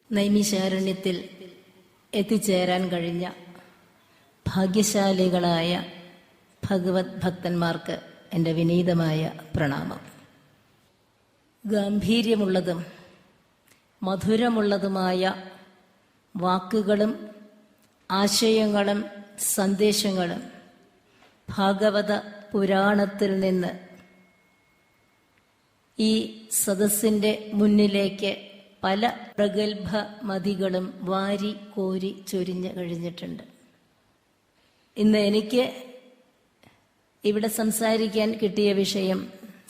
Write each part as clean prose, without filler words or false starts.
നൈമിശാരണ്യത്തിൽ എത്തിച്ചേരാൻ കഴിഞ്ഞ ഭാഗ്യശാലികളായ ഭഗവത് ഭക്തന്മാർക്ക് എൻ്റെ വിനീതമായ പ്രണാമം. ഗാംഭീര്യമുള്ളതും മധുരമുള്ളതുമായ വാക്കുകളും ആശയങ്ങളും സന്ദേശങ്ങളും ഭാഗവത പുരാണത്തിൽ നിന്ന് ഈ സദസ്സിൻ്റെ മുന്നിലേക്ക് പല പ്രഗത്ഭ മതികളും വാരി കോരി ചൊരിഞ്ഞു കഴിഞ്ഞിട്ടുണ്ട്. ഇന്ന് എനിക്ക് ഇവിടെ സംസാരിക്കാൻ കിട്ടിയ വിഷയം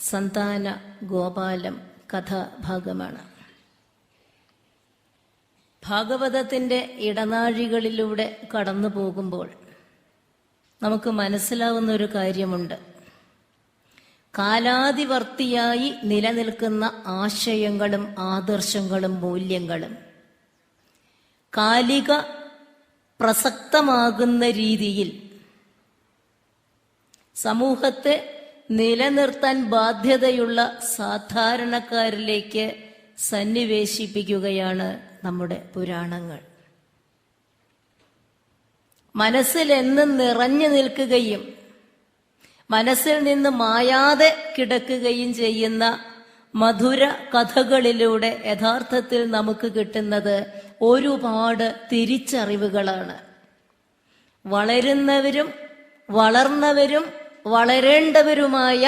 സന്താന ഗോപാലം കഥാഭാഗമാണ്. ഭാഗവതത്തിൻ്റെ ഇടനാഴികളിലൂടെ കടന്നു പോകുമ്പോൾ നമുക്ക് മനസ്സിലാവുന്ന ഒരു കാര്യമുണ്ട്. കാലാതിവർത്തിയായി നിലനിൽക്കുന്ന ആശയങ്ങളും ആദർശങ്ങളും മൂല്യങ്ങളും കാലിക പ്രസക്തമാകുന്ന രീതിയിൽ സമൂഹത്തെ നിലനിർത്താൻ ബാധ്യതയുള്ള സാധാരണക്കാരിലേക്ക് സന്നിവേശിപ്പിക്കുകയാണ് നമ്മുടെ പുരാണങ്ങൾ. മനസ്സിൽ എന്നും നിറഞ്ഞു നിൽക്കുകയും മനസ്സിൽ നിന്ന് മായാതെ കിടക്കുകയും ചെയ്യുന്ന മധുര കഥകളിലൂടെ യഥാർത്ഥത്തിൽ നമുക്ക് കിട്ടുന്നത് ഒരുപാട് തിരിച്ചറിവുകളാണ്. വളരുന്നവരും വളർന്നവരും വളരേണ്ടവരുമായ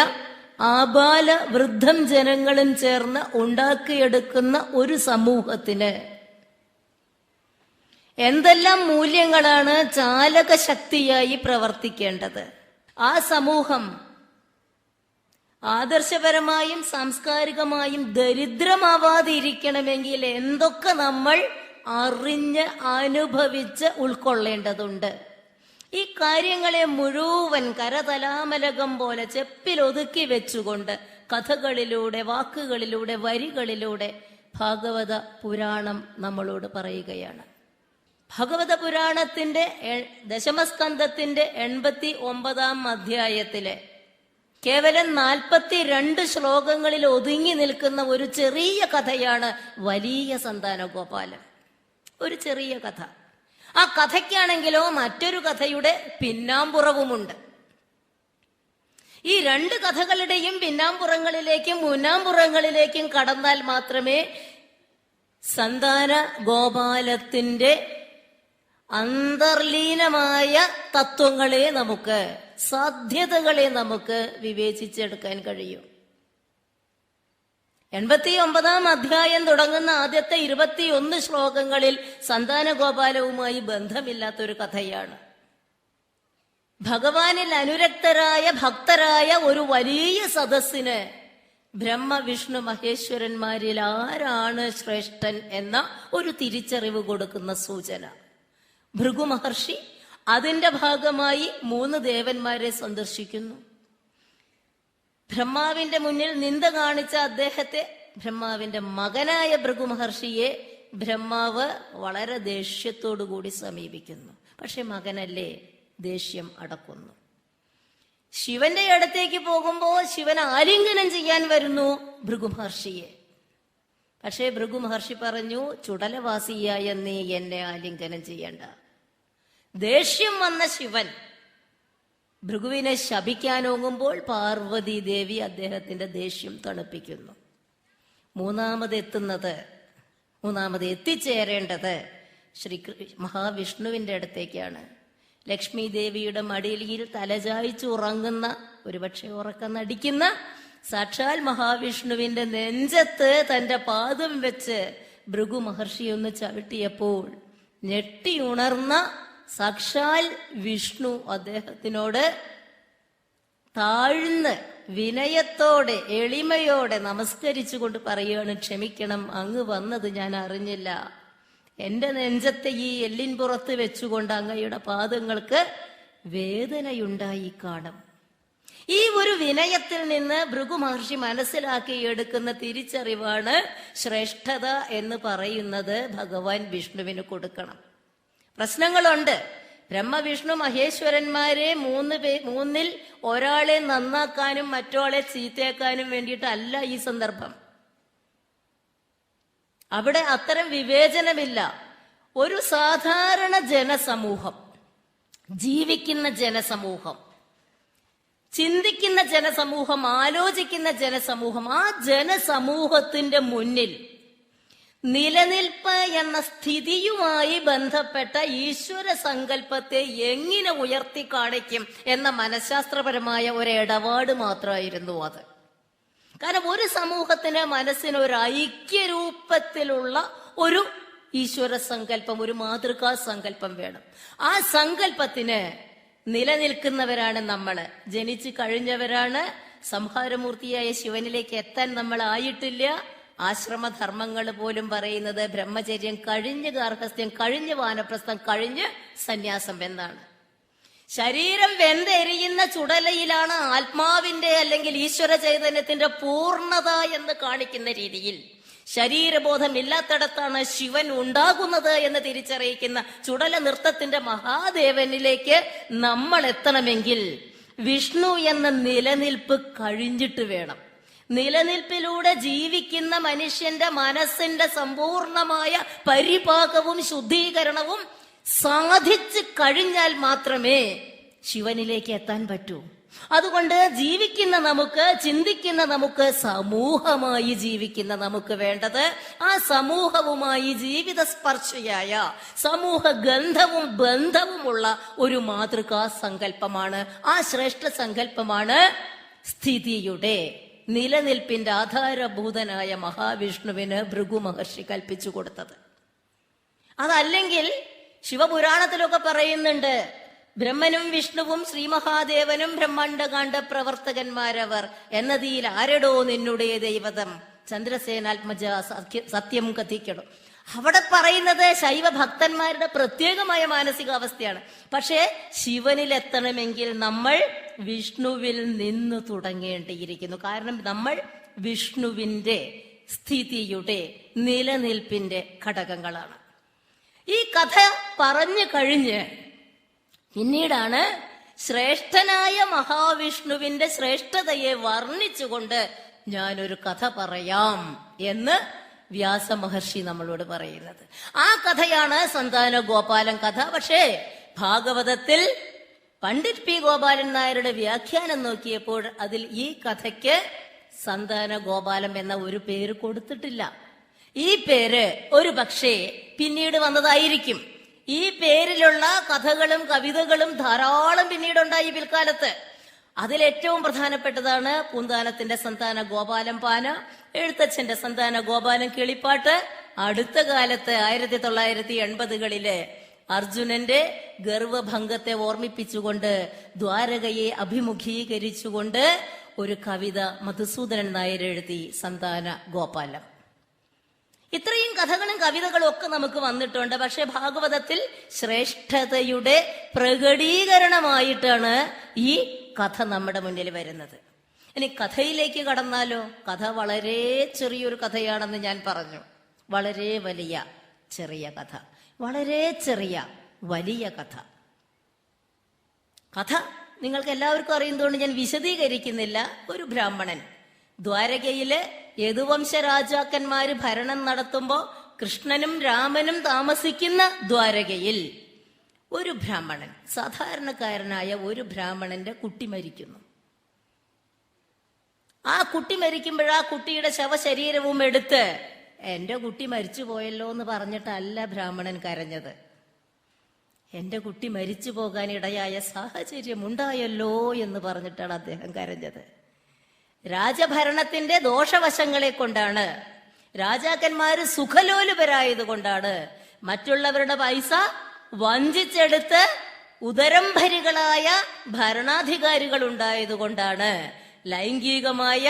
ആബാല വൃദ്ധം ജനങ്ങളും ചേർന്ന് ഉണ്ടാക്കിയെടുക്കുന്ന ഒരു സമൂഹത്തിന് എന്തെല്ലാം മൂല്യങ്ങളാണ് ചാലക ശക്തിയായി പ്രവർത്തിക്കേണ്ടത്? ആ സമൂഹം ആദർശപരമായും സാംസ്കാരികമായും ദരിദ്രമാവാതെ ഇരിക്കണമെങ്കിൽ എന്തൊക്കെ നമ്മൾ അറിഞ്ഞ് അനുഭവിച്ച് ഉൾക്കൊള്ളേണ്ടതുണ്ട്? ഈ കാര്യങ്ങളെ മുഴുവൻ കരതലാമലകം പോലെ ചെപ്പിലൊതുക്കി വെച്ചുകൊണ്ട് കഥകളിലൂടെ, വാക്കുകളിലൂടെ, വരികളിലൂടെ ഭാഗവത പുരാണം നമ്മളോട് പറയുകയാണ്. ഭഗവത പുരാണത്തിന്റെ ദശമസ്കന്ധത്തിന്റെ 89-ാം അധ്യായത്തിലെ കേവലം 42 ശ്ലോകങ്ങളിൽ ഒതുങ്ങി നിൽക്കുന്ന ഒരു ചെറിയ കഥയാണ് വലിയ സന്താന ഗോപാലം. ഒരു ചെറിയ കഥ. ആ കഥയ്ക്കാണെങ്കിലോ മറ്റൊരു കഥയുടെ പിന്നാമ്പുറവുമുണ്ട്. ഈ 2 കഥകളുടെയും പിന്നാമ്പുറങ്ങളിലേക്കും മുന്നാമ്പുറങ്ങളിലേക്കും കടന്നാൽ മാത്രമേ സന്താന ഗോപാലത്തിന്റെ അന്തർലീനമായ തത്വങ്ങളെ നമുക്ക്, സാധ്യതകളെ നമുക്ക് വിവേചിച്ചെടുക്കാൻ കഴിയും. 89-ാം അധ്യായം തുടങ്ങുന്ന ആദ്യത്തെ 21 ശ്ലോകങ്ങളിൽ സന്താന ഗോപാലവുമായി ബന്ധമില്ലാത്തൊരു കഥയാണ്. ഭഗവാനിൽ അനുരക്തരായ ഭക്തരായ ഒരു വലിയ സദസ്സിന് ബ്രഹ്മ വിഷ്ണു മഹേശ്വരന്മാരിൽ ആരാണ് ശ്രേഷ്ഠൻ എന്ന ഒരു തിരിച്ചറിവ് കൊടുക്കുന്ന സൂചന. ഭൃഗു മഹർഷി അതിന്റെ ഭാഗമായി 3 ദേവന്മാരെ സന്ദർശിക്കുന്നു. ബ്രഹ്മാവിന്റെ മുന്നിൽ നിന്ദ കാണിച്ച അദ്ദേഹത്തെ, ബ്രഹ്മാവിന്റെ മകനായ ഭൃഗു മഹർഷിയെ ബ്രഹ്മാവ് വളരെ ദേഷ്യത്തോടുകൂടി സമീപിക്കുന്നു. പക്ഷെ മകനല്ലേ, ദേഷ്യം അടക്കുന്നു. ശിവന്റെ അടുത്തേക്ക് പോകുമ്പോൾ ശിവൻ ആലിംഗനം ചെയ്യാൻ വരുന്നു ഭൃഗു മഹർഷിയെ. പക്ഷേ ഭൃഗു മഹർഷി പറഞ്ഞു, ചുടലവാസിയായ നീ എന്നെ ആലിംഗനം ചെയ്യണ്ട. ദേഷ്യം വന്ന ശിവൻ ഭൃഗുവിനെ ശപിക്കാനോങ്ങുമ്പോൾ പാർവതി ദേവി അദ്ദേഹത്തിന്റെ ദേഷ്യം തണുപ്പിക്കുന്നു. മൂന്നാമത് എത്തിച്ചേരേണ്ടത് ശ്രീ മഹാവിഷ്ണുവിന്റെ അടുത്തേക്കാണ്. ലക്ഷ്മി ദേവിയുടെ മടിയിൽ തലചായ്ച്ചു ഉറങ്ങുന്ന, ഒരുപക്ഷെ ഉറക്കം നടിക്കുന്ന സാക്ഷാൽ മഹാവിഷ്ണുവിന്റെ നെഞ്ചത്ത് തന്റെ പാദം വെച്ച് ഭൃഗു മഹർഷി ഒന്ന് ചവിട്ടിയപ്പോൾ ഞെട്ടിയുണർന്ന സാക്ഷാൽ വിഷ്ണു അദ്ദേഹത്തിനോട് താഴ്ന്ന് വിനയത്തോടെ എളിമയോടെ നമസ്കരിച്ചുകൊണ്ട് പറയുകയാണ്, ക്ഷമിക്കണം, അങ്ങ് വന്നത് ഞാൻ അറിഞ്ഞില്ല. എന്റെ നെഞ്ചത്തെ ഈ എല്ലിൻ പുറത്ത് വെച്ചുകൊണ്ട് അങ്ങയുടെ പാദങ്ങൾക്ക് വേദനയുണ്ടായി കാണും. ഈ ഒരു വിനയത്തിൽ നിന്ന് ഭൃഗു മഹർഷി മനസ്സിലാക്കിയെടുക്കുന്ന തിരിച്ചറിവാണ് ശ്രേഷ്ഠത എന്ന് പറയുന്നത് ഭഗവാൻ വിഷ്ണുവിന് കൊടുക്കണം. പ്രശ്നങ്ങളുണ്ട്. ബ്രഹ്മവിഷ്ണു മഹേശ്വരന്മാരെ മൂന്നിൽ ഒരാളെ നന്നാക്കാനും മറ്റൊരാളെ ചീത്തയാക്കാനും വേണ്ടിയിട്ടല്ല ഈ സന്ദർഭം. അവിടെ അത്തരം വിവേചനമില്ല. ഒരു സാധാരണ ജനസമൂഹം, ജീവിക്കുന്ന ജനസമൂഹം, ചിന്തിക്കുന്ന ജനസമൂഹം, ആലോചിക്കുന്ന ജനസമൂഹം, ആ ജനസമൂഹത്തിന്റെ മുന്നിൽ നിലനിൽപ്പ് എന്ന സ്ഥിതിയുമായി ബന്ധപ്പെട്ട ഈശ്വര സങ്കല്പത്തെ എങ്ങനെ ഉയർത്തി കാണിക്കും എന്ന മനഃശാസ്ത്രപരമായ ഒരു ഇടപാട് മാത്രമായിരുന്നു അത്. കാരണം ഒരു സമൂഹത്തിന് മനസ്സിന് ഒരു ഐക്യരൂപത്തിലുള്ള ഒരു ഈശ്വര സങ്കല്പം, ഒരു മാതൃകാ സങ്കല്പം വേണം. ആ സങ്കല്പത്തിന് നിലനിൽക്കുന്നവരാണ് നമ്മള്, ജനിച്ചു കഴിഞ്ഞവരാണ്. സംഹാരമൂർത്തിയായ ശിവനിലേക്ക് എത്താൻ നമ്മൾ ആയിട്ടില്ല. ആശ്രമധർമ്മങ്ങൾ പോലും പറയുന്നത് ബ്രഹ്മചര്യം കഴിഞ്ഞ് ഗാർഹസ്ഥ്യം കഴിഞ്ഞ് വാനപ്രസ്ഥം കഴിഞ്ഞ് സന്യാസം എന്നാണ്. ശരീരം വെന്തെരിയുന്ന ചുടലയിലാണ് ആത്മാവിന്റെ അല്ലെങ്കിൽ ഈശ്വര ചൈതന്യത്തിന്റെ പൂർണ്ണത എന്ന് കാണിക്കുന്ന രീതിയിൽ, ശരീരബോധമില്ലാത്തടത്താണ് ശിവൻ ഉണ്ടാകുന്നത് എന്ന് തിരിച്ചറിയിക്കുന്ന ചുടല നൃത്തത്തിന്റെ മഹാദേവനിലേക്ക് നമ്മൾ എത്തണമെങ്കിൽ വിഷ്ണു എന്ന നിലനിൽപ്പ് കഴിഞ്ഞിട്ട് വേണം. നിലനിൽപ്പിലൂടെ ജീവിക്കുന്ന മനുഷ്യന്റെ മനസ്സിന്റെ സമ്പൂർണമായ പരിപാകവും ശുദ്ധീകരണവും സാധിച്ചു കഴിഞ്ഞാൽ മാത്രമേ ശിവനിലേക്ക് എത്താൻ പറ്റൂ. അതുകൊണ്ട് ജീവിക്കുന്ന നമുക്ക്, ചിന്തിക്കുന്ന നമുക്ക്, സമൂഹമായി ജീവിക്കുന്ന നമുക്ക് വേണ്ടത് ആ സമൂഹവുമായി ജീവിത സ്പർശയായ സമൂഹ ഗന്ധവും ബന്ധവുമുള്ള ഒരു മാതൃകാ സങ്കല്പമാണ്. ആ ശ്രേഷ്ഠ സങ്കല്പമാണ് സ്ഥിതിയുടെ, നിലനിൽപ്പിന്റെ ആധാരഭൂതനായ മഹാവിഷ്ണുവിന് ഭൃഗു മഹർഷി കൽപ്പിച്ചു കൊടുത്തത്. അതല്ലെങ്കിൽ ശിവപുരാണത്തിലൊക്കെ പറയുന്നുണ്ട്, ബ്രഹ്മനും വിഷ്ണുവും ശ്രീ മഹാദേവനും ബ്രഹ്മാണ്ഡകാണ്ഡ പ്രവർത്തകന്മാരവർ എന്നതിൽ ആരടോ നിന്നുടേ ദൈവതം ചന്ദ്രസേനാത്മജ സത്യം കഥിക്കണം. അവിടെ പറയുന്നത് ശൈവ ഭക്തന്മാരുടെ പ്രത്യേകമായ മാനസികാവസ്ഥയാണ്. പക്ഷേ ശിവനിലെത്തണമെങ്കിൽ നമ്മൾ വിഷ്ണുവിൽ നിന്ന് തുടങ്ങേണ്ടിയിരിക്കുന്നു. കാരണം നമ്മൾ വിഷ്ണുവിന്റെ സ്ഥിതിയുടെ നിലനിൽപ്പിന്റെ ഘടകങ്ങളാണ്. ഈ കഥ പറഞ്ഞു കഴിഞ്ഞ് പിന്നീടാണ് ശ്രേഷ്ഠനായ മഹാവിഷ്ണുവിന്റെ ശ്രേഷ്ഠതയെ വർണ്ണിച്ചുകൊണ്ട് ഞാനൊരു കഥ പറയാം എന്ന് വ്യാസമഹർഷി നമ്മളോട് പറയുന്നത്. ആ കഥയാണ് സന്താന ഗോപാലൻ കഥ. പക്ഷേ ഭാഗവതത്തിൽ പണ്ഡിറ്റ് പി ഗോപാലൻ നായരുടെ വ്യാഖ്യാനം നോക്കിയപ്പോൾ അതിൽ ഈ കഥയ്ക്ക് സന്താന ഗോപാലം എന്ന ഒരു പേര് കൊടുത്തിട്ടില്ല. ഈ പേര് ഒരു പക്ഷേ പിന്നീട് വന്നതായിരിക്കും. ഈ പേരിലുള്ള കഥകളും കവിതകളും ധാരാളം പിന്നീടുണ്ടായി പിൽക്കാലത്ത്. അതിലേറ്റവും പ്രധാനപ്പെട്ടതാണ് പൂന്താനത്തിന്റെ സന്താന ഗോപാലം പാന, എഴുത്തച്ഛന്റെ സന്താന ഗോപാലം കിളിപ്പാട്ട്. അടുത്ത കാലത്ത് 1980കളില് അർജുനന്റെ ഗർവഭംഗത്തെ ഓർമ്മിപ്പിച്ചുകൊണ്ട് ദ്വാരകയെ അഭിമുഖീകരിച്ചുകൊണ്ട് ഒരു കവിത മധുസൂദനൻ നായർ എഴുതി, സന്താന ഗോപാലം. ഇത്രയും കഥകളും കവിതകളും ഒക്കെ നമുക്ക് വന്നിട്ടുണ്ട്. പക്ഷെ ഭാഗവതത്തിൽ ശ്രേഷ്ഠതയുടെ പ്രകടീകരണമായിട്ടാണ് ഈ കഥ നമ്മുടെ മുന്നിൽ വരുന്നത്. ഇനി കഥയിലേക്ക് കടന്നാലോ? കഥ വളരെ ചെറിയൊരു കഥയാണെന്ന് ഞാൻ പറഞ്ഞു. വളരെ വലിയ ചെറിയ കഥ, വളരെ ചെറിയ വലിയ കഥ. കഥ നിങ്ങൾക്ക് എല്ലാവർക്കും അറിയുന്നതുകൊണ്ട് ഞാൻ വിശദീകരിക്കുന്നില്ല. ഒരു ബ്രാഹ്മണൻ ദ്വാരകയില് യദുവംശ രാജാക്കന്മാര് ഭരണം നടത്തുമ്പോ കൃഷ്ണനും രാമനും താമസിക്കുന്ന ദ്വാരകയിൽ ഒരു ബ്രാഹ്മണൻ, സാധാരണക്കാരനായ ഒരു ബ്രാഹ്മണന്റെ കുട്ടി മരിക്കുന്നു. ആ കുട്ടി മരിക്കുമ്പോൾ ആ കുട്ടിയുടെ ശവശരീരവും എടുത്ത് എന്റെ കുട്ടി മരിച്ചു പോയല്ലോ എന്ന് പറഞ്ഞിട്ടല്ല ബ്രാഹ്മണൻ കരഞ്ഞത്. എന്റെ കുട്ടി മരിച്ചു പോകാൻ ഇടയായ സാഹചര്യം ഉണ്ടായല്ലോ എന്ന് പറഞ്ഞിട്ടാണ് അദ്ദേഹം കരഞ്ഞത്. രാജഭരണത്തിന്റെ ദോഷവശങ്ങളെ കൊണ്ടാണ്, രാജാക്കന്മാര് സുഖലോലുപരായതുകൊണ്ടാണ്, മറ്റുള്ളവരുടെ പൈസ വഞ്ചിച്ചെടുത്ത് ഉദരംഭരികളായ ഭരണാധികാരികൾ ഉണ്ടായതുകൊണ്ടാണ്, ലൈംഗികമായ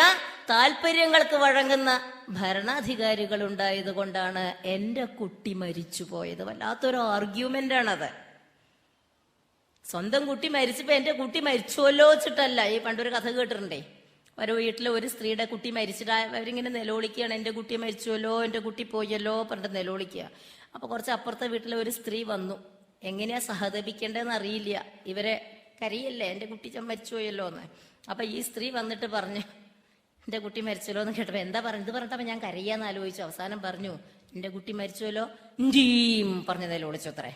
താല്പര്യങ്ങൾക്ക് വഴങ്ങുന്ന ഭരണാധികാരികൾ ഉണ്ടായതുകൊണ്ടാണ് എന്റെ കുട്ടി മരിച്ചു പോയത്. വല്ലാത്തൊരു ആർഗ്യുമെന്റ് ആണത്. സ്വന്തം കുട്ടി മരിച്ചപ്പോ എന്റെ കുട്ടി മരിച്ചുവല്ലോ വെച്ചിട്ടല്ല. ഈ പണ്ടൊരു കഥ കേട്ടിട്ടുണ്ടേ, ഒരു വീട്ടിലെ ഒരു സ്ത്രീയുടെ കുട്ടി മരിച്ചിട്ട് അവരിങ്ങനെ നിലവിളിക്കുകയാണ്, എന്റെ കുട്ടി മരിച്ചുവല്ലോ, എന്റെ കുട്ടി പോയല്ലോ പറഞ്ഞിട്ട് നിലവിളിക്കുക. അപ്പൊ കുറച്ച് അപ്പുറത്തെ വീട്ടിലെ ഒരു സ്ത്രീ വന്നു. എങ്ങനെയാ സഹതപിക്കേണ്ടതെന്ന് അറിയില്ല, ഇവരെ കരയല്ലേ എന്റെ കുട്ടി മരിച്ചുപോയല്ലോ എന്ന്. അപ്പൊ ഈ സ്ത്രീ വന്നിട്ട് പറഞ്ഞു, എന്റെ കുട്ടി മരിച്ചല്ലോ എന്ന് കേട്ടപ്പോ എന്താ പറഞ്ഞത് പറഞ്ഞപ്പോ ഞാൻ കരയാന്ന് ആലോചിച്ചു. അവസാനം പറഞ്ഞു, എന്റെ കുട്ടി മരിച്ചുവല്ലോ, ഇന്റീം പറഞ്ഞ് നിലവിളിച്ചു അത്രേ.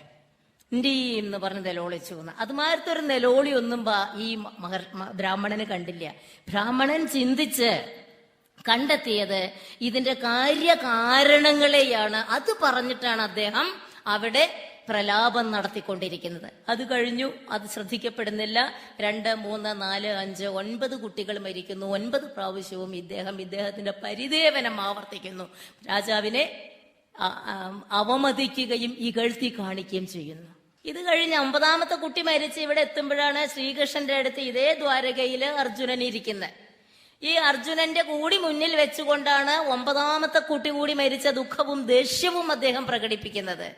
ഇന്റീം എന്ന് പറഞ്ഞ് നിലവിളിച്ചു എന്ന്. അതുമാതിരത്തെ ഒരു നിലവിളി ഒന്നും ഈ ബ്രാഹ്മണന് കണ്ടില്ല. ബ്രാഹ്മണൻ ചിന്തിച്ച് കണ്ടെത്തിയത് ഇതിന്റെ കാര്യകാരണങ്ങളെയാണ്. അത് പറഞ്ഞിട്ടാണ് അദ്ദേഹം അവിടെ പ്രലാപം നടത്തിക്കൊണ്ടിരിക്കുന്നത്. അത് കഴിഞ്ഞു, അത് ശ്രദ്ധിക്കപ്പെടുന്നില്ല. 2, 3, 4, 5, 9 കുട്ടികൾ മരിക്കുന്നു. 9 പ്രാവശ്യവും ഇദ്ദേഹത്തിന്റെ പരിദേവനം ആവർത്തിക്കുന്നു. രാജാവിനെ അവമതിക്കുകയും ഇകഴ്ത്തി കാണിക്കുകയും ചെയ്യുന്നു. ഇത് കഴിഞ്ഞ് 9ാമത്തെ കുട്ടി മരിച്ച് ഇവിടെ എത്തുമ്പോഴാണ് ശ്രീകൃഷ്ണന്റെ അടുത്ത് ഇതേ ദ്വാരകയില് അർജുനൻ ഇരിക്കുന്നത്. ഈ അർജുനന്റെ കൂടി മുന്നിൽ വെച്ചുകൊണ്ടാണ് 9ാമത്തെ കുട്ടി കൂടി മരിച്ച ദുഃഖവും ദേഷ്യവും അദ്ദേഹം പ്രകടിപ്പിക്കുന്നത്.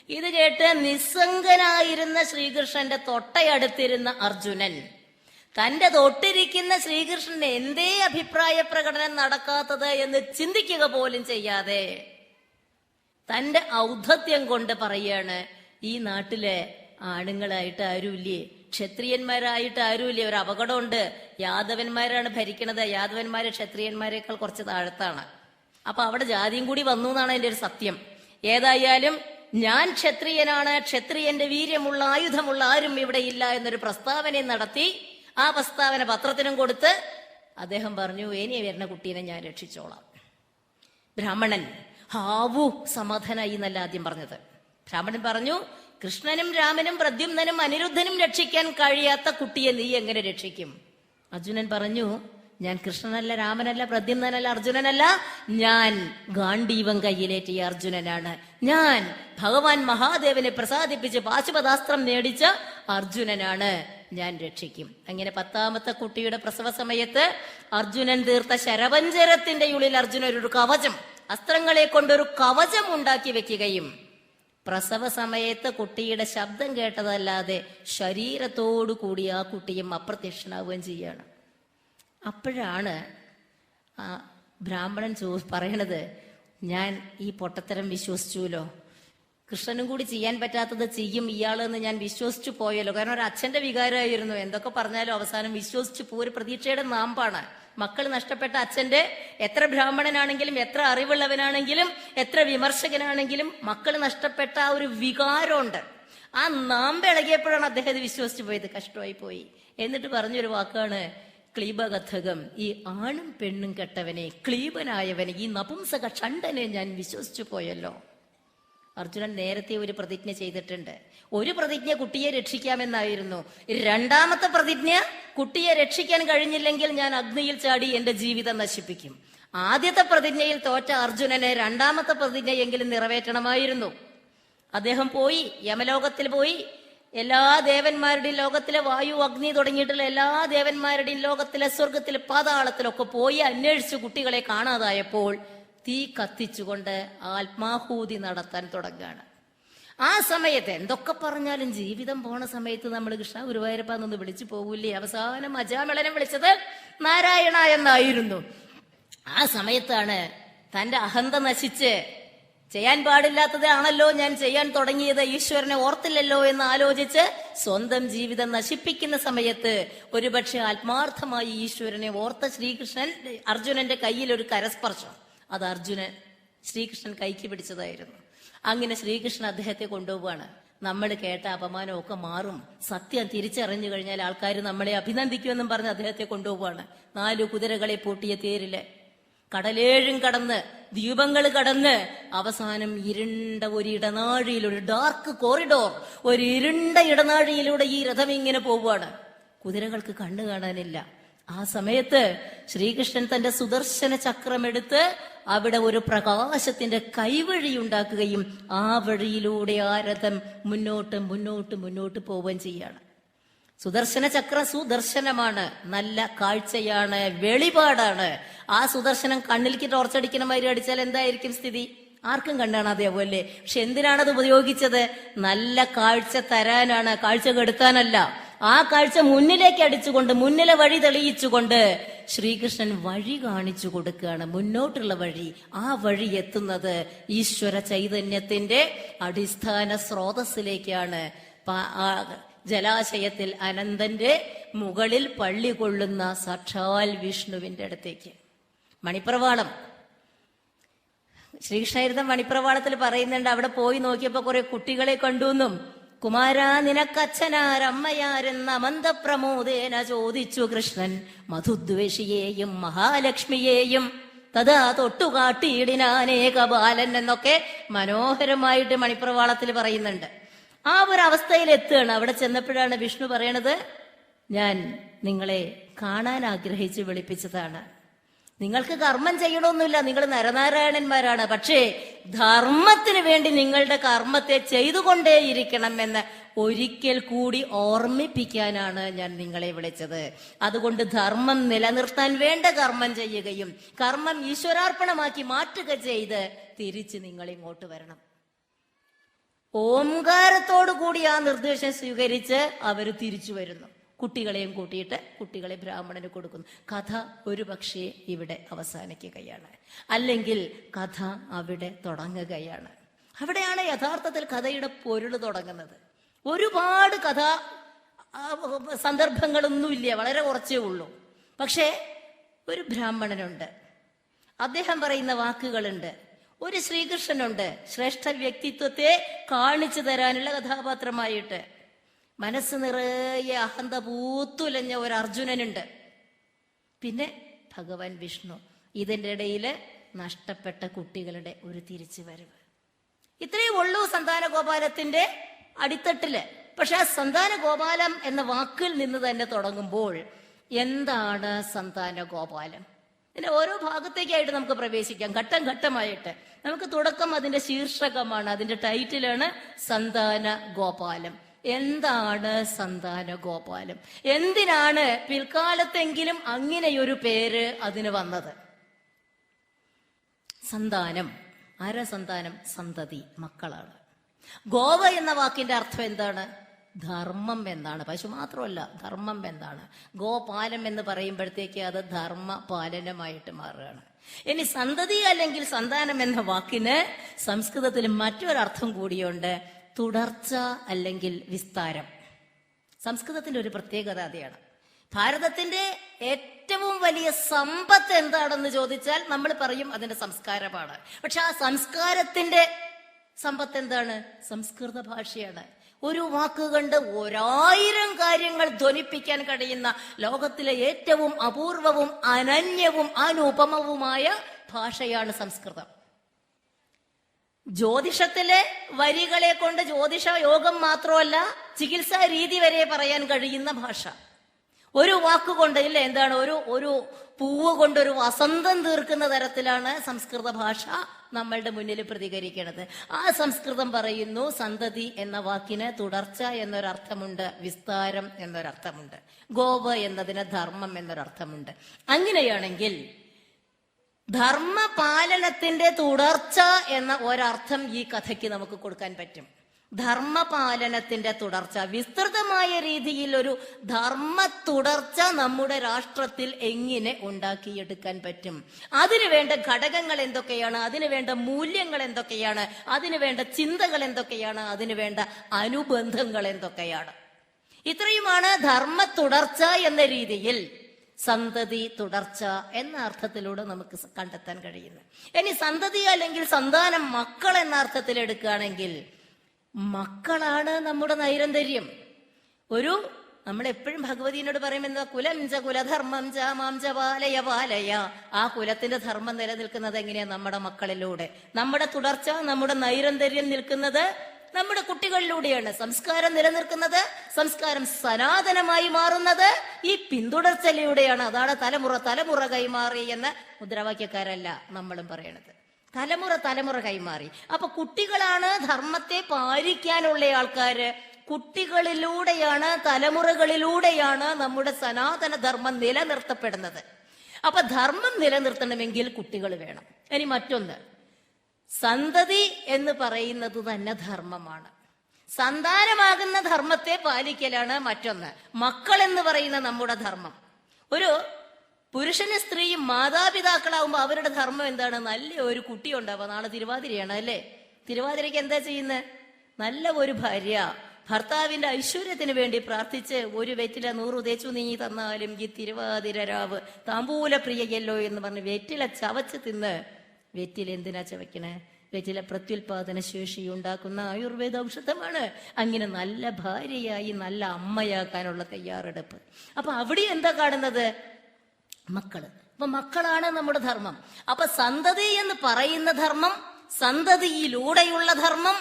ഇത് കേട്ട് നിസ്സംഗനായിരുന്ന ശ്രീകൃഷ്ണന്റെ തൊട്ടയടുത്തിരുന്ന അർജുനൻ തന്റെ തൊട്ടിരിക്കുന്ന ശ്രീകൃഷ്ണന് എന്തേ അഭിപ്രായ പ്രകടനം നടക്കാത്തത് എന്ന് ചിന്തിക്കുക പോലും ചെയ്യാതെ തന്റെ ഔദ്ധത്യം കൊണ്ട് പറയാണ്, ഈ നാട്ടിലെ ആണുങ്ങളായിട്ട് ആരുമില്ലേ, ക്ഷത്രിയന്മാരായിട്ട് ആരുമില്ലേ, ഒരു അപകടമുണ്ട്. യാദവന്മാരാണ് ഭരിക്കണത്. യാദവന്മാര് ക്ഷത്രിയന്മാരെക്കാൾ കുറച്ച് താഴത്താണ്. അപ്പൊ അവിടെ ജാതിയും കൂടി വന്നു എന്നാണ് എന്റെ ഒരു സത്യം. ഏതായാലും ഞാൻ ക്ഷത്രിയനാണ്, ക്ഷത്രിയന്റെ വീര്യമുള്ള ആയുധമുള്ള ആരും ഇവിടെ ഇല്ല എന്നൊരു പ്രസ്താവന നടത്തി. ആ പ്രസ്താവന പത്രത്തിനും കൊടുത്ത് അദ്ദേഹം പറഞ്ഞു, ഇനി വരുന്ന കുട്ടീനെ ഞാൻ രക്ഷിച്ചോളാം. ബ്രാഹ്മണൻ ഹാവു സമാധാനായി എന്നല്ല ആദ്യം പറഞ്ഞത്. ബ്രാഹ്മണൻ പറഞ്ഞു, കൃഷ്ണനും രാമനും പ്രദ്യുമ്നനും അനിരുദ്ധനും രക്ഷിക്കാൻ കഴിയാത്ത കുട്ടിയെ നീ എങ്ങനെ രക്ഷിക്കും? അർജുനൻ പറഞ്ഞു, ഞാൻ കൃഷ്ണനല്ല, രാമനല്ല, പ്രദ്യുമ്നനല്ല, അർജുനനല്ല, ഞാൻ ഗാണ്ഡീവം കയ്യിലേറ്റിയ അർജുനനാണ്. ഞാൻ ഭഗവാൻ മഹാദേവനെ പ്രസാദിപ്പിച്ച് പാശുപതാസ്ത്രം നേടിച്ച അർജുനനാണ്. ഞാൻ രക്ഷിക്കും. അങ്ങനെ 10ാമത്തെ കുട്ടിയുടെ പ്രസവ സമയത്ത് അർജുനൻ തീർത്ത ശരപഞ്ചരത്തിന്റെ ഉള്ളിൽ അർജുനൻ ഒരു കവചം, അസ്ത്രങ്ങളെ കൊണ്ടൊരു കവചം ഉണ്ടാക്കി വെക്കുകയും പ്രസവ സമയത്ത് കുട്ടിയുടെ ശബ്ദം കേട്ടതല്ലാതെ ശരീരത്തോടു കൂടി ആ കുട്ടിയും അപ്രത്യക്ഷനാവുകയും ചെയ്യാണ്. അപ്പോഴാണ് ആ ബ്രാഹ്മണൻ പറയണത്, ഞാൻ ഈ പൊട്ടത്തരം വിശ്വസിച്ചുല്ലോ, കൃഷ്ണനും കൂടി ചെയ്യാൻ പറ്റാത്തത് ചെയ്യും ഇയാളെന്ന് ഞാൻ വിശ്വസിച്ചു പോയല്ലോ. കാരണം ഒരു അച്ഛന്റെ വികാരമായിരുന്നു. എന്തൊക്കെ പറഞ്ഞാലും അവസാനം വിശ്വസിച്ചു പോ. ഒരു പ്രതീക്ഷയുടെ നാമ്പാണ്. മക്കൾ നഷ്ടപ്പെട്ട അച്ഛന്റെ, എത്ര ബ്രാഹ്മണനാണെങ്കിലും എത്ര അറിവുള്ളവനാണെങ്കിലും എത്ര വിമർശകനാണെങ്കിലും മക്കൾ നഷ്ടപ്പെട്ട ആ ഒരു വികാരമുണ്ട്. ആ നാമ്പ് ഇളകിയപ്പോഴാണ് അദ്ദേഹം ഇത് വിശ്വസിച്ചു പോയത്. കഷ്ടമായി പോയി. എന്നിട്ട് പറഞ്ഞൊരു വാക്കാണ് ക്ലീബകഥകം. ഈ ആണും പെണ്ണും കെട്ടവനെ, ക്ലീബനായവനെ, ഈ നപുംസക ഷണ്ടനെ ഞാൻ വിശ്വസിച്ചു പോയല്ലോ. അർജുനൻ നേരത്തെ ഒരു പ്രതിജ്ഞ ചെയ്തിട്ടുണ്ട്. ഒരു പ്രതിജ്ഞ കുട്ടിയെ രക്ഷിക്കാമെന്നായിരുന്നു. 2ാമത്തെ പ്രതിജ്ഞ, കുട്ടിയെ രക്ഷിക്കാൻ കഴിഞ്ഞില്ലെങ്കിൽ ഞാൻ അഗ്നിയിൽ ചാടി എന്റെ ജീവിതം നശിപ്പിക്കും. ആദ്യത്തെ പ്രതിജ്ഞയിൽ തോറ്റ അർജുനന് 2ാമത്തെ പ്രതിജ്ഞയെങ്കിലും നിറവേറ്റണമായിരുന്നു. അദ്ദേഹം പോയി, യമലോകത്തിൽ പോയി. എല്ലാ ദേവന്മാരുടെയും ലോകത്തിലെ വായു, അഗ്നി തുടങ്ങിയിട്ടുള്ള എല്ലാ ദേവന്മാരുടെയും ലോകത്തിലെ സ്വർഗത്തിലെ പാതാളത്തിലൊക്കെ പോയി അന്വേഷിച്ചു കുട്ടികളെ കാണാതായപ്പോൾ തീ കത്തിച്ചുകൊണ്ട് ആത്മാഹൂതി നടത്താൻ തുടങ്ങുകയാണ്. ആ സമയത്ത് എന്തൊക്കെ പറഞ്ഞാലും ജീവിതം പോണ സമയത്ത് നമ്മൾ കൃഷ്ണ ഗുരുവായൂരപ്പാന്നൊന്ന് വിളിച്ചു പോകൂലേ? അവസാനം അജാമിളനെ വിളിച്ചത് നാരായണ എന്നായിരുന്നു. ആ സമയത്താണ് തന്റെ അഹന്ത നശിച്ച് ചെയ്യാൻ പാടില്ലാത്തതാണല്ലോ ഞാൻ ചെയ്യാൻ തുടങ്ങിയത്, ഈശ്വരനെ ഓർത്തില്ലല്ലോ എന്ന് ആലോചിച്ച് സ്വന്തം ജീവിതം നശിപ്പിക്കുന്ന സമയത്ത് ഒരുപക്ഷെ ആത്മാർത്ഥമായി ഈശ്വരനെ ഓർത്ത ശ്രീകൃഷ്ണൻ, അർജുനന്റെ കയ്യിൽ ഒരു കരസ്പർശം, അത് ശ്രീകൃഷ്ണൻ കൈക്ക് പിടിച്ചതായിരുന്നു. അങ്ങനെ ശ്രീകൃഷ്ണൻ അദ്ദേഹത്തെ കൊണ്ടുപോവാണ്. നമ്മൾ കേട്ട അപമാനമൊക്കെ മാറും, സത്യം തിരിച്ചറിഞ്ഞു കഴിഞ്ഞാൽ ആൾക്കാർ നമ്മളെ അഭിനന്ദിക്കുമെന്നും പറഞ്ഞ് അദ്ദേഹത്തെ കൊണ്ടുപോവാണ്. 4 കുതിരകളെ പൂട്ടിയ തേരില് കടലേഴും കടന്ന് ദ്വീപങ്ങൾ കടന്ന് അവസാനം ഇരുണ്ട ഒരു ഇടനാഴിയിൽ, ഒരു ഡാർക്ക് കോറിഡോർ, ഒരു ഇരുണ്ട ഇടനാഴിയിലൂടെ ഈ രഥം ഇങ്ങനെ പോവുകയാണ്. കുതിരകൾക്ക് കണ്ണു കാണാനില്ല. ആ സമയത്ത് ശ്രീകൃഷ്ണൻ തന്റെ സുദർശന ചക്രമെടുത്ത് അവിടെ ഒരു പ്രകാശത്തിന്റെ കൈവഴി ഉണ്ടാക്കുകയും ആ വഴിയിലൂടെ ആ രഥം മുന്നോട്ട് മുന്നോട്ട് മുന്നോട്ട് പോവുകയും ചെയ്യാണ്. സുദർശന ചക്രം സുദർശനമാണ്, നല്ല കാഴ്ചയാണ്, വെളിപാടാണ്. ആ സുദർശനം കണ്ണിലേക്ക് ടോർച്ചടിക്കുന്ന മാതിരി അടിച്ചാൽ എന്തായിരിക്കും സ്ഥിതി? ആർക്കും കണ്ണാണാതെ പോലെ. പക്ഷെ എന്തിനാണത് ഉപയോഗിച്ചത്? നല്ല കാഴ്ച തരാനാണ്, കാഴ്ച കെടുത്താനല്ല. ആ കാഴ്ച മുന്നിലേക്ക് അടിച്ചുകൊണ്ട്, മുന്നിലെ വഴി തെളിയിച്ചുകൊണ്ട് ശ്രീകൃഷ്ണൻ വഴി കാണിച്ചു കൊടുക്കുകയാണ്, മുന്നോട്ടുള്ള വഴി. ആ വഴി എത്തുന്നത് ഈശ്വര ചൈതന്യത്തിന്റെ അടിസ്ഥാന സ്രോതസ്സിലേക്കാണ്. ജലാശയത്തിൽ അനന്തന്റെ മുകളിൽ പള്ളി കൊള്ളുന്ന സാക്ഷാൽ വിഷ്ണുവിന്റെ അടുത്തേക്ക്. മണിപ്രവാളം ശ്രീകൃഷ്ണചരിതം മണിപ്രവാളത്തിൽ പറയുന്നുണ്ട്, അവിടെ പോയി നോക്കിയപ്പോ കുറെ കുട്ടികളെ കണ്ടുവെന്നും കുമാരാ നിനക്കച്ഛനാരമ്മയാരെന്ന അമന്തപ്രമോദേന ചോദിച്ചു കൃഷ്ണൻ മധുദ്വേഷിയെയും മഹാലക്ഷ്മിയെയും തഥാ തൊട്ടുകാട്ടിയിടിനാനേക ബാലൻ എന്നൊക്കെ മനോഹരമായിട്ട് മണിപ്രവാളത്തിൽ പറയുന്നുണ്ട്. ആ ഒരു അവസ്ഥയിൽ എത്തുകയാണ്. അവിടെ ചെന്നപ്പോഴാണ് വിഷ്ണു പറയണത്, ഞാൻ നിങ്ങളെ കാണാൻ ആഗ്രഹിച്ച് വിളിപ്പിച്ചതാണ്. നിങ്ങൾക്ക് കർമ്മം ചെയ്യണമെന്നില്ല, നിങ്ങൾ നരനാരായണന്മാരാണ്. പക്ഷേ ധർമ്മത്തിന് വേണ്ടി നിങ്ങളുടെ കർമ്മത്തെ ചെയ്തുകൊണ്ടേയിരിക്കണമെന്ന് ഒരിക്കൽ കൂടി ഓർമ്മിപ്പിക്കാനാണ് ഞാൻ നിങ്ങളെ വിളിച്ചത്. അതുകൊണ്ട് ധർമ്മം നിലനിർത്താൻ വേണ്ട കർമ്മം ചെയ്യുകയും കർമ്മം ഈശ്വരാർപ്പണമാക്കി മാറ്റുക ചെയ്ത് തിരിച്ച് നിങ്ങൾ ഇങ്ങോട്ട് വരണം. ഓംകാരത്തോടു കൂടി ആ നിർദ്ദേശം സ്വീകരിച്ച് അവര് തിരിച്ചു വരുന്നു. കുട്ടികളെയും കൂട്ടിയിട്ട് കുട്ടികളെ ബ്രാഹ്മണന് കൊടുക്കുന്നു. കഥ ഒരു പക്ഷേ ഇവിടെ അവസാനിക്കുകയാണ്, അല്ലെങ്കിൽ കഥ അവിടെ തുടങ്ങുകയാണ്. അവിടെയാണ് യഥാർത്ഥത്തിൽ കഥയുടെ പൊരുൾ തുടങ്ങുന്നത്. ഒരുപാട് കഥ സന്ദർഭങ്ങളൊന്നുമില്ല, വളരെ കുറച്ചേ ഉള്ളൂ. പക്ഷേ ഒരു ബ്രാഹ്മണനുണ്ട്, അദ്ദേഹം പറയുന്ന വാക്കുകളുണ്ട്. ഒരു ശ്രീകൃഷ്ണനുണ്ട്, ശ്രേഷ്ഠ വ്യക്തിത്വത്തെ കാണിച്ചു തരാനുള്ള കഥാപാത്രമായിട്ട്. മനസ്സ് നിറയെ അഹന്ത പൂത്തുലഞ്ഞ ഒരു അർജുനനുണ്ട്. പിന്നെ ഭഗവാൻ വിഷ്ണു. ഇതിൻ്റെ ഇടയിൽ നഷ്ടപ്പെട്ട കുട്ടികളുടെ ഒരു തിരിച്ചുവരവ്. ഇത്രയും ഉള്ളൂ സന്താന ഗോപാലത്തിന്റെ അടിത്തട്ടില്. പക്ഷെ ആ സന്താന ഗോപാലം എന്ന വാക്കിൽ നിന്ന് തന്നെ തുടങ്ങുമ്പോൾ എന്താണ് സന്താന ഗോപാലം? ഇതിന്റെ ഓരോ ഭാഗത്തേക്കായിട്ട് നമുക്ക് പ്രവേശിക്കാം, ഘട്ടം ഘട്ടമായിട്ട്. നമുക്ക് തുടക്കം അതിന്റെ ശീർഷകമാണ്, അതിന്റെ ടൈറ്റിലാണ് സന്താന ഗോപാലം. എന്താണ് സന്താന ഗോപാലം? എന്തിനാണ് പിൽക്കാലത്തെങ്കിലും അങ്ങനെയൊരു പേര് അതിന് വന്നത്? സന്താനം, ആരാ സന്താനം? സന്തതി, മക്കളാണ്. ഗോവ എന്ന വാക്കിന്റെ അർത്ഥം എന്താണ്? ധർമ്മം എന്നാണ്. പശു മാത്രമല്ല, ധർമ്മം എന്നാണ്. ഗോപാലം എന്ന് പറയുമ്പോഴത്തേക്ക് അത് ധർമ്മ പാലനമായിട്ട് മാറുകയാണ്. ഇനി സന്തതി അല്ലെങ്കിൽ സന്താനം എന്ന വാക്കിന് സംസ്കൃതത്തിൽ മറ്റൊരർത്ഥം കൂടിയുണ്ട്, തുടർച്ച അല്ലെങ്കിൽ വിസ്താരം. സംസ്കൃതത്തിന്റെ ഒരു പ്രത്യേകത അതാണ്. ഭാരതത്തിന്റെ ഏറ്റവും വലിയ സമ്പത്ത് എന്താണെന്ന് ചോദിച്ചാൽ നമ്മൾ പറയും അതിന്റെ സംസ്കാരമാണ്. പക്ഷെ ആ സംസ്കാരത്തിന്റെ സമ്പത്ത് എന്താണ്? സംസ്കൃത ഭാഷയാണ്. ഒരു വാക്കുകൊണ്ട് 1000 കാര്യങ്ങൾ ധ്വനിപ്പിക്കാൻ കഴിയുന്ന ലോകത്തിലെ ഏറ്റവും അപൂർവവും അനന്യവും അനുപമവുമായ ഭാഷയാണ് സംസ്കൃതം. ജ്യോതിഷത്തിലെ വരികളെ കൊണ്ട് ജ്യോതിഷ യോഗം മാത്രമല്ല, ചികിത്സാ രീതി വരെ പറയാൻ കഴിയുന്ന ഭാഷ. ഒരു വാക്കുകൊണ്ട് ഇല്ല, എന്താണ്, ഒരു പൂവ് കൊണ്ടൊരു വസന്തം തീർക്കുന്ന തരത്തിലാണ് സംസ്കൃത ഭാഷ നമ്മളുടെ മുന്നിൽ പ്രതികരിക്കുന്നത്. ആ സംസ്കൃതം പറയുന്നു സന്തതി എന്ന വാക്കിന് തുടർച്ച എന്നൊരർത്ഥമുണ്ട്, വിസ്താരം എന്നൊരർത്ഥമുണ്ട്, ഗോവ എന്നതിന് ധർമ്മം എന്നൊരർത്ഥമുണ്ട്. അങ്ങനെയാണെങ്കിൽ ധർമ്മപാലനത്തിന്റെ തുടർച്ച എന്ന ഒരർത്ഥം ഈ കഥയ്ക്ക് നമുക്ക് കൊടുക്കാൻ പറ്റും. ധർമ്മപാലനത്തിന്റെ തുടർച്ച, വിസ്തൃതമായ രീതിയിൽ ഒരു ധർമ്മ തുടർച്ച നമ്മുടെ രാഷ്ട്രത്തിൽ എങ്ങനെ ഉണ്ടാക്കിയെടുക്കാൻ പറ്റും? അതിനു വേണ്ട ഘടകങ്ങൾ എന്തൊക്കെയാണ്? അതിനു വേണ്ട മൂല്യങ്ങൾ എന്തൊക്കെയാണ്? അതിനു വേണ്ട ചിന്തകൾ എന്തൊക്കെയാണ്? അതിനു വേണ്ട അനുബന്ധങ്ങൾ എന്തൊക്കെയാണ്? ഇത്രയുമാണ് ധർമ്മ തുടർച്ച എന്ന രീതിയിൽ സന്തതി തുടർച്ച എന്ന അർത്ഥത്തിലൂടെ നമുക്ക് കണ്ടെത്താൻ കഴിയുന്നത്. ഇനി സന്തതി അല്ലെങ്കിൽ സന്താനം, മക്കൾ എന്ന അർത്ഥത്തിൽ എടുക്കുകയാണെങ്കിൽ മക്കളാണ് നമ്മുടെ നൈരന്തര്യം. നമ്മളെപ്പോഴും ഭഗവതിയോട് പറയും എന്താ, കുലം ച കുലധർമ്മം ച മാം ച പാലയ പാലയ. ആ കുലത്തിന്റെ ധർമ്മം നിലനിൽക്കുന്നത് എങ്ങനെയാ? നമ്മുടെ മക്കളിലൂടെ. നമ്മുടെ തുടർച്ച, നമ്മുടെ നൈരന്തര്യം നിൽക്കുന്നത് നമ്മുടെ കുട്ടികളിലൂടെയാണ്. സംസ്കാരം നിലനിൽക്കുന്നത്, സംസ്കാരം സനാതനമായി മാറുന്നത് ഈ പിന്തുടർച്ചയിലൂടെയാണ്. അതാണ് തലമുറ തലമുറ കൈമാറി എന്ന മുദ്രാവാക്യക്കാരല്ല നമ്മളും പറയണത്. തലമുറ കൈമാറി. അപ്പൊ കുട്ടികളാണ് ധർമ്മത്തെ പാലിക്കാനുള്ള ആൾക്കാര്. കുട്ടികളിലൂടെയാണ്, തലമുറകളിലൂടെയാണ് നമ്മുടെ സനാതന ധർമ്മം നിലനിർത്തപ്പെടുന്നത്. അപ്പൊ ധർമ്മം നിലനിർത്തണമെങ്കിൽ കുട്ടികൾ വേണം. ഇനി മറ്റൊന്ന്, സന്തതി എന്ന് പറയുന്നത് തന്നെ ധർമ്മമാണ്. സന്താനമാകുന്ന ധർമ്മത്തെ പാലിക്കലാണ് മറ്റൊന്ന്. മക്കൾ എന്ന് പറയുന്ന നമ്മുടെ ധർമ്മം. ഒരു പുരുഷനും സ്ത്രീയും മാതാപിതാക്കളാവുമ്പോൾ അവരുടെ ധർമ്മം എന്താണ്? നല്ല ഒരു കുട്ടി ഉണ്ടാവുക. നാളെ തിരുവാതിരയാണ് അല്ലേ? തിരുവാതിരയ്ക്ക് എന്താ ചെയ്യുന്നത്? നല്ല ഒരു ഭാര്യ ഭർത്താവിന്റെ ഐശ്വര്യത്തിന് വേണ്ടി പ്രാർത്ഥിച്ച് ഒരു വെറ്റില 100 തേച്ചു നീങ്ങി തന്നാലും ഈ തിരുവാതിര രാവ് താമ്പൂല പ്രിയയല്ലോ എന്ന് പറഞ്ഞ് വെറ്റില ചവച്ച് തിന്ന് വെറ്റില എന്തിനാ ചവയ്ക്കണേ? വെറ്റില പ്രത്യുൽപാദന ശേഷി ഉണ്ടാക്കുന്ന ആയുർവേദ ഔഷധമാണ്. അങ്ങനെ നല്ല ഭാര്യയായി നല്ല അമ്മയാക്കാനുള്ള തയ്യാറെടുപ്പ്. അപ്പൊ അവിടെ എന്താ കാണുന്നത്? മക്കള്. അപ്പൊ മക്കളാണ് നമ്മുടെ ധർമ്മം. അപ്പൊ സന്തതി എന്ന് പറയുന്ന ധർമ്മം, സന്തതിയിലൂടെയുള്ള ധർമ്മം,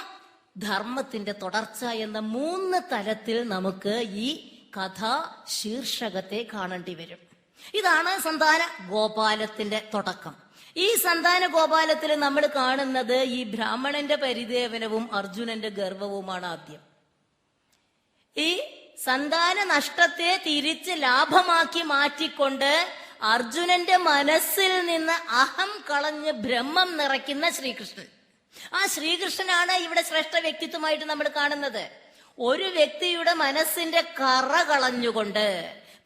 ധർമ്മത്തിന്റെ തുടർച്ച എന്ന 3 തലത്തിൽ നമുക്ക് ഈ കഥാ ശീർഷകത്തെ കാണേണ്ടി വരും. ഇതാണ് സന്താന ഗോപാലത്തിന്റെ തുടക്കം. ഈ സന്താന ഗോപാലത്തിൽ നമ്മൾ കാണുന്നത് ഈ ബ്രാഹ്മണന്റെ പരിദേവനവും അർജുനന്റെ ഗർവവുമാണ് ആദ്യം. ഈ സന്താന നഷ്ടത്തെ തിരിച്ച് ലാഭമാക്കി മാറ്റിക്കൊണ്ട് അർജുനന്റെ മനസ്സിൽ നിന്ന് അഹം കളഞ്ഞ് ബ്രഹ്മം നിറയ്ക്കുന്ന ശ്രീകൃഷ്ണൻ. ആ ശ്രീകൃഷ്ണനാണ് ഇവിടെ ശ്രേഷ്ഠ വ്യക്തിത്വമായിട്ട് നമ്മൾ കാണുന്നത്. ഒരു വ്യക്തിയുടെ മനസ്സിന്റെ കറ കളഞ്ഞുകൊണ്ട്,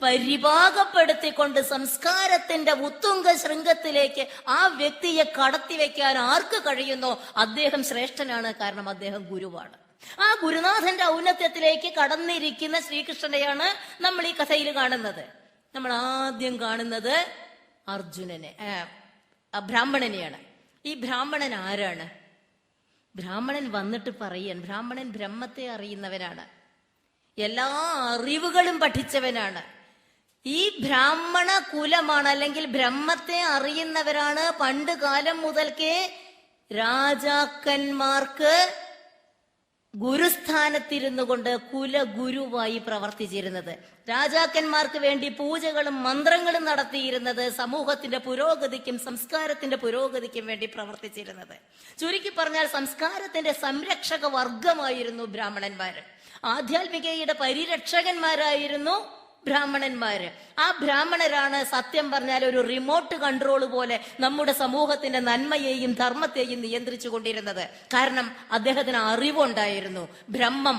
പരിഭാഗപ്പെടുത്തിക്കൊണ്ട് സംസ്കാരത്തിന്റെ ഉത്തുംഗ ശൃംഗത്തിലേക്ക് ആ വ്യക്തിയെ കടത്തിവെക്കാൻ ആർക്ക് കഴിയുന്നോ അദ്ദേഹം ശ്രേഷ്ഠനാണ്. കാരണം അദ്ദേഹം ഗുരുവാണ്. ആ ഗുരുനാഥന്റെ ഔന്നത്യത്തിലേക്ക് കടന്നിരിക്കുന്ന ശ്രീകൃഷ്ണനെയാണ് നമ്മൾ ഈ കഥയിൽ കാണുന്നത്. നമ്മൾ ആദ്യം കാണുന്നത് അർജുനനെ, ബ്രാഹ്മണനെയാണ്. ഈ ബ്രാഹ്മണൻ ആരാണ്? ബ്രാഹ്മണൻ വന്നിട്ട് പറയാൻ, ബ്രാഹ്മണൻ ബ്രഹ്മത്തെ അറിയുന്നവനാണ്, എല്ലാ അറിവുകളും പഠിച്ചവനാണ്. ഈ ബ്രാഹ്മണ കുലമാണ്, അല്ലെങ്കിൽ ബ്രഹ്മത്തെ അറിയുന്നവരാണ് പണ്ട് കാലം മുതൽക്കേ രാജാക്കന്മാർക്ക് ഗുരുസ്ഥാനത്തിരുന്നു കൊണ്ട് കുലഗുരുവായി പ്രവർത്തിച്ചിരുന്നത്. രാജാക്കന്മാർക്ക് വേണ്ടി പൂജകളും മന്ത്രങ്ങളും നടത്തിയിരുന്നത്, സമൂഹത്തിന്റെ പുരോഗതിക്കും സംസ്കാരത്തിന്റെ പുരോഗതിക്കും വേണ്ടി പ്രവർത്തിച്ചിരുന്നത്. ചുരുക്കി പറഞ്ഞാൽ സംസ്കാരത്തിന്റെ സംരക്ഷക വർഗമായിരുന്നു ബ്രാഹ്മണന്മാര്. ആധ്യാത്മികതയുടെ പരിരക്ഷകന്മാരായിരുന്നു ബ്രാഹ്മണന്മാര്. ആ ബ്രാഹ്മണരാണ് സത്യം പറഞ്ഞാൽ ഒരു റിമോട്ട് കൺട്രോൾ പോലെ നമ്മുടെ സമൂഹത്തിന്റെ നന്മയെയും ധർമ്മത്തെയും നിയന്ത്രിച്ചു കൊണ്ടിരുന്നത്. കാരണം അദ്ദേഹത്തിന് അറിവുണ്ടായിരുന്നു. ബ്രഹ്മം,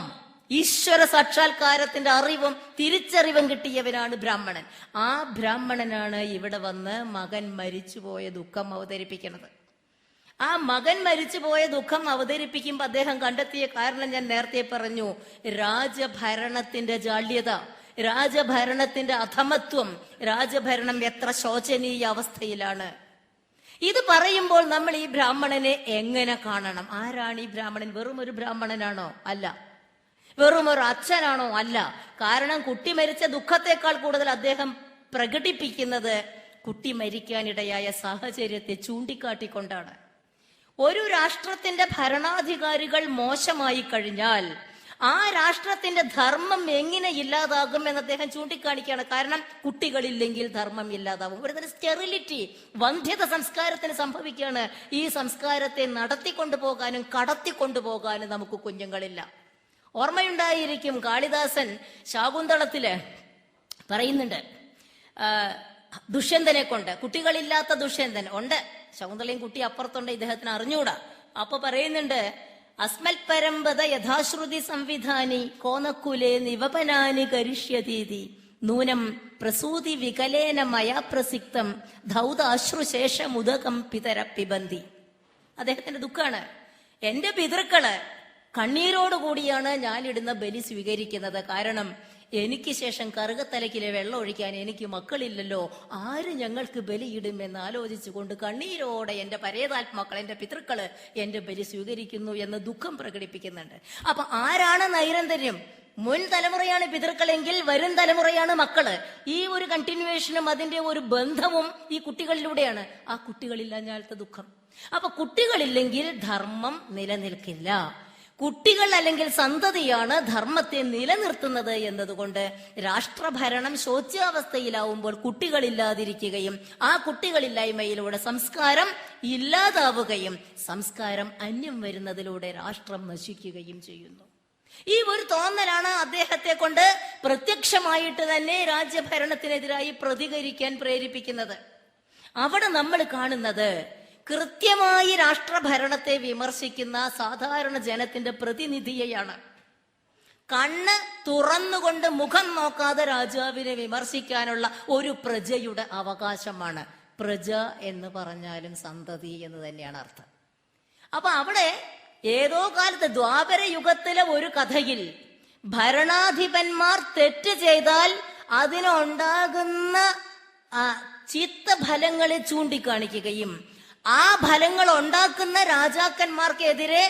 ഈശ്വര സാക്ഷാത്കാരത്തിന്റെ അറിവും തിരിച്ചറിവും കിട്ടിയവനാണ് ബ്രാഹ്മണൻ. ആ ബ്രാഹ്മണനാണ് ഇവിടെ വന്ന് മകൻ മരിച്ചുപോയ ദുഃഖം അവതരിപ്പിക്കുന്നത്. ആ മകൻ മരിച്ചുപോയ ദുഃഖം അവതരിപ്പിക്കുമ്പോൾ അദ്ദേഹം കണ്ടെത്തിയ കാരണം ഞാൻ നേരത്തെ പറഞ്ഞു. രാജഭരണത്തിന്റെ ജാള്യത, രാജഭരണത്തിന്റെ അധമത്വം, രാജഭരണം എത്ര ശോചനീയ അവസ്ഥയിലാണ്. ഇത് പറയുമ്പോൾ നമ്മൾ ഈ ബ്രാഹ്മണനെ എങ്ങനെ കാണണം? ആരാണ് ഈ ബ്രാഹ്മണൻ? വെറും ഒരു ബ്രാഹ്മണനാണോ? അല്ല. വെറും ഒരു അച്ഛനാണോ? അല്ല. കാരണം കുട്ടി മരിച്ച ദുഃഖത്തെക്കാൾ കൂടുതൽ അദ്ദേഹം പ്രകടിപ്പിക്കുന്നത് കുട്ടി മരിക്കാനിടയായ സാഹചര്യത്തെ ചൂണ്ടിക്കാട്ടിക്കൊണ്ടാണ്. ഒരു രാഷ്ട്രത്തിന്റെ ഭരണാധികാരികൾ മോശമായി കഴിഞ്ഞാൽ ആ രാഷ്ട്രത്തിന്റെ ധർമ്മം എങ്ങനെ ഇല്ലാതാകും എന്ന് അദ്ദേഹം ചൂണ്ടിക്കാണിക്കുകയാണ്. കാരണം കുട്ടികളില്ലെങ്കിൽ ധർമ്മം ഇല്ലാതാവും. ഒരുതരം സ്റ്റെറിലിറ്റി, വന്ധ്യത സംസ്കാരത്തിന് സംഭവിക്കുകയാണ്. ഈ സംസ്കാരത്തെ നടത്തിക്കൊണ്ടുപോകാനും കടത്തിക്കൊണ്ടുപോകാനും നമുക്ക് കുഞ്ഞുങ്ങളില്ല. ഓർമ്മയുണ്ടായിരിക്കും, കാളിദാസൻ ശാകുന്തളത്തില് പറയുന്നുണ്ട്, ദുഷ്യന്തനെ കൊണ്ട്, കുട്ടികളില്ലാത്ത ദുഷ്യന്തൻ ഉണ്ട്. ശകുന്തളയും കുട്ടി അപ്പുറത്തുണ്ട്, ഇദ്ദേഹത്തിന് അറിഞ്ഞൂടാ. അപ്പൊ പറയുന്നുണ്ട്, അസ്മൽ പരമ്പത യഥാശ്രുതി സംവിധാനി കോനക്കുലേ നിവപനാനി കരിഷ്യതീതി നൂനം പ്രസൂതി വികലേന മയാ പ്രസിക്തം ധൗതാശ്രുശേഷമുദകം പിതര പിബന്തി. അദ്ദേഹത്തിന്റെ ദുഃഖാണ്. എന്റെ പിതൃക്കള് കണ്ണീരോടുകൂടിയാണ് ഞാനിടുന്ന ബലി സ്വീകരിക്കുന്നത്. കാരണം എനിക്ക് ശേഷം കറുകത്തലക്കിലെ വെള്ളം ഒഴിക്കാൻ എനിക്ക് മക്കളില്ലല്ലോ, ആര് ഞങ്ങൾക്ക് ബലിയിടും എന്ന് ആലോചിച്ചുകൊണ്ട് കണ്ണീരോടെ എന്റെ പരേതാത്മാക്കൾ, എന്റെ പിതൃക്കള് എന്റെ ബലി സ്വീകരിക്കുന്നു എന്ന് ദുഃഖം പ്രകടിപ്പിക്കുന്നുണ്ട്. അപ്പൊ ആരാണ് നൈരന്തര്യം? മുൻ തലമുറയാണ് പിതൃക്കളെങ്കിൽ വരും തലമുറയാണ് മക്കള്. ഈ ഒരു കണ്ടിന്യൂവേഷനും അതിന്റെ ഒരു ബന്ധവും ഈ കുട്ടികളിലൂടെയാണ്. ആ കുട്ടികളില്ലാഞ്ഞാലത്തെ ദുഃഖം. അപ്പൊ കുട്ടികളില്ലെങ്കിൽ ധർമ്മം നിലനിൽക്കില്ല. കുട്ടികൾ അല്ലെങ്കിൽ സന്തതിയാണ് ധർമ്മത്തെ നിലനിർത്തുന്നത് എന്നതുകൊണ്ട് രാഷ്ട്രഭരണം ശോച്യാവസ്ഥയിലാവുമ്പോൾ കുട്ടികളില്ലാതിരിക്കുകയും ആ കുട്ടികളില്ലായ്മയിലൂടെ സംസ്കാരം ഇല്ലാതാവുകയും സംസ്കാരം അന്യം വരുന്നതിലൂടെ രാഷ്ട്രം നശിക്കുകയും ചെയ്യുന്നു. ഈ ഒരു തോന്നലാണ് അദ്ദേഹത്തെ കൊണ്ട് പ്രത്യക്ഷമായിട്ട് തന്നെ രാജ്യഭരണത്തിനെതിരായി പ്രതികരിക്കാൻ പ്രേരിപ്പിക്കുന്നത്. അവിടെ നമ്മൾ കാണുന്നത് കൃത്യമായി രാഷ്ട്രഭരണത്തെ വിമർശിക്കുന്ന സാധാരണ ജനത്തിന്റെ പ്രതിനിധിയെയാണ്. കണ്ണ് തുറന്നുകൊണ്ട് മുഖം നോക്കാതെ രാജാവിനെ വിമർശിക്കാനുള്ള ഒരു പ്രജയുടെ അവകാശമാണ്. പ്രജ എന്ന് പറഞ്ഞാലും സന്തതി എന്ന് തന്നെയാണ് അർത്ഥം. അപ്പൊ അവിടെ ഏതോ കാലത്ത് ദ്വാപര യുഗത്തിലെ ഒരു കഥയിൽ ഭരണാധിപന്മാർ തെറ്റ് ചെയ്താൽ അതിനുണ്ടാകുന്ന ചിത്തഫലങ്ങളെ ചൂണ്ടിക്കാണിക്കുകയും ആ ഫലങ്ങൾ ഉണ്ടാക്കുന്ന രാജാക്കന്മാർക്കെതിരെ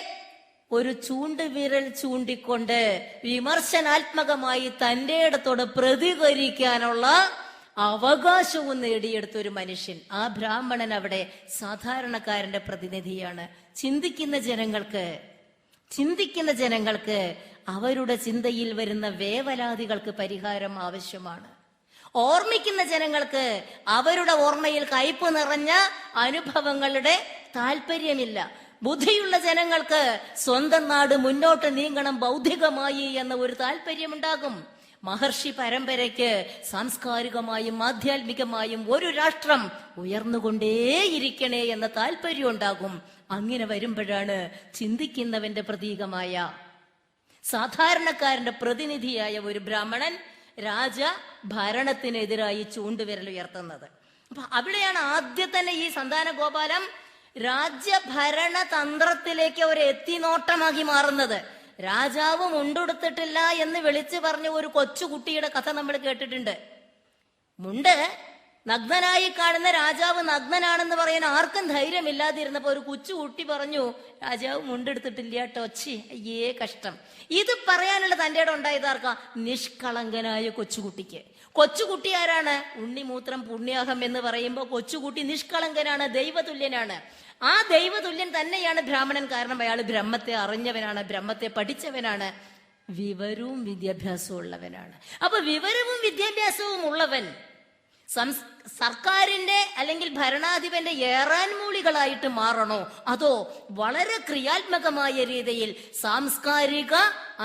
ഒരു ചൂണ്ടുവിരൽ ചൂണ്ടിക്കൊണ്ട് വിമർശനാത്മകമായി തന്റെ ഇടത്തോട് പ്രതികരിക്കാനുള്ള അവകാശവും നേടിയെടുത്ത ഒരു മനുഷ്യൻ. ആ ബ്രാഹ്മണൻ അവിടെ സാധാരണക്കാരന്റെ പ്രതിനിധിയാണ്. ചിന്തിക്കുന്ന ജനങ്ങൾക്ക് അവരുടെ ചിന്തയിൽ വരുന്ന വേവലാതികൾക്ക് പരിഹാരം ആവശ്യമാണ്. ഓർമ്മിക്കുന്ന ജനങ്ങൾക്ക് അവരുടെ ഓർമ്മയിൽ കയ്പ് നിറഞ്ഞ അനുഭവങ്ങളുടെ താല്പര്യമില്ല. ബുദ്ധിയുള്ള ജനങ്ങൾക്ക് സ്വന്തം നാട് മുന്നോട്ട് നീങ്ങണം ബൗദ്ധികമായി എന്ന ഒരു താല്പര്യമുണ്ടാകും. മഹർഷി പരമ്പരയ്ക്ക് സാംസ്കാരികമായും ആധ്യാത്മികമായും ഒരു രാഷ്ട്രം ഉയർന്നുകൊണ്ടേയിരിക്കണേ എന്ന താല്പര്യം ഉണ്ടാകും. അങ്ങനെ വരുമ്പോഴാണ് ചിന്തിക്കുന്നവന്റെ പ്രതീകമായ സാധാരണക്കാരന്റെ പ്രതിനിധിയായ ഒരു ബ്രാഹ്മണൻ രാജ ഭരണത്തിനെതിരായി ചൂണ്ടുവിരൽ ഉയർത്തുന്നത്. അപ്പൊ അവിടെയാണ് ആദ്യം തന്നെ ഈ സന്താന ഗോപാലം രാജ്യഭരണ തന്ത്രത്തിലേക്ക് ഒരു എത്തിനോട്ടമാക്കി മാറുന്നത്. രാജാവ് മുണ്ടെടുത്തിട്ടില്ല എന്ന് വിളിച്ചു പറഞ്ഞ ഒരു കൊച്ചുകുട്ടിയുടെ കഥ നമ്മൾ കേട്ടിട്ടുണ്ട്. മുണ്ട് നഗ്നനായി കാണുന്ന രാജാവ് നഗ്നനാണെന്ന് പറയാൻ ആർക്കും ധൈര്യമില്ലാതിരുന്നപ്പോ ഒരു കൊച്ചുകുട്ടി പറഞ്ഞു, രാജാവ് മുണ്ടെടുത്തിട്ടില്ല ടോച്ചി, അയ്യേ കഷ്ടം. ഇത് പറയാനുള്ള തന്റെ ഇടം ഉണ്ടായത് ആർക്കാ? നിഷ്കളങ്കനായ കൊച്ചുകുട്ടിക്ക്. കൊച്ചുകുട്ടി ആരാണ്? ഉണ്ണിമൂത്രം പുണ്യാഹം എന്ന് പറയുമ്പോൾ കൊച്ചുകുട്ടി നിഷ്കളങ്കനാണ്, ദൈവതുല്യനാണ്. ആ ദൈവതുല്യൻ തന്നെയാണ് ബ്രാഹ്മണൻ. കാരണം അയാൾ ബ്രഹ്മത്തെ അറിഞ്ഞവനാണ്, ബ്രഹ്മത്തെ പഠിച്ചവനാണ്, വിവരവും വിദ്യാഭ്യാസവും ഉള്ളവനാണ്. അപ്പൊ വിവരവും വിദ്യാഭ്യാസവും ഉള്ളവൻ സർക്കാരിന്റെ അല്ലെങ്കിൽ ഭരണാധിപന്റെ ഏറാൻമൂളികളായിട്ട് മാറണോ, അതോ വളരെ ക്രിയാത്മകമായ രീതിയിൽ സാംസ്കാരിക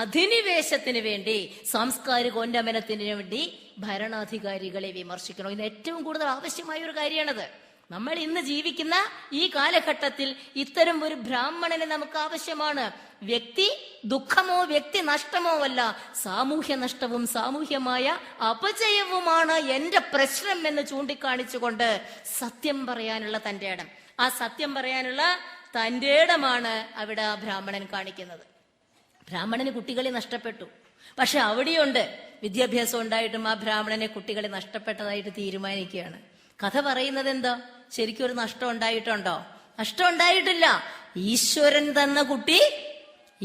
അധിനിവേശത്തിന് വേണ്ടി, സാംസ്കാരിക ഉന്നമനത്തിന് വേണ്ടി ഭരണാധികാരികളെ വിമർശിക്കണോ? ഇത് ഏറ്റവും കൂടുതൽ ആവശ്യമായ ഒരു കാര്യമാണത്. നമ്മൾ ഇന്ന് ജീവിക്കുന്ന ഈ കാലഘട്ടത്തിൽ ഇത്തരം ഒരു ബ്രാഹ്മണനെ നമുക്ക് ആവശ്യമാണ്. വ്യക്തി ദുഃഖമോ വ്യക്തി നഷ്ടമോ അല്ല, സാമൂഹ്യ നഷ്ടവും സാമൂഹ്യമായ അപജയവുമാണ് എന്റെ പ്രശ്നം എന്ന് ചൂണ്ടിക്കാണിച്ചുകൊണ്ട് സത്യം പറയാനുള്ള തന്റെ ഇടം, ആ സത്യം പറയാനുള്ള തന്റെ ഇടമാണ് അവിടെ ആ ബ്രാഹ്മണൻ കാണിക്കുന്നത്. ബ്രാഹ്മണന് കുട്ടികളെ നഷ്ടപ്പെട്ടു, പക്ഷെ അവിടെയുണ്ട് വിദ്യാഭ്യാസം ഉണ്ടായിട്ടും ആ ബ്രാഹ്മണനെ കുട്ടികളെ നഷ്ടപ്പെട്ടതായിട്ട് തീരുമാനിക്കുകയാണ്. കഥ പറയുന്നത് എന്താ? ശരിക്കും ഒരു നഷ്ടം ഉണ്ടായിട്ടുണ്ടോ? നഷ്ടം ഉണ്ടായിട്ടില്ല. ഈശ്വരൻ തന്ന കുട്ടി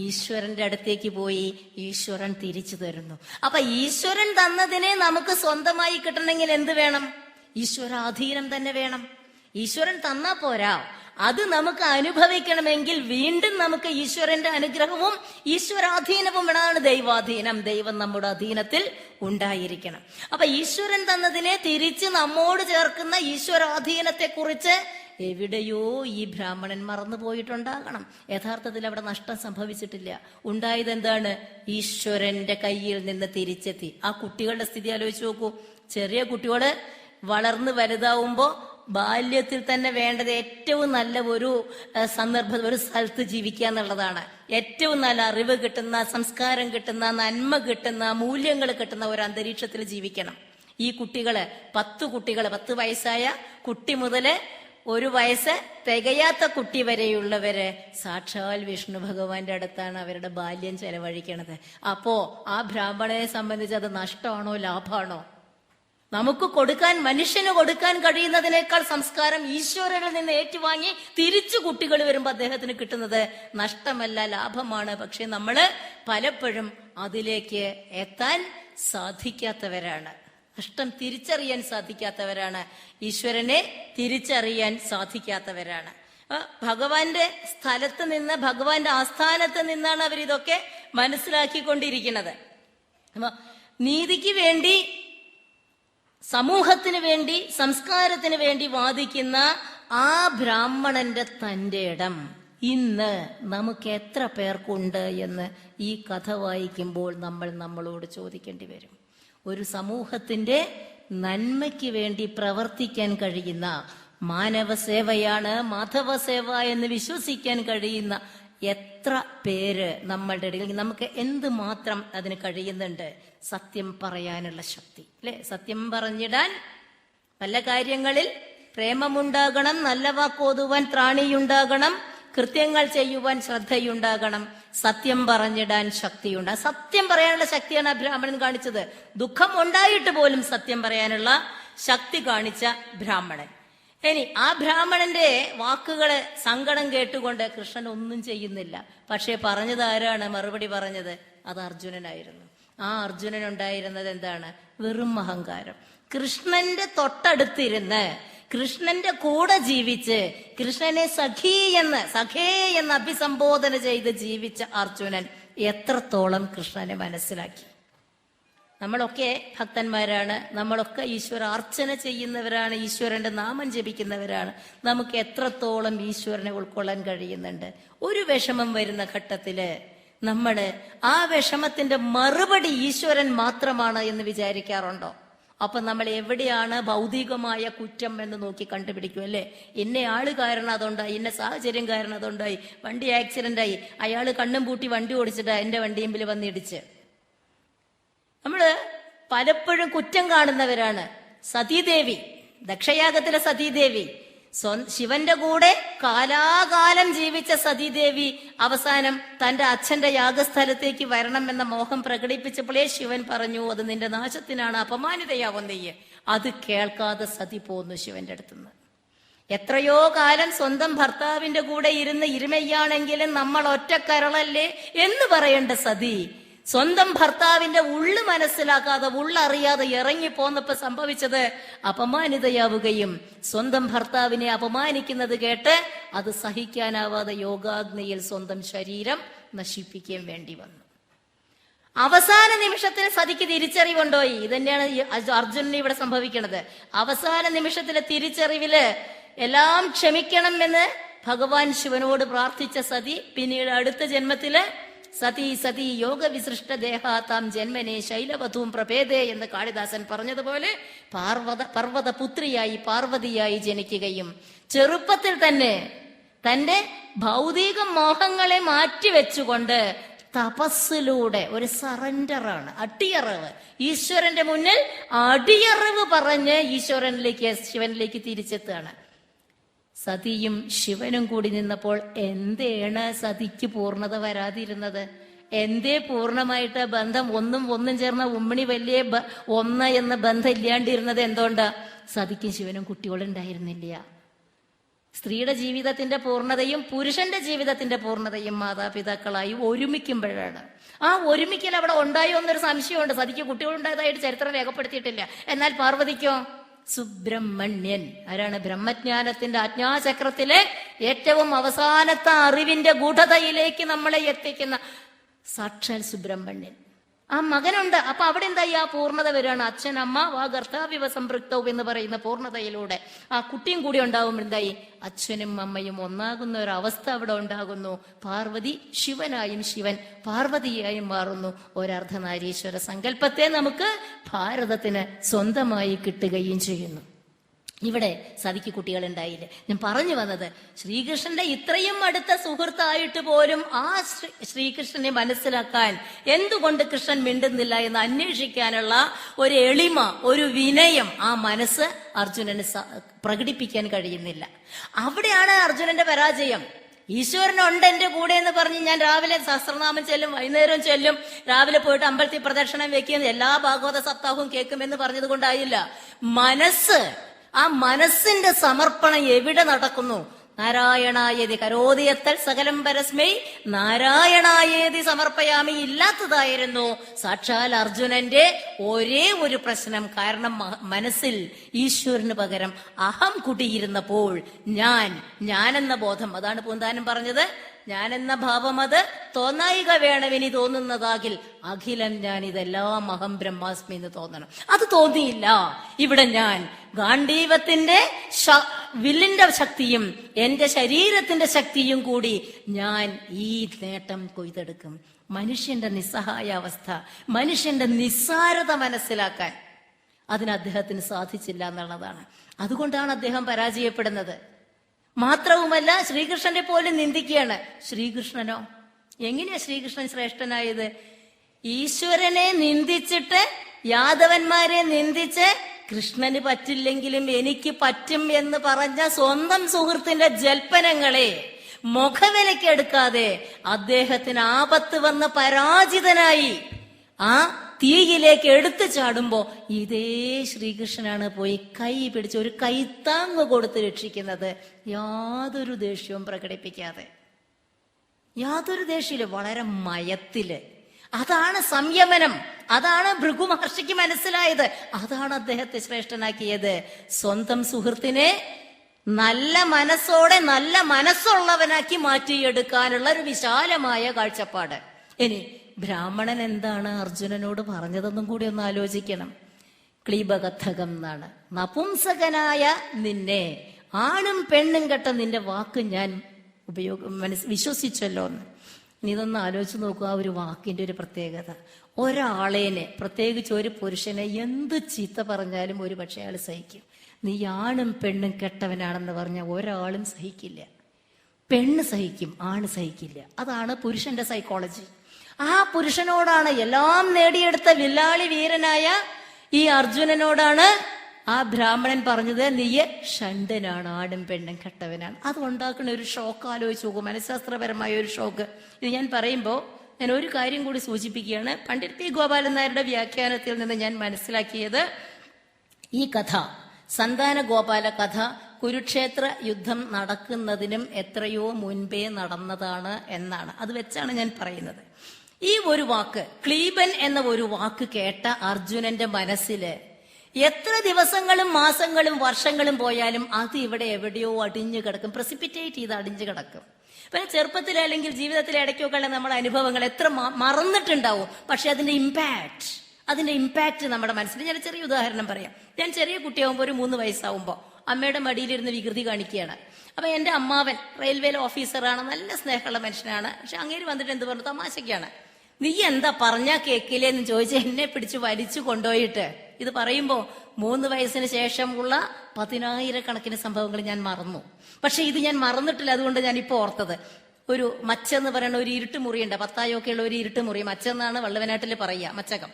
ഈശ്വരന്റെ അടുത്തേക്ക് പോയി, ഈശ്വരൻ തിരിച്ചു തരുന്നു. അപ്പൊ ഈശ്വരൻ തന്നതിനെ നമുക്ക് സ്വന്തമായി കിട്ടണമെങ്കിൽ എന്ത് വേണം? ഈശ്വരാധീനം തന്നെ വേണം. ഈശ്വരൻ തന്നാ പോരാ, അത് നമുക്ക് അനുഭവിക്കണമെങ്കിൽ വീണ്ടും നമുക്ക് ഈശ്വരന്റെ അനുഗ്രഹവും ഈശ്വരാധീനവും വേണം. ദൈവാധീനം, ദൈവം നമ്മുടെ അധീനത്തിൽ ഉണ്ടായിരിക്കണം. അപ്പൊ ഈശ്വരൻ തന്നതിനെ തിരിച്ച് നമ്മോട് ചേർക്കുന്ന ഈശ്വരാധീനത്തെ കുറിച്ച് എവിടെയോ ഈ ബ്രാഹ്മണൻ മറന്നു പോയിട്ടുണ്ടാകണം. യഥാർത്ഥത്തിൽ അവിടെ നഷ്ടം സംഭവിച്ചിട്ടില്ല. ഉണ്ടായത് എന്താണ്? ഈശ്വരന്റെ കയ്യിൽ നിന്ന് തിരിച്ചെത്തി. ആ കുട്ടികളുടെ സ്ഥിതി ആലോചിച്ച് നോക്കൂ. ചെറിയ കുട്ടികള് വളർന്ന് വലുതാവുമ്പോ ബാല്യത്തിൽ തന്നെ വേണ്ടത് ഏറ്റവും നല്ല ഒരു സന്ദർഭം, ഒരു സ്ഥലത്ത് ജീവിക്കുക എന്നുള്ളതാണ്. ഏറ്റവും നല്ല അറിവ് കിട്ടുന്ന, സംസ്കാരം കിട്ടുന്ന, നന്മ കിട്ടുന്ന, മൂല്യങ്ങൾ കിട്ടുന്ന ഒരു അന്തരീക്ഷത്തിൽ ജീവിക്കണം. ഈ കുട്ടികള് 10 വയസ്സായ കുട്ടി മുതല് 1 വയസ്സ് തികയാത്ത കുട്ടി വരെയുള്ളവര് സാക്ഷാൽ വിഷ്ണു ഭഗവാന്റെ അടുത്താണ് അവരുടെ ബാല്യം ചെലവഴിക്കണത്. അപ്പോ ആ ബ്രാഹ്മണനെ സംബന്ധിച്ച് അത് നഷ്ടമാണോ ലാഭമാണോ? നമുക്ക് കൊടുക്കാൻ, മനുഷ്യന് കൊടുക്കാൻ കഴിയുന്നതിനേക്കാൾ സംസ്കാരം ഈശ്വരനിൽ നിന്ന് ഏറ്റുവാങ്ങി തിരിച്ചു കുട്ടികൾ വരുമ്പോൾ അദ്ദേഹത്തിന് കിട്ടുന്നത് നഷ്ടമല്ല, ലാഭമാണ്. പക്ഷെ നമ്മള് പലപ്പോഴും അതിലേക്ക് എത്താൻ സാധിക്കാത്തവരാണ്. നഷ്ടം തിരിച്ചറിയാൻ സാധിക്കാത്തവരാണ്, ഈശ്വരനെ തിരിച്ചറിയാൻ സാധിക്കാത്തവരാണ്. ഭഗവാന്റെ സ്ഥലത്ത് നിന്ന്, ഭഗവാന്റെ ആസ്ഥാനത്ത് നിന്നാണ് അവരിതൊക്കെ മനസ്സിലാക്കിക്കൊണ്ടിരിക്കുന്നത്. നീതിക്ക് വേണ്ടി, സമൂഹത്തിന് വേണ്ടി, സംസ്കാരത്തിന് വേണ്ടി വാദിക്കുന്ന ആ ബ്രാഹ്മണന്റെ തന്റെ ഇടം ഇന്ന് നമുക്ക് എത്ര പേർക്കുണ്ട് എന്ന് ഈ കഥ വായിക്കുമ്പോൾ നമ്മൾ നമ്മളോട് ചോദിക്കേണ്ടി വരും. ഒരു സമൂഹത്തിന്റെ നന്മയ്ക്ക് വേണ്ടി പ്രവർത്തിക്കാൻ കഴിയുന്ന, മാനവ സേവയാണ് മാധവ സേവ എന്ന് വിശ്വസിക്കാൻ കഴിയുന്ന എത്ര പേര് നമ്മളുടെ ഇടയിൽ, നമുക്ക് എന്ത് മാത്രം അതിന് കഴിയുന്നുണ്ട്? സത്യം പറയാനുള്ള ശക്തി, അല്ലെ? സത്യം പറഞ്ഞിടാൻ പല കാര്യങ്ങളിൽ പ്രേമമുണ്ടാകണം, നല്ല വാക്കോതുവാൻ ത്രാണിയുണ്ടാകണം, കൃത്യങ്ങൾ ചെയ്യുവാൻ ശ്രദ്ധയുണ്ടാകണം, സത്യം പറഞ്ഞിടാൻ ശക്തിയുണ്ടാകും. സത്യം പറയാനുള്ള ശക്തിയാണ് ആ ബ്രാഹ്മണൻ കാണിച്ചത്. ദുഃഖം ഉണ്ടായിട്ട് പോലും സത്യം പറയാനുള്ള ശക്തി കാണിച്ച ബ്രാഹ്മണൻ. ഇനി ആ ബ്രാഹ്മണന്റെ വാക്കുകള് സങ്കടം കേട്ടുകൊണ്ട് കൃഷ്ണൻ ഒന്നും ചെയ്യുന്നില്ല. പക്ഷെ പറഞ്ഞത് ആരാണ്? മറുപടി പറഞ്ഞത് അത് അർജുനനായിരുന്നു. ആ അർജുനൻ ഉണ്ടായിരുന്നത് എന്താണ്? വെറും അഹങ്കാരം. കൃഷ്ണന്റെ തൊട്ടടുത്തിരുന്ന് കൃഷ്ണന്റെ കൂടെ ജീവിച്ച് കൃഷ്ണനെ സഖേ എന്ന് അഭിസംബോധന ചെയ്ത് ജീവിച്ച അർജുനൻ എത്രത്തോളം കൃഷ്ണനെ മനസ്സിലാക്കി. നമ്മളൊക്കെ ഭക്തന്മാരാണ്, നമ്മളൊക്കെ ഈശ്വര അർച്ചന ചെയ്യുന്നവരാണ്, ഈശ്വരന്റെ നാമം ജപിക്കുന്നവരാണ്. നമുക്ക് എത്രത്തോളം ഈശ്വരനെ ഉൾക്കൊള്ളാൻ കഴിയുന്നുണ്ട്? ഒരു വിഷമം വരുന്ന ഘട്ടത്തില് നമ്മള് ആ വിഷമത്തിന്റെ മറുപടി ഈശ്വരൻ മാത്രമാണ് എന്ന് വിചാരിക്കാറുണ്ടോ? അപ്പൊ നമ്മൾ എവിടെയാണ് ഭൗതികമായ കുറ്റം എന്ന് നോക്കി കണ്ടുപിടിക്കും അല്ലേ? ഇന്ന ആള് കാരണം അതുണ്ടായി, ഇന്ന സാഹചര്യം കാരണം അതുണ്ടായി, വണ്ടി ആക്സിഡന്റ് ആയി, അയാള് കണ്ണും പൂട്ടി വണ്ടി ഓടിച്ചിട്ട് എന്റെ വണ്ടിയമ്പിൽ വന്നിടിച്ച്. നമ്മള് പലപ്പോഴും കുറ്റം കാണുന്നവരാണ്. സതീദേവി, ദക്ഷയാഗത്തിലെ സതീദേവി, ശിവന്റെ കൂടെ കാലാകാലം ജീവിച്ച സതീദേവി അവസാനം തന്റെ അച്ഛന്റെ യാഗസ്ഥലത്തേക്ക് വരണമെന്ന മോഹം പ്രകടിപ്പിച്ചപ്പോഴേ ശിവൻ പറഞ്ഞു, അത് നിന്റെ നാശത്തിനാണ്, അപമാനിതയാവുന്നയ്യ്. അത് കേൾക്കാതെ സതി പോന്നു ശിവന്റെ അടുത്തുനിന്ന്. എത്രയോ കാലം സ്വന്തം ഭർത്താവിന്റെ കൂടെ ഇരുന്ന് ഇരുമയ്യാണെങ്കിലും നമ്മൾ ഒറ്റക്കരളല്ലേ എന്ന് പറയേണ്ട സതി സ്വന്തം ഭർത്താവിന്റെ ഉള്ളു മനസ്സിലാക്കാതെ ഉള്ളറിയാതെ ഇറങ്ങിപ്പോന്നപ്പോ സംഭവിച്ചത് അപമാനിതയാവുകയും സ്വന്തം ഭർത്താവിനെ അപമാനിക്കുന്നത് കേട്ട് അത് സഹിക്കാനാവാതെ യോഗാഗ്നിയിൽ സ്വന്തം ശരീരം നശിപ്പിക്കാൻ വേണ്ടി വന്നു. അവസാന നിമിഷത്തിൽ സതിക്ക് തിരിച്ചറിവുണ്ടോയി. ഇതന്നെയാണ് അർജുനന് ഇവിടെ സംഭവിക്കുന്നത്. അവസാന നിമിഷത്തിലെ തിരിച്ചറിവില് എല്ലാം ക്ഷമിക്കണം എന്ന് ഭഗവാൻ ശിവനോട് പ്രാർത്ഥിച്ച സതി പിന്നീട് അടുത്ത ജന്മത്തില് സതി യോഗവിസൃഷ്ട ദേഹാതാം ജന്മനെ ശൈലവധൂം പ്രഭേദേ എന്ന് കാളിദാസൻ പറഞ്ഞതുപോലെ പർവ്വത പുത്രിയായി പാർവതിയായി ജനിക്കുകയും ചെറുപ്പത്തിൽ തന്നെ തന്റെ ഭൗതിക മോഹങ്ങളെ മാറ്റിവെച്ചുകൊണ്ട് തപസ്സിലൂടെ ഒരു സറണ്ടറാണ്, അടിയറവ്, ഈശ്വരന്റെ മുന്നിൽ അടിയറവ് പറഞ്ഞ് ശിവനിലേക്ക് തിരിച്ചെത്തുകയാണ്. സതിയും ശിവനും കൂടി നിന്നപ്പോൾ എന്തേണ് സതിക്ക് പൂർണ്ണത വരാതിരുന്നത്? എന്തേ പൂർണ്ണമായിട്ട് ബന്ധം ഒന്നും ചേർന്ന ഉമ്മണി വലിയ ഒന്ന് എന്ന ബന്ധം ഇല്ലാണ്ടിരുന്നത് എന്തുകൊണ്ടാ? സതിക്കും ശിവനും കുട്ടികളുണ്ടായിരുന്നില്ല. സ്ത്രീയുടെ ജീവിതത്തിന്റെ പൂർണ്ണതയും പുരുഷന്റെ ജീവിതത്തിന്റെ പൂർണ്ണതയും മാതാപിതാക്കളായി ഒരുമിക്കുമ്പോഴാണ്. ആ ഒരുമിക്കൽ അവിടെ ഉണ്ടായോ എന്നൊരു സംശയമുണ്ട്. സതിക്ക് കുട്ടികളുണ്ടായതായിട്ട് ചരിത്രം രേഖപ്പെടുത്തിയിട്ടില്ല. എന്നാൽ പാർവതിക്കോ? സുബ്രഹ്മണ്യൻ ആരാണ്? ബ്രഹ്മജ്ഞാനത്തിന്റെ ആജ്ഞാചക്രത്തിലെ ഏറ്റവും അവസാനത്തെ അറിവിന്റെ ഗൂഢതയിലേക്ക് നമ്മളെ എത്തിക്കുന്ന സാക്ഷാൽ സുബ്രഹ്മണ്യൻ. ആ മകനുണ്ട്. അപ്പൊ അവിടെ എന്തായി? ആ പൂർണ്ണത വരികയാണ്. അച്ഛൻ അമ്മ വാ ഗർത്താവിവ സംപൃക്തവും എന്ന് പറയുന്ന പൂർണ്ണതയിലൂടെ ആ കുട്ടിയും കൂടി ഉണ്ടാവും. എന്തായി? അച്ഛനും അമ്മയും ഒന്നാകുന്ന ഒരു അവസ്ഥ അവിടെ ഉണ്ടാകുന്നു. പാർവതി ശിവനായും ശിവൻ പാർവതിയായും മാറുന്നു. ഒരർദ്ധനാരീശ്വര സങ്കല്പത്തെ നമുക്ക് ഭാരതത്തിന് സ്വന്തമായി കിട്ടുകയും ചെയ്യുന്നു. ഇവിടെ സതിക്ക് കുട്ടികളുണ്ടായില്ലേ? ഞാൻ പറഞ്ഞു വന്നത് ശ്രീകൃഷ്ണന്റെ ഇത്രയും അടുത്ത സുഹൃത്തായിട്ട് പോലും ആ ശ്രീകൃഷ്ണനെ മനസ്സിലാക്കാൻ എന്തുകൊണ്ട് കൃഷ്ണൻ മിണ്ടുന്നില്ല എന്ന് അന്വേഷിക്കാനുള്ള ഒരു എളിമ, ഒരു വിനയം ആ മനസ്സ് അർജുനന് പ്രകടിപ്പിക്കാൻ കഴിയുന്നില്ല. അവിടെയാണ് അർജുനന്റെ പരാജയം. ഈശ്വരനുണ്ട് എന്റെ കൂടെ എന്ന് പറഞ്ഞ് ഞാൻ രാവിലെ സഹസ്രനാമം ചെല്ലും, വൈകുന്നേരം ചെല്ലും, രാവിലെ പോയിട്ട് അമ്പലത്തിൽ പ്രദക്ഷിണം വെക്കുന്ന എല്ലാ ഭാഗവത സപ്താഹവും കേൾക്കുമെന്ന് പറഞ്ഞത് കൊണ്ടായില്ല. ആ മനസ്സിന്റെ സമർപ്പണം എവിടെ നടക്കുന്നു? നാരായണായേതി കരോതിയത്തൽ സകലം പരസ്മൈ നാരായണായേതി സമർപ്പയാമി ഇല്ലാത്തതായിരുന്നു സാക്ഷാൽ അർജുനന്റെ ഒരേ ഒരു പ്രശ്നം. കാരണം മനസ്സിൽ ഈശ്വരന് പകരം അഹം കുടിയിരുന്നപ്പോൾ ഞാനെന്ന ബോധം, അതാണ് പൂന്താനം പറഞ്ഞത്, ഞാനെന്ന ഭാവം അത് തോന്നായിക വേണവിനി തോന്നുന്നതാകിൽ അഖിലം ഞാൻ ഇതെല്ലാം അഹം ബ്രഹ്മാസ്മി എന്ന് തോന്നണം. അത് തോന്നിയില്ല. ഇവിടെ ഞാൻ ഗാണ്ഡീവത്തിന്റെ വില്ലിന്റെ ശക്തിയും എന്റെ ശരീരത്തിന്റെ ശക്തിയും കൂടി ഞാൻ ഈ നേട്ടം കൊയ്തെടുക്കും. മനുഷ്യന്റെ നിസ്സഹായ അവസ്ഥ, മനുഷ്യന്റെ നിസ്സാരത മനസ്സിലാക്കാൻ അതിന് അദ്ദേഹത്തിന് സാധിച്ചില്ല എന്നുള്ളതാണ്. അതുകൊണ്ടാണ് അദ്ദേഹം പരാജയപ്പെടുന്നത്. മാത്രവുമല്ല ശ്രീകൃഷ്ണനെ പോലും നിന്ദിക്കുകയാണ്. ശ്രീകൃഷ്ണനോ? എങ്ങനെയാ ശ്രീകൃഷ്ണൻ ശ്രേഷ്ഠനായത്? ഈശ്വരനെ നിന്ദിച്ചിട്ട്, യാദവന്മാരെ നിന്ദിച്ച് കൃഷ്ണന് പറ്റില്ലെങ്കിലും എനിക്ക് പറ്റും എന്ന് പറഞ്ഞ സ്വന്തം സുഹൃത്തിന്റെ ജൽപ്പനങ്ങളെ മുഖവിലക്കെടുക്കാതെ അദ്ദേഹത്തിന് ആപത്ത് വന്ന് പരാജിതനായി ആ തീയിലേക്ക് എടുത്തു ചാടുമ്പോ ഇതേ ശ്രീകൃഷ്ണനാണ് പോയി കൈ പിടിച്ച് ഒരു കൈത്താങ് കൊടുത്ത് രക്ഷിക്കുന്നത്, യാതൊരു ദേഷ്യവും പ്രകടിപ്പിക്കാതെ. യാതൊരു ദേഷ്യമില്ല, വളരെ മയത്തില്. അതാണ് സംയമനം. അതാണ് ഭൃഗു മഹർഷിക്ക് മനസ്സിലായത്. അതാണ് അദ്ദേഹത്തെ ശ്രേഷ്ഠനാക്കിയത്. സ്വന്തം സുഹൃത്തിനെ നല്ല മനസ്സോടെ നല്ല മനസ്സുള്ളവനാക്കി മാറ്റിയെടുക്കാനുള്ള ഒരു വിശാലമായ കാഴ്ചപ്പാട്. ഇനി ബ്രാഹ്മണൻ എന്താണ് അർജുനനോട് പറഞ്ഞതെന്നും കൂടി ഒന്ന് ആലോചിക്കണം. ക്ലീബകഥകം എന്നാണ്. നപുംസകനായ നിന്നെ, ആണും പെണ്ണും കെട്ട നിന്റെ വാക്ക് ഞാൻ വിശ്വസിച്ചല്ലോ എന്ന്. ഇനി ഇതൊന്ന് ആലോചിച്ച് നോക്കുക. ആ ഒരു വാക്കിന്റെ ഒരു പ്രത്യേകത. ഒരാളേനെ, പ്രത്യേകിച്ച് ഒരു പുരുഷനെ എന്ത് ചീത്ത പറഞ്ഞാലും ഒരു പക്ഷേ അയാൾ സഹിക്കും. നീ ആണും പെണ്ണും കെട്ടവനാണെന്ന് പറഞ്ഞാൽ ഒരാളും സഹിക്കില്ല. പെണ്ണ് സഹിക്കും, ആണ് സഹിക്കില്ല. അതാണ് പുരുഷന്റെ സൈക്കോളജി. ആ പുരുഷനോടാണ് എല്ലാം നേടിയെടുത്ത വില്ലാളി വീരനായ ഈ അർജുനനോടാണ് ആ ബ്രാഹ്മണൻ പറഞ്ഞത്, നീയെ ഷണ്ടനാണ്, ആടും പെണ്ണും കെട്ടവനാണ്. അതുണ്ടാക്കുന്ന ഒരു ഷോക്ക് ആലോചിച്ച് നോക്കും, മനഃശാസ്ത്രപരമായ ഒരു ഷോക്ക്. ഇത് ഞാൻ പറയുമ്പോൾ ഞാൻ ഒരു കാര്യം കൂടി സൂചിപ്പിക്കുകയാണ്. പണ്ഡിറ്റ് പി ഗോപാലൻ നായരുടെ വ്യാഖ്യാനത്തിൽ നിന്ന് ഞാൻ മനസ്സിലാക്കിയത്, ഈ കഥ, സന്താന ഗോപാല കഥ, കുരുക്ഷേത്ര യുദ്ധം നടക്കുന്നതിനും എത്രയോ മുൻപേ നടന്നതാണ് എന്നാണ്. അത് വെച്ചാണ് ഞാൻ പറയുന്നത്. ഈ ഒരു വാക്ക്, ക്ലീബൻ എന്ന ഒരു വാക്ക് കേട്ട അർജുനന്റെ മനസ്സില് എത്ര ദിവസങ്ങളും മാസങ്ങളും വർഷങ്ങളും പോയാലും അത് ഇവിടെ എവിടെയോ അടിഞ്ഞു കിടക്കും, പ്രസിപ്പിറ്റേറ്റ് ചെയ്ത് അടിഞ്ഞു കിടക്കും. പിന്നെ ചെറുപ്പത്തിൽ അല്ലെങ്കിൽ ജീവിതത്തിലെ ഇടയ്ക്കൊക്കെ ഉള്ള നമ്മുടെ അനുഭവങ്ങൾ എത്ര മറന്നിട്ടുണ്ടാവും, പക്ഷെ അതിന്റെ ഇമ്പാക്ട് നമ്മുടെ മനസ്സിൽ. ഞാൻ ചെറിയ ഉദാഹരണം പറയാം. ഞാൻ ചെറിയ കുട്ടിയാവുമ്പോൾ, ഒരു 3 വയസ്സാവുമ്പോൾ അമ്മയുടെ മടിയിലിരുന്ന് വികൃതി കാണിക്കുകയാണ്. അപ്പൊ എന്റെ അമ്മാവൻ റെയിൽവേയിലെ ഓഫീസറാണ്, നല്ല സ്നേഹമുള്ള മനുഷ്യനാണ്. പക്ഷെ അങ്ങേര് വന്നിട്ട് എന്ത് പറഞ്ഞു, തമാശയ്ക്കാണ്, നീ എന്താ പറഞ്ഞാ കേക്കില്ലേന്ന് ചോദിച്ച് എന്നെ പിടിച്ച് വലിച്ചു കൊണ്ടുപോയിട്ട്, ഇത് പറയുമ്പോ 3 വയസ്സിന് ശേഷമുള്ള 10,000 സംഭവങ്ങൾ ഞാൻ മറന്നു. പക്ഷെ ഇത് ഞാൻ മറന്നിട്ടില്ല. അതുകൊണ്ട് ഞാൻ ഇപ്പൊ ഓർത്തത്, ഒരു മച്ചെന്ന് പറയുന്ന ഒരു ഇരുട്ട് മുറിയുണ്ട്, പത്തായൊക്കെ ഉള്ള ഒരു ഇരുട്ട് മുറി, മച്ചെന്നാണ് വള്ളുവനാട്ടിൽ പറയുക, മച്ചകം.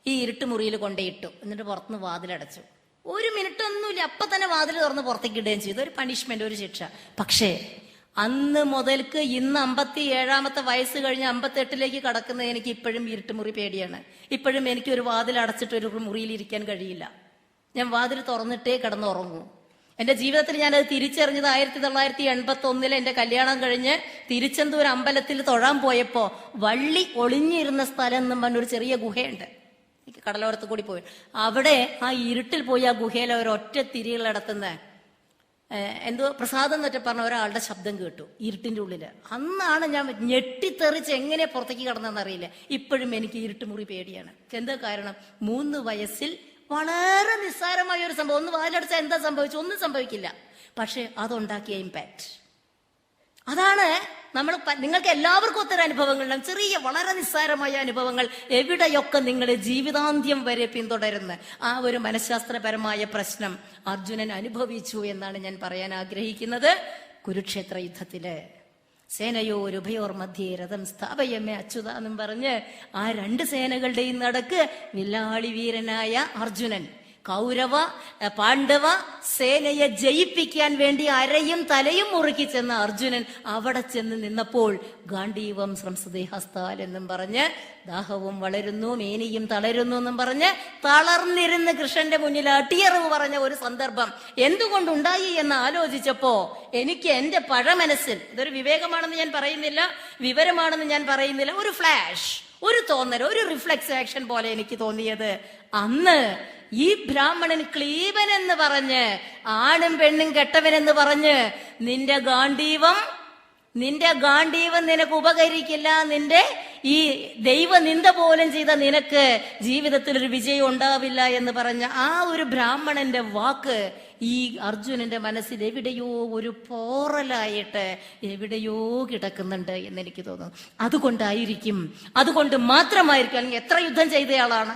ഈ ഇരുട്ട് മുറിയിൽ കൊണ്ടേയിട്ടു. എന്നിട്ട് പുറത്തുനിന്ന് വാതിലടച്ചു. 1 മിനിറ്റ് ഒന്നുമില്ല, അപ്പൊ തന്നെ വാതിൽ തുറന്ന് പുറത്തേക്ക് ഇടുകയും ചെയ്തു. ഒരു പണിഷ്മെന്റ്, ഒരു ശിക്ഷ. പക്ഷേ അന്ന് മുതൽക്ക് ഇന്ന് 57ാമത്തെ വയസ്സ് കഴിഞ്ഞ് 58ലേക്ക് കടക്കുന്നത് എനിക്ക് ഇപ്പോഴും ഇരുട്ടുമുറി പേടിയാണ്. ഇപ്പോഴും എനിക്ക് ഒരു വാതിൽ അടച്ചിട്ട് ഒരു മുറിയിൽ ഇരിക്കാൻ കഴിയില്ല. ഞാൻ വാതിൽ തുറന്നിട്ടേ കിടന്നുറങ്ങൂ. എന്റെ ജീവിതത്തിൽ ഞാനത് തിരിച്ചറിഞ്ഞത് 1981 എന്റെ കല്യാണം കഴിഞ്ഞ് തിരുച്ചെന്തൂർ അമ്പലത്തിൽ തൊഴാൻ പോയപ്പോ വള്ളി ഒളിഞ്ഞിരുന്ന സ്ഥലം എന്നും പറഞ്ഞൊരു ചെറിയ ഗുഹയുണ്ട്. എനിക്ക് കടലോരത്ത് കൂടി പോയി, അവിടെ ആ ഇരുട്ടിൽ പോയി ആ ഗുഹയിൽ ഒരൊറ്റ തിരികൾ നടത്തുന്ന എന്തോ പ്രസാദം എന്നൊക്കെ പറഞ്ഞ ഒരാളുടെ ശബ്ദം കേട്ടു ഇരുട്ടിന്റെ ഉള്ളില്. അന്നാണ് ഞാൻ ഞെട്ടിത്തെറിച്ച് എങ്ങനെ പുറത്തേക്ക് കടന്നെന്നറിയില്ല. ഇപ്പോഴും എനിക്ക് ഇരുട്ടുമുറി പേടിയാണ്. എന്താ കാരണം? 3 വയസ്സിൽ വളരെ നിസ്സാരമായ ഒരു സംഭവം. ഒന്ന് വാതിലടച്ചാൽ എന്താ സംഭവിച്ചു? ഒന്നും സംഭവിക്കില്ല. പക്ഷെ അതുണ്ടാക്കിയ ഇമ്പാക്ട്, അതാണ് നിങ്ങൾക്ക് എല്ലാവർക്കും ഒത്തിരി അനുഭവങ്ങളുണ്ടാകും. ചെറിയ വളരെ നിസ്സാരമായ അനുഭവങ്ങൾ എവിടെയൊക്കെ നിങ്ങളെ ജീവിതാന്ത്യം വരെ പിന്തുടരുന്ന ആ ഒരു മനഃശാസ്ത്രപരമായ പ്രശ്നം അർജുനൻ അനുഭവിച്ചു എന്നാണ് ഞാൻ പറയാൻ ആഗ്രഹിക്കുന്നത്. കുരുക്ഷേത്ര യുദ്ധത്തില് സേനയോരുഭയോർ മധ്യേ രഥം സ്ഥാപയമേ അച്യുത എന്നും പറഞ്ഞ് ആ 2 സേനകളുടെയും നടക്ക് വില്ലാളി വീരനായ അർജുനൻ കൗരവ പാണ്ഡവ സേനയെ ജയിപ്പിക്കാൻ വേണ്ടി അരയും തലയും മുറുക്കി ചെന്ന അർജുനൻ അവിടെ ചെന്ന് നിന്നപ്പോൾ ഗാണ്ഡീവം സംസദേഹസ്താൽ എന്നും പറഞ്ഞ് ദാഹവും വളരുന്നു മേനിയും തളരുന്നു എന്നും പറഞ്ഞ് തളർന്നിരുന്ന് കൃഷ്ണന്റെ മുന്നിൽ അടിയറവ് പറഞ്ഞ ഒരു സന്ദർഭം എന്തുകൊണ്ടുണ്ടായി എന്ന് ആലോചിച്ചപ്പോ എനിക്ക് എന്റെ പഴമനസ്സിൽ, ഇതൊരു വിവേകമാണെന്ന് ഞാൻ പറയുന്നില്ല, വിവരമാണെന്ന് ഞാൻ പറയുന്നില്ല, ഒരു ഫ്ലാഷ്, ഒരു തോന്നൽ, ഒരു റിഫ്ലെക്സ് ആക്ഷൻ പോലെ എനിക്ക് തോന്നിയത്, അന്ന് ഈ ബ്രാഹ്മണൻ ക്ലീബൻ എന്ന് പറഞ്ഞ് ആണും പെണ്ണും കെട്ടവനെന്ന് പറഞ്ഞ് നിന്റെ ഗാണ്ഡീവം നിനക്ക് ഉപകരിക്കില്ല, നിന്റെ ഈ ദൈവനിന്ദ പോലും ചെയ്ത നിനക്ക് ജീവിതത്തിൽ ഒരു വിജയം ഉണ്ടാവില്ല എന്ന് പറഞ്ഞ ആ ഒരു ബ്രാഹ്മണന്റെ വാക്ക് ഈ അർജുനന്റെ മനസ്സിൽ എവിടെയോ ഒരു പോറലായിട്ട് എവിടെയോ കിടക്കുന്നുണ്ട് എന്ന് എനിക്ക് തോന്നുന്നു. അതുകൊണ്ട് മാത്രമായിരിക്കും. അല്ലെങ്കിൽ എത്ര യുദ്ധം ചെയ്തയാളാണ്,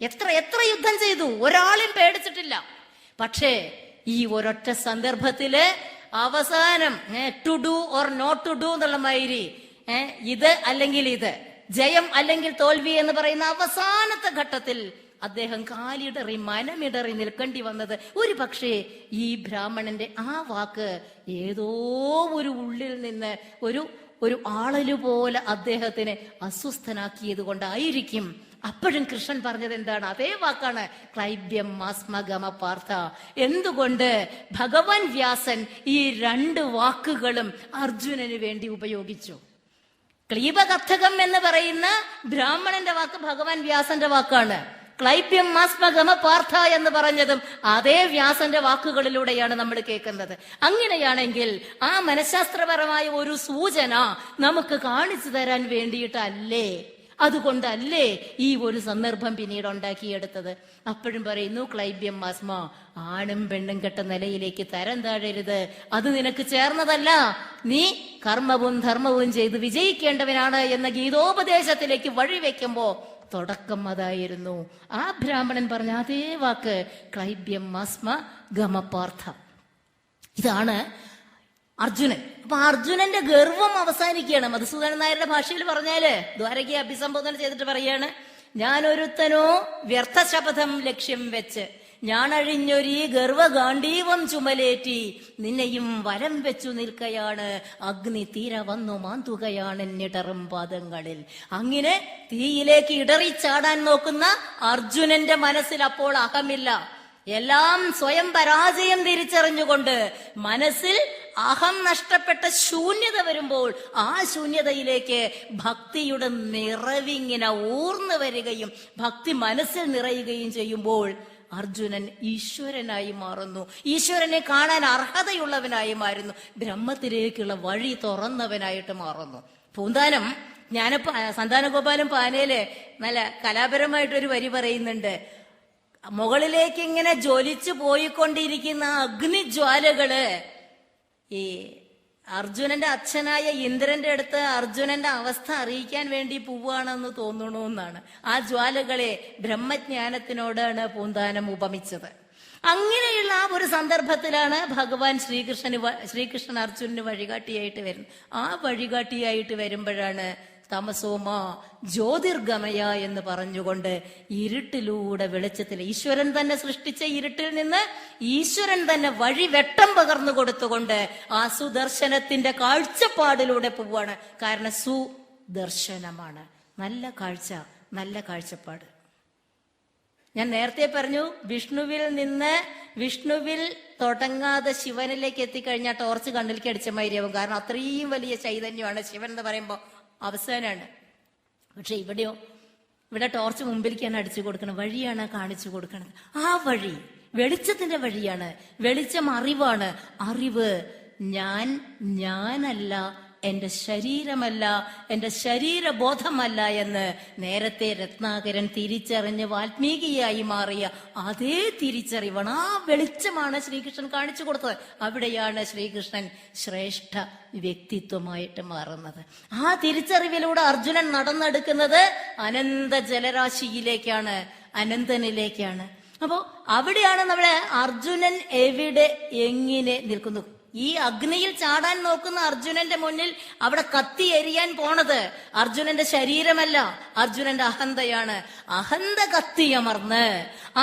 എത്ര യുദ്ധം ചെയ്തു, ഒരാളും പേടിച്ചിട്ടില്ല. പക്ഷേ ഈ ഒരൊറ്റ സന്ദർഭത്തില് അവസാനം to do or not to do എന്നുള്ള മാതിരി, ഇത് അല്ലെങ്കിൽ ഇത്, ജയം അല്ലെങ്കിൽ തോൽവി എന്ന് പറയുന്ന അവസാനത്തെ ഘട്ടത്തിൽ അദ്ദേഹം കാലിടറി മനമിടറി നിൽക്കേണ്ടി വന്നത് ഒരു പക്ഷേ ഈ ബ്രാഹ്മണന്റെ ആ വാക്ക് ഏതോ ഒരു ഉള്ളിൽ നിന്ന് ഒരു ആളല് പോലെ അദ്ദേഹത്തിനെ അസ്വസ്ഥനാക്കിയത് കൊണ്ടായിരിക്കും. അപ്പോഴും കൃഷ്ണൻ പറഞ്ഞത് എന്താണ്? അതേ വാക്കാണ്, ക്ലൈബ്യം മാസ്മഗമ പാർത്ഥ. എന്തുകൊണ്ട് ഭഗവാൻ വ്യാസൻ ഈ 2 വാക്കുകളും അർജുനന് വേണ്ടി ഉപയോഗിച്ചു? ക്ലീബകഥകം എന്ന് പറയുന്ന ബ്രാഹ്മണന്റെ വാക്ക് ഭഗവാൻ വ്യാസന്റെ വാക്കാണ്. ക്ലൈബ്യം മാസ്മഗമ പാർത്ഥ എന്ന് പറഞ്ഞതും അതേ വ്യാസന്റെ വാക്കുകളിലൂടെയാണ് നമ്മൾ കേൾക്കുന്നത്. അങ്ങനെയാണെങ്കിൽ ആ മനഃശാസ്ത്രപരമായ ഒരു സൂചന നമുക്ക് കാണിച്ചു തരാൻ വേണ്ടിയിട്ടല്ലേ, അതുകൊണ്ടല്ലേ ഈ ഒരു സന്ദർഭം പിന്നീട് ഉണ്ടാക്കിയെടുത്തത്? അപ്പോഴും പറയുന്നു ക്ലൈബ്യം മാസ്മ, ആണും പെണ്ണും കെട്ട നിലയിലേക്ക് തരം താഴരുത്, അത് നിനക്ക് ചേർന്നതല്ല, നീ കർമ്മവും ധർമ്മവും ചെയ്ത് വിജയിക്കേണ്ടവനാണ് എന്ന ഗീതോപദേശത്തിലേക്ക് വഴിവെക്കുമ്പോ തുടക്കം അതായിരുന്നു. ആ ബ്രാഹ്മണൻ പറഞ്ഞ അതേ വാക്ക് ക്ലൈബ്യം മാസ്മ ഗമപാർത്ഥ. ഇതാണ് അർജുനൻ. അപ്പൊ അർജുനന്റെ ഗർവം അവസാനിക്കുകയാണ്. മധുസൂദനൻ നായരുടെ ഭാഷയിൽ പറഞ്ഞാല് ദ്വാരകയെ അഭിസംബോധന ചെയ്തിട്ട് പറയാണ്, ഞാനൊരുത്തനോ വ്യർത്ഥശപഥം ലക്ഷ്യം വെച്ച് ഞാനഴിഞ്ഞൊരീ ഗർവഗാണ്ഡീവം ചുമലേറ്റി നിന്നെയും വരം വെച്ചു നിൽക്കയാണ്, അഗ്നി തീര വന്നു മാന്തുകയാണ് എന്നിടറും പാദങ്ങളിൽ. അങ്ങനെ തീയിലേക്ക് ഇടറിച്ചാടാൻ നോക്കുന്ന അർജുനന്റെ മനസ്സിൽ അപ്പോൾ അഹമില്ല. എല്ലാം സ്വയം പരാജയം തിരിച്ചറിഞ്ഞുകൊണ്ട് മനസ്സിൽ അഹം നഷ്ടപ്പെട്ട ശൂന്യത വരുമ്പോൾ ആ ശൂന്യതയിലേക്ക് ഭക്തിയുടെ നിറവിങ്ങനെ ഊർന്നു വരികയും ഭക്തി മനസ്സിൽ നിറയുകയും ചെയ്യുമ്പോൾ അർജുനൻ ഈശ്വരനായി മാറുന്നു. ഈശ്വരനെ കാണാൻ അർഹതയുള്ളവനായി മാറുന്നു. ബ്രഹ്മത്തിലേക്കുള്ള വഴി തുറന്നവനായിട്ട് മാറുന്നു. പൂന്താനം സന്താനഗോപാലൻ പാനയില് നല്ല കലാപരമായിട്ടൊരു വരി പറയുന്നുണ്ട്. മുകളിലേക്ക് ഇങ്ങനെ ജ്വലിച്ചു പോയിക്കൊണ്ടിരിക്കുന്ന അഗ്നിജ്വാലകള് ഈ അർജുനന്റെ അച്ഛനായ ഇന്ദ്രന്റെ അടുത്ത് അർജുനന്റെ അവസ്ഥ അറിയിക്കാൻ വേണ്ടി പോവുകയാണെന്ന് തോന്നണു എന്നാണ്. ആ ജ്വാലകളെ ബ്രഹ്മജ്ഞാനത്തിനോടാണ് പൂന്താനം ഉപമിച്ചത്. അങ്ങനെയുള്ള ആ ഒരു സന്ദർഭത്തിലാണ് ഭഗവാൻ ശ്രീകൃഷ്ണൻ അർജുനന് വഴികാട്ടിയായിട്ട് വരുന്നത്. ആ വഴികാട്ടിയായിട്ട് വരുമ്പോഴാണ് തമസോമ ജ്യോതിർഗമയ എന്ന് പറഞ്ഞുകൊണ്ട് ഇരുട്ടിലൂടെ വെളിച്ചത്തിൽ ഈശ്വരൻ തന്നെ സൃഷ്ടിച്ച ഇരുട്ടിൽ നിന്ന് ഈശ്വരൻ തന്നെ വഴി വെട്ടം പകർന്നു കൊടുത്തുകൊണ്ട് ആ സുദർശനത്തിന്റെ കാഴ്ചപ്പാടിലൂടെ പോവാണ്. കാരണം സുദർശനമാണ്, നല്ല കാഴ്ച, നല്ല കാഴ്ചപ്പാട്. ഞാൻ നേരത്തെ പറഞ്ഞു, വിഷ്ണുവിൽ തുടങ്ങാതെ ശിവനിലേക്ക് എത്തിക്കഴിഞ്ഞാൽ ടോർച്ച് കണ്ണിലേക്ക് അടിച്ച മാതിരിയാവും. കാരണം അത്രയും വലിയ ചൈതന്യമാണ് ശിവൻ എന്ന് പറയുമ്പോൾ അവസാനാണ്. പക്ഷെ ഇവിടെ ടോർച്ച് മുമ്പിലേക്കാണ് അടിച്ചു കൊടുക്കുന്നത്, വഴിയാണ് കാണിച്ചു കൊടുക്കുന്നത്. ആ വഴി വെളിച്ചത്തിന്റെ വഴിയാണ്. വെളിച്ചം അറിവാണ്. അറിവ് ഞാനല്ല, എന്റെ ശരീരമല്ല, എന്റെ ശരീരബോധമല്ല എന്ന് നേരത്തെ രത്നാകരൻ തിരിച്ചറിഞ്ഞ് വാൽമീകിയായി മാറിയ അതേ തിരിച്ചറിവാണ്, ആ വെളിച്ചമാണ് ശ്രീകൃഷ്ണൻ കാണിച്ചു കൊടുത്തത്. അവിടെയാണ് ശ്രീകൃഷ്ണൻ ശ്രേഷ്ഠ വ്യക്തിത്വമായിട്ട് മാറുന്നത്. ആ തിരിച്ചറിവിലൂടെ അർജുനൻ നടന്നെടുക്കുന്നത് അനന്ത ജലരാശിയിലേക്കാണ്, അനന്തനിലേക്കാണ്. അപ്പോ അവിടെയാണ് നമ്മുടെ അർജുനൻ എവിടെ എങ്ങനെ നിൽക്കുന്നു. ഈ അഗ്നിയിൽ ചാടാൻ നോക്കുന്ന അർജുനന്റെ മുന്നിൽ അവിടെ കത്തി എരിയാൻ പോണത് അർജുനന്റെ ശരീരമല്ല, അർജുനന്റെ അഹന്തയാണ്. അഹന്ത കത്തിയമർന്ന്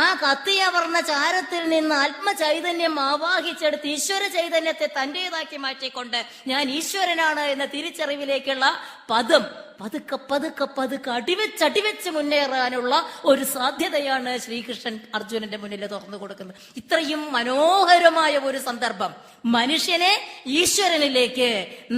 ആ കത്തിയമർന്ന ചാരത്തിൽ നിന്ന് ആത്മചൈതന്യം ആവാഹിച്ചെടുത്ത് ഈശ്വര ചൈതന്യത്തെ തന്റേതാക്കി മാറ്റിക്കൊണ്ട് ഞാൻ ഈശ്വരനാണ് എന്ന തിരിച്ചറിവിലേക്കുള്ള പദം പതുക്കെ പതുക്കെ പതുക്കെ അടിവെച്ച് മുന്നേറാനുള്ള ഒരു സാധ്യതയാണ് ശ്രീകൃഷ്ണൻ അർജുനന്റെ മുന്നിൽ തുറന്നു കൊടുക്കുന്നത്. ഇത്രയും മനോഹരമായ ഒരു സന്ദർഭം മനുഷ്യനെ ഈശ്വരനിലേക്ക്,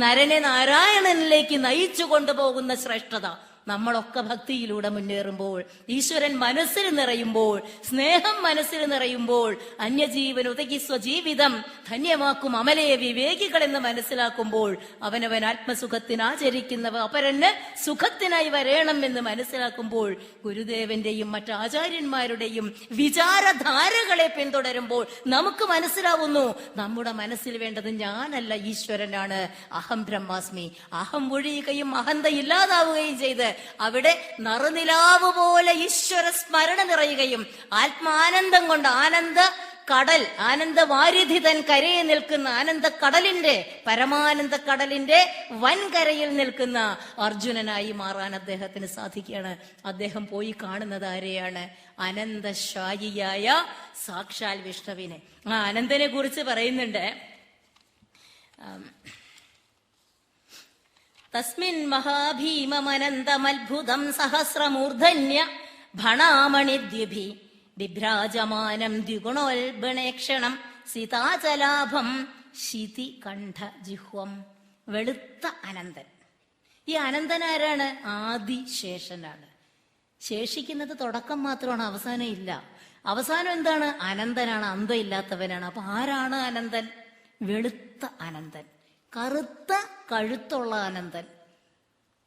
നരനെ നാരായണനിലേക്ക് നയിച്ചു കൊണ്ടുപോകുന്ന ശ്രേഷ്ഠത. നമ്മളൊക്കെ ഭക്തിയിലൂടെ മുന്നേറുമ്പോൾ, ഈശ്വരൻ മനസ്സിൽ നിറയുമ്പോൾ, സ്നേഹം മനസ്സിൽ നിറയുമ്പോൾ, അന്യജീവൻ ഉതകി സ്വജീവിതം ധന്യമാക്കും അമലേ വിവേകികൾ എന്ന് മനസ്സിലാക്കുമ്പോൾ, അവനവൻ ആത്മസുഖത്തിന് ആചരിക്കുന്നവ അപരന് സുഖത്തിനായി വരേണം എന്ന് മനസ്സിലാക്കുമ്പോൾ, ഗുരുദേവന്റെയും മറ്റ് ആചാര്യന്മാരുടെയും വിചാരധാരകളെ പിന്തുടരുമ്പോൾ നമുക്ക് മനസ്സിലാവുന്നു നമ്മുടെ മനസ്സിൽ വേണ്ടത് ഞാനല്ല, ഈശ്വരനാണ്. അഹം ബ്രഹ്മാസ്മി. അഹം ഒഴിയുകയും അഹന്ത ഇല്ലാതാവുകയും ചെയ്ത് അവിടെ നറുനിലാവ് പോലെ ഈശ്വര സ്മരണ നിറയുകയും ആത്മാനന്ദം കൊണ്ട് ആനന്ദവാരിധി തൻ കരയിൽ നിൽക്കുന്ന ആനന്ദക്കടലിന്റെ, പരമാനന്ദ കടലിന്റെ വൻകരയിൽ നിൽക്കുന്ന അർജുനനായി മാറാൻ അദ്ദേഹത്തിന് സാധിക്കുകയാണ്. അദ്ദേഹം പോയി കാണുന്നത് ആരെയാണ്? അനന്തശായിയായ സാക്ഷാൽ വിഷ്ണുവിനെ. ആ അനന്തനെ കുറിച്ച് പറയുന്നുണ്ട്. തസ്മിൻ മഹാഭീമമനന്തമത്ഭുതം സഹസ്രമൂർധന്യ ഭണാമണിദ്യുഭി ബിഭ്രാജമാനം ദ്വിഗുണോൽബണേക്ഷണം സീതാചലാഭം ശിതികണ്ഠ ജിഹ്വം. വെളുത്ത അനന്തൻ. ഈ അനന്തൻ ആരാണ്? ആദിശേഷനാണ്. ശേഷിക്കുന്നത് തുടക്കം മാത്രമാണ്, അവസാനം ഇല്ല. അവസാനം എന്താണ്? അനന്തനാണ്, അന്തം ഇല്ലാത്തവനാണ്. അപ്പൊ ആരാണ് അനന്തൻ? വെളുത്ത അനന്തൻ, കറുത്ത കഴുത്തുള്ള അനന്തൻ,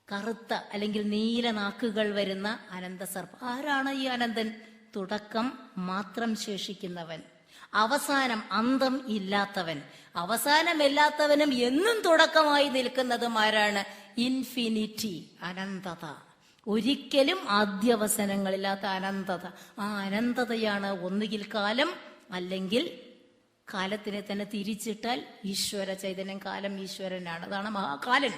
കറുത്ത അല്ലെങ്കിൽ നീല നാക്കുകൾ വരുന്ന അനന്തസർപ്പം. ആരാണ് ഈ അനന്തൻ? തുടക്കം മാത്രം ശേഷിക്കുന്നവൻ, അവസാനം അന്തം ഇല്ലാത്തവൻ. അവസാനമില്ലാത്തവനും എന്നും തുടക്കമായി നിൽക്കുന്നതും ആരാണ്? ഇൻഫിനിറ്റി, അനന്തത. ഒരിക്കലും ആദ്യവസനങ്ങളില്ലാത്ത അനന്തത. ആ അനന്തതയാണ് ഒന്നുകിൽ കാലം, അല്ലെങ്കിൽ കാലത്തിനെ തന്നെ തിരിച്ചിട്ടാൽ ഈശ്വര ചൈതന്യം. കാലം ഈശ്വരനാണ്. അതാണ് മഹാകാലൻ.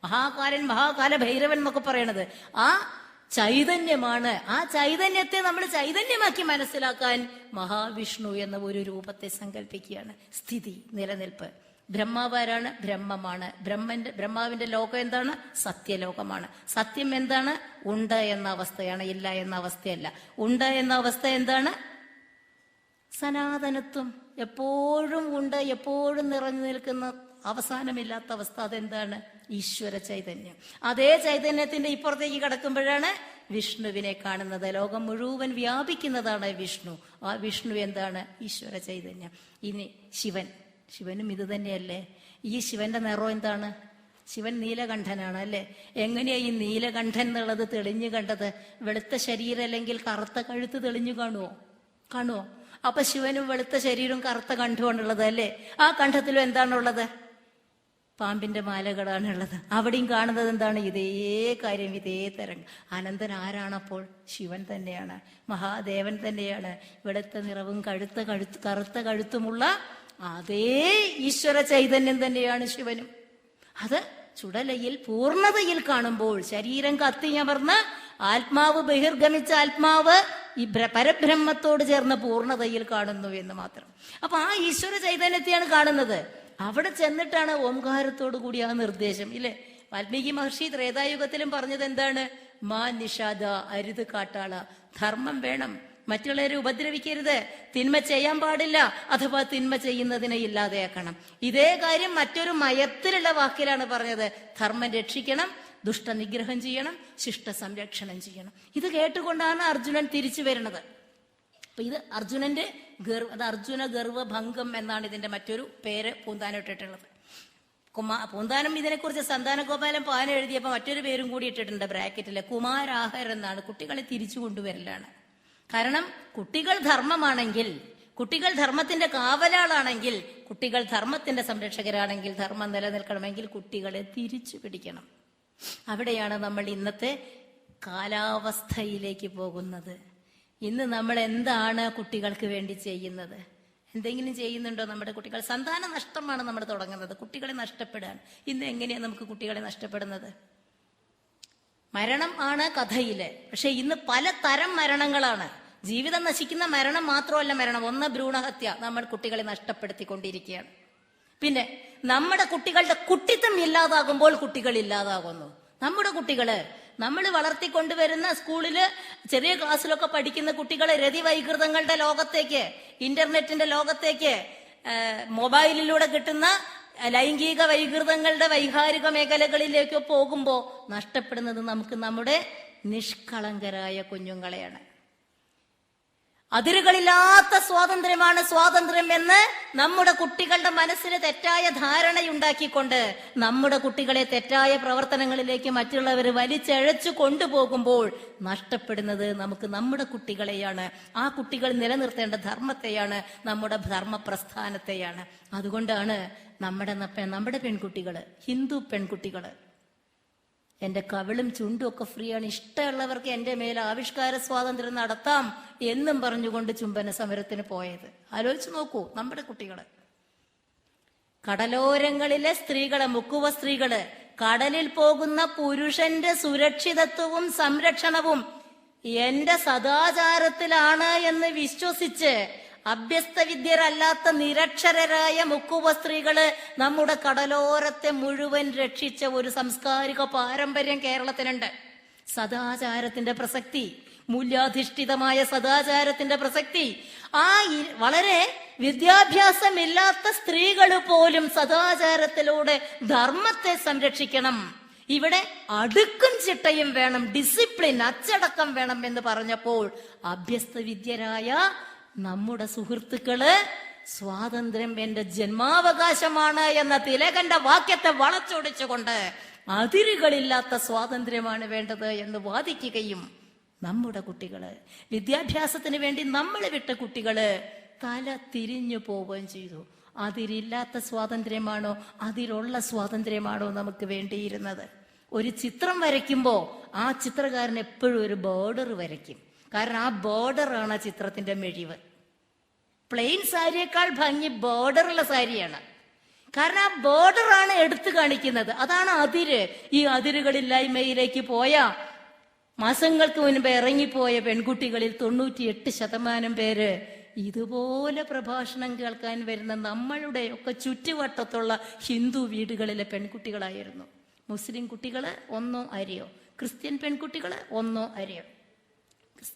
മഹാകാലൻ, മഹാകാല ഭൈരവൻ എന്നൊക്കെ പറയണത് ആ ചൈതന്യമാണ്. ആ ചൈതന്യത്തെ നമ്മൾ ചൈതന്യമാക്കി മനസ്സിലാക്കാൻ മഹാവിഷ്ണു എന്ന ഒരു രൂപത്തെ സങ്കല്പിക്കുകയാണ്. സ്ഥിതി, നിലനിൽപ്പ്. ബ്രഹ്മാവാരാണ്? ബ്രഹ്മമാണ്. ബ്രഹ്മാവിന്റെ ലോകം എന്താണ്? സത്യലോകമാണ്. സത്യം എന്താണ്? ഉണ്ട് എന്ന അവസ്ഥയാണ്, ഇല്ല എന്ന അവസ്ഥയല്ല. ഉണ്ട് എന്ന അവസ്ഥ എന്താണ്? സനാതനത്വം. എപ്പോഴും ഉണ്ട്, എപ്പോഴും നിറഞ്ഞു നിൽക്കുന്ന അവസാനമില്ലാത്ത അവസ്ഥ. അതെന്താണ്? ഈശ്വര ചൈതന്യം. അതേ ചൈതന്യത്തിന്റെ ഇപ്പുറത്തേക്ക് കടക്കുമ്പോഴാണ് വിഷ്ണുവിനെ കാണുന്നത്. ലോകം മുഴുവൻ വ്യാപിക്കുന്നതാണ് വിഷ്ണു. ആ വിഷ്ണു എന്താണ്? ഈശ്വര ചൈതന്യം. ഇനി ശിവൻ. ശിവനും ഇത് തന്നെയല്ലേ? ഈ ശിവന്റെ നിറം എന്താണ്? ശിവൻ നീലകണ്ഠനാണ് അല്ലെ? എങ്ങനെയാ ഈ നീലകണ്ഠൻ എന്നുള്ളത് തെളിഞ്ഞു കണ്ടത്? വെളുത്ത ശരീരം അല്ലെങ്കിൽ കറുത്ത കഴുത്ത് തെളിഞ്ഞു കാണുമോ? അപ്പൊ ശിവനും വെളുത്ത ശരീരവും കറുത്ത കണ്ഠമാണുള്ളത് അല്ലേ? ആ കണ്ഠത്തിലും എന്താണുള്ളത്? പാമ്പിന്റെ മാലകളാണുള്ളത്. അവിടെയും കാണുന്നത് എന്താണ്? ഇതേ കാര്യം, ഇതേ തരംഗം. അനന്തൻ ആരാണപ്പോൾ? ശിവൻ തന്നെയാണ്, മഹാദേവൻ തന്നെയാണ്. വെളുത്ത നിറവും കറുത്ത കഴുത്തുമുള്ള അതേ ഈശ്വര ചൈതന്യം തന്നെയാണ് ശിവനും. അത് ചുടലയിൽ പൂർണ്ണതയിൽ കാണുമ്പോൾ ശരീരം കത്തിയമർന്ന് ആത്മാവ് ബഹിർഗമിച്ച ആത്മാവ് ഈ പരബ്രഹ്മത്തോട് ചേർന്ന പൂർണ്ണതയിൽ കാണുന്നു എന്ന് മാത്രം. അപ്പൊ ആ ഈശ്വര ചൈതന്യത്തെയാണ് കാണുന്നത്. അവിടെ ചെന്നിട്ടാണ് ഓംകാരത്തോടു കൂടി ആ നിർദ്ദേശം ഇല്ലേ? വാൽമീകി മഹർഷി ത്രേതായുഗത്തിലും പറഞ്ഞത് എന്താണ്? മാ നിഷാദ, അരുത് കാട്ടാള. ധർമ്മം വേണം, മറ്റുള്ളവരെ ഉപദ്രവിക്കരുത്, തിന്മ ചെയ്യാൻ പാടില്ല, അഥവാ തിന്മ ചെയ്യുന്നതിനെ ഇല്ലാതെയാക്കണം. ഇതേ കാര്യം മറ്റൊരു മയത്തിലുള്ള വാക്കിലാണ് പറഞ്ഞത്. ധർമ്മം രക്ഷിക്കണം, ദുഷ്ടനിഗ്രഹം ചെയ്യണം, ശിഷ്ട സംരക്ഷണം ചെയ്യണം. ഇത് കേട്ടുകൊണ്ടാണ് അർജുനൻ തിരിച്ചു വരുന്നത്. അപ്പൊ ഇത് അർജുനന്റെ അത് അർജുന ഗർവഭംഗം എന്നാണ് ഇതിന്റെ മറ്റൊരു പേര് പൂന്താനിട്ടിട്ടുള്ളത്. പൂന്താനം ഇതിനെക്കുറിച്ച് സന്താനഗോപാലൻ പാന എഴുതിയപ്പോ മറ്റൊരു പേരും കൂടി ഇട്ടിട്ടുണ്ട് ബ്രാക്കറ്റില്. കുമാരാഹർ എന്നാണ്. കുട്ടികളെ തിരിച്ചു കൊണ്ടുവരലാണ്. കാരണം കുട്ടികൾ ധർമ്മമാണെങ്കിൽ, കുട്ടികൾ ധർമ്മത്തിന്റെ കാവലാളാണെങ്കിൽ, കുട്ടികൾ ധർമ്മത്തിന്റെ സംരക്ഷകരാണെങ്കിൽ, ധർമ്മം നിലനിൽക്കണമെങ്കിൽ കുട്ടികളെ തിരിച്ചു പിടിക്കണം. അവിടെയാണ് നമ്മൾ ഇന്നത്തെ കാലാവസ്ഥയിലേക്ക് പോകുന്നത്. ഇന്ന് നമ്മൾ എന്താണ് കുട്ടികൾക്ക് വേണ്ടി ചെയ്യുന്നത്? എന്തെങ്കിലും ചെയ്യുന്നുണ്ടോ? നമ്മുടെ കുട്ടികൾ സന്താന നഷ്ടമാണ് നമ്മൾ തുടങ്ങുന്നത്. കുട്ടികളെ നഷ്ടപ്പെടാൻ ഇന്ന് എങ്ങനെയാണ് നമുക്ക് കുട്ടികളെ നഷ്ടപ്പെടുന്നത്? മരണം ആണ് കഥയില്. പക്ഷെ ഇന്ന് പലതരം മരണങ്ങളാണ്. ജീവിതം നശിക്കുന്ന മരണം മാത്രമല്ല മരണം. ഒന്ന് ഭ്രൂണഹത്യ, നമ്മൾ കുട്ടികളെ നഷ്ടപ്പെടുത്തിക്കൊണ്ടിരിക്കുകയാണ്. പിന്നെ നമ്മുടെ കുട്ടികളുടെ കുട്ടിത്തം ഇല്ലാതാകുമ്പോൾ കുട്ടികൾ ഇല്ലാതാകുന്നു. നമ്മുടെ കുട്ടികള് നമ്മൾ വളർത്തിക്കൊണ്ടുവരുന്ന സ്കൂളില് ചെറിയ ക്ലാസ്സിലൊക്കെ പഠിക്കുന്ന കുട്ടികളെ രതിവൈകൃതങ്ങളുടെ ലോകത്തേക്ക്, ഇന്റർനെറ്റിന്റെ ലോകത്തേക്ക്, മൊബൈലിലൂടെ കിട്ടുന്ന ലൈംഗിക വൈകൃതങ്ങളുടെ വൈകാരിക മേഖലകളിലേക്ക് പോകുമ്പോ നഷ്ടപ്പെടുന്നത് നമുക്ക് നമ്മുടെ നിഷ്കളങ്കരായ കുഞ്ഞുങ്ങളെയാണ്. അതിരുകളില്ലാത്ത സ്വാതന്ത്ര്യമാണ് സ്വാതന്ത്ര്യം എന്ന് നമ്മുടെ കുട്ടികളുടെ മനസ്സിന് തെറ്റായ ധാരണയുണ്ടാക്കിക്കൊണ്ട് നമ്മുടെ കുട്ടികളെ തെറ്റായ പ്രവർത്തനങ്ങളിലേക്ക് മറ്റുള്ളവർ വലിച്ചഴച്ചു കൊണ്ടുപോകുമ്പോൾ നഷ്ടപ്പെടുന്നത് നമുക്ക് നമ്മുടെ കുട്ടികളെയാണ്. ആ കുട്ടികൾ നിലനിർത്തേണ്ട ധർമ്മത്തെയാണ്, നമ്മുടെ ധർമ്മപ്രസ്ഥാനത്തെയാണ്. അതുകൊണ്ടാണ് നമ്മുടെ പെൺകുട്ടികള്, ഹിന്ദു പെൺകുട്ടികള്, എന്റെ കവിളും ചുണ്ടും ഒക്കെ ഫ്രീ ആണ്, ഇഷ്ടമുള്ളവർക്ക് എന്റെ മേൽ ആവിഷ്കാര സ്വാതന്ത്ര്യം നടത്താം എന്നും പറഞ്ഞുകൊണ്ട് ചുംബന സമരത്തിന് പോയത്. ആലോചിച്ച് നോക്കൂ നമ്മുടെ കുട്ടികള്. കടലോരങ്ങളിലെ സ്ത്രീകള്, മുക്കുവ സ്ത്രീകള്, കടലിൽ പോകുന്ന പുരുഷന്റെ സുരക്ഷിതത്വവും സംരക്ഷണവും എന്റെ സദാചാരത്തിലാണ് എന്ന് വിശ്വസിച്ച് അഭ്യസ്തവിദ്യരല്ലാത്ത നിരക്ഷരരായ മുക്കുവ സ്ത്രീകള് നമ്മുടെ കടലോരത്തെ മുഴുവൻ രക്ഷിച്ച ഒരു സാംസ്കാരിക പാരമ്പര്യം കേരളത്തിനുണ്ട്. സദാചാരത്തിന്റെ പ്രസക്തി, മൂല്യാധിഷ്ഠിതമായ സദാചാരത്തിന്റെ പ്രസക്തി. വളരെ വിദ്യാഭ്യാസമില്ലാത്ത സ്ത്രീകൾ പോലും സദാചാരത്തിലൂടെ ധർമ്മത്തെ സംരക്ഷിക്കണം. ഇവിടെ അടുക്കും ചിട്ടയും വേണം, ഡിസിപ്ലിൻ, അച്ചടക്കം വേണം എന്ന് പറഞ്ഞപ്പോൾ അഭ്യസ്തവിദ്യരായ നമ്മുടെ സുഹൃത്തുക്കള് സ്വാതന്ത്ര്യം എന്റെ ജന്മാവകാശമാണ് എന്ന തിലകന്റെ വാക്യത്തെ വളച്ചൊടിച്ചുകൊണ്ട് അതിരുകളില്ലാത്ത സ്വാതന്ത്ര്യമാണ് വേണ്ടത് എന്ന് വാദിക്കുകയും നമ്മുടെ കുട്ടികള്, വിദ്യാഭ്യാസത്തിന് വേണ്ടി നമ്മൾ വിട്ട കുട്ടികള് തല തിരിഞ്ഞു പോവുകയും ചെയ്തു. അതിരില്ലാത്ത സ്വാതന്ത്ര്യമാണോ അതിലുള്ള സ്വാതന്ത്ര്യമാണോ നമുക്ക് വേണ്ടിയിരുന്നത്? ഒരു ചിത്രം വരയ്ക്കുമ്പോ ആ ചിത്രകാരൻ എപ്പോഴും ഒരു ബോർഡർ വരയ്ക്കും. കാരണം ആ ബോർഡറാണ് ആ ചിത്രത്തിന്റെ മിഴിവ്. പ്ലെയിൻ സാരിയേക്കാൾ ഭംഗി ബോർഡറുള്ള സാരിയാണ്. കാരണം ആ ബോർഡറാണ് എടുത്തു കാണിക്കുന്നത്. അതാണ് അതിര്. ഈ അതിരുകളില്ലായ്മയിലേക്ക് പോയ, മാസങ്ങൾക്ക് മുൻപ് ഇറങ്ങിപ്പോയ പെൺകുട്ടികളിൽ 98% പേര് ഇതുപോലെ പ്രഭാഷണം കേൾക്കാൻ വരുന്ന നമ്മളുടെ ഒക്കെ ചുറ്റുവട്ടത്തുള്ള ഹിന്ദു വീടുകളിലെ പെൺകുട്ടികളായിരുന്നു. മുസ്ലിം കുട്ടികള് ഒന്നോ അരിയോ, ക്രിസ്ത്യൻ പെൺകുട്ടികള് ഒന്നോ അരിയോ.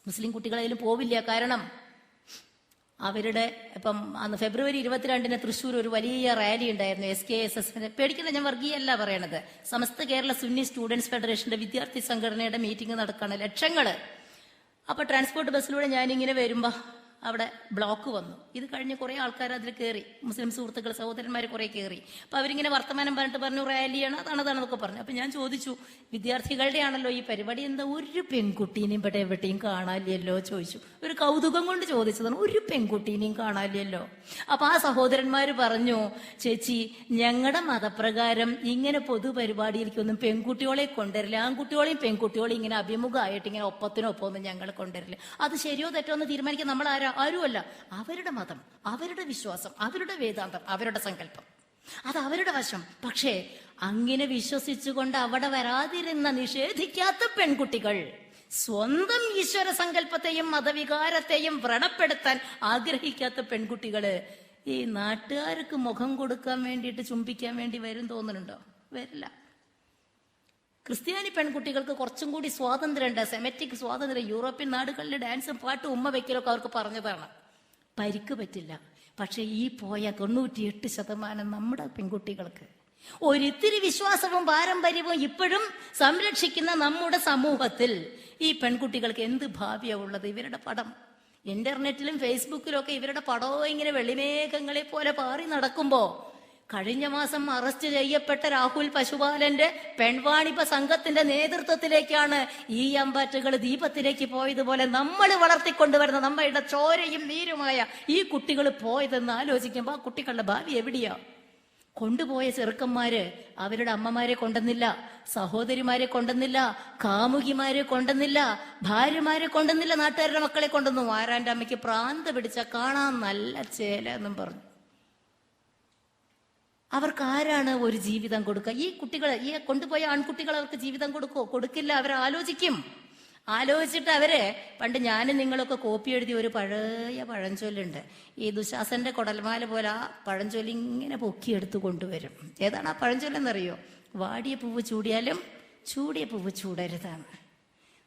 മുസ്ലിം കുട്ടികളതിലും പോവില്ല. കാരണം അവരുടെ ഇപ്പം അന്ന് ഫെബ്രുവരി 22 തൃശ്ശൂർ ഒരു വലിയ റാലി ഉണ്ടായിരുന്നു. SKSS, പേടിക്കുന്ന, ഞാൻ വർഗീയല്ല പറയണത്, സമസ്ത കേരള സുന്നി സ്റ്റുഡൻസ് ഫെഡറേഷന്റെ വിദ്യാർത്ഥി സംഘടനയുടെ മീറ്റിംഗ് നടക്കാണ്, ലക്ഷങ്ങള്. അപ്പൊ ട്രാൻസ്പോർട്ട് ബസ്സിലൂടെ ഞാനിങ്ങനെ വരുമ്പോ അവിടെ ബ്ലോക്ക് വന്നു. ഇത് കഴിഞ്ഞ് കുറെ ആൾക്കാർ അതിൽ കയറി, മുസ്ലിം സുഹൃത്തുക്കൾ, സഹോദരന്മാർ കുറെ കയറി. അപ്പൊ അവരിങ്ങനെ വർത്തമാനം പറഞ്ഞിട്ട് പറഞ്ഞു റാലിയാണ്, അതാണെന്നൊക്കെ പറഞ്ഞു. അപ്പൊ ഞാൻ ചോദിച്ചു, വിദ്യാർത്ഥികളുടെ ആണല്ലോ ഈ പരിപാടി, എന്താ ഒരു പെൺകുട്ടീനെയും ഇവിടെ എവിടെയും കാണാനില്ലല്ലോ ചോദിച്ചു. ഒരു കൗതുകം കൊണ്ട് ചോദിച്ചതാണ്, ഒരു പെൺകുട്ടീനെയും കാണാനില്ലല്ലോ. അപ്പൊ ആ സഹോദരന്മാര് പറഞ്ഞു, ചേച്ചി ഞങ്ങളുടെ മതപ്രകാരം ഇങ്ങനെ പൊതുപരിപാടിയിലേക്കൊന്നും പെൺകുട്ടികളെ കൊണ്ടുവരില്ല, ആൺകുട്ടികളെയും പെൺകുട്ടികളെയും ഇങ്ങനെ അഭിമുഖമായിട്ട് ഇങ്ങനെ ഒപ്പത്തിനൊപ്പമൊന്നും ഞങ്ങൾ കൊണ്ടുവരില്ല. അത് ശരിയോ തെറ്റോ എന്ന് തീരുമാനിക്കാൻ നമ്മൾ ആരുമല്ല. അവരുടെ മതം, അവരുടെ വിശ്വാസം, അവരുടെ വേദാന്തം, അവരുടെ സങ്കല്പം, അത് അവരുടെ വശം. പക്ഷേ അങ്ങനെ വിശ്വസിച്ചുകൊണ്ട് അവിടെ വരാതിരുന്ന, നിഷേധിക്കാത്ത പെൺകുട്ടികൾ, സ്വന്തം ഈശ്വര സങ്കല്പത്തെയും മതവികാരത്തെയും വ്രണപ്പെടുത്താൻ ആഗ്രഹിക്കാത്ത പെൺകുട്ടികള് ഈ നാട്ടുകാർക്ക് മുഖം കൊടുക്കാൻ വേണ്ടിയിട്ട് ചുംബിക്കാൻ വേണ്ടി വരും തോന്നുന്നുണ്ടോ? വരില്ല. ക്രിസ്ത്യാനി പെൺകുട്ടികൾക്ക് കുറച്ചും കൂടി സ്വാതന്ത്ര്യമുണ്ട്, സെമറ്റിക് സ്വാതന്ത്ര്യം. യൂറോപ്യൻ നാടുകളിലെ ഡാൻസും പാട്ടും ഉമ്മ വെക്കലൊക്കെ അവർക്ക് പറഞ്ഞതാണ്. പരിക്ക് പറ്റില്ല. പക്ഷെ ഈ പോയ 98% നമ്മുടെ പെൺകുട്ടികൾക്ക് ഒരിത്തിരി വിശ്വാസവും പാരമ്പര്യവും ഇപ്പോഴും സംരക്ഷിക്കുന്ന നമ്മുടെ സമൂഹത്തിൽ ഈ പെൺകുട്ടികൾക്ക് എന്ത് ഭാവിയാ ഉള്ളത്? ഇവരുടെ പടം ഇന്റർനെറ്റിലും ഫേസ്ബുക്കിലും ഒക്കെ ഇവരുടെ പടവും ഇങ്ങനെ വെള്ളിമേഘങ്ങളെ പോലെ പാറി നടക്കുമ്പോ, കഴിഞ്ഞ മാസം അറസ്റ്റ് ചെയ്യപ്പെട്ട രാഹുൽ പശുപാലന്റെ പെൺവാണിഭ സംഘത്തിന്റെ നേതൃത്വത്തിലേക്കാണ് ഈ അമ്പാറ്റുകൾ ദീപത്തിലേക്ക് പോയതുപോലെ നമ്മൾ വളർത്തിക്കൊണ്ടുവരുന്ന നമ്മളുടെ ചോരയും നീരുമായ ഈ കുട്ടികൾ പോയതെന്ന് ആലോചിക്കുമ്പോ ആ കുട്ടികളുടെ ഭാവി എവിടെയാ? കൊണ്ടുപോയ ചെറുക്കന്മാര് അവരുടെ അമ്മമാരെ കൊണ്ടുവന്നില്ല, സഹോദരിമാരെ കൊണ്ടുവന്നില്ല, കാമുകിമാരെ കൊണ്ടുവന്നില്ല, ഭാര്യമാരെ കൊണ്ടുവന്നില്ല, നാട്ടുകാരുടെ മക്കളെ കൊണ്ടുവന്നു. ആരാന്റെ അമ്മയ്ക്ക് പ്രാന്ത് പിടിച്ച കാണാൻ നല്ല ചേല എന്നും പറഞ്ഞു. അവർക്ക് ആരാണ് ഒരു ജീവിതം കൊടുക്കുക? ഈ കുട്ടികൾ, ഈ കൊണ്ടുപോയ ആൺകുട്ടികൾ അവർക്ക് ജീവിതം കൊടുക്കോ? കൊടുക്കില്ല. അവരാലോചിക്കും. ആലോചിച്ചിട്ട് അവര്, പണ്ട് ഞാനും നിങ്ങളൊക്കെ കോപ്പി എഴുതിയ ഒരു പഴയ പഴഞ്ചൊല്ലുണ്ട്, ഈ ദുശാസന്റെ കുടൽമാല പോലെ ആ പഴഞ്ചൊല്ലി ഇങ്ങനെ പൊക്കിയെടുത്ത് കൊണ്ടുവരും. ഏതാണ് ആ പഴഞ്ചൊല്ലെന്നറിയോ? വാടിയ പൂവ് ചൂടിയാലും ചൂടിയ പൂവ് ചൂടരുതാണ്.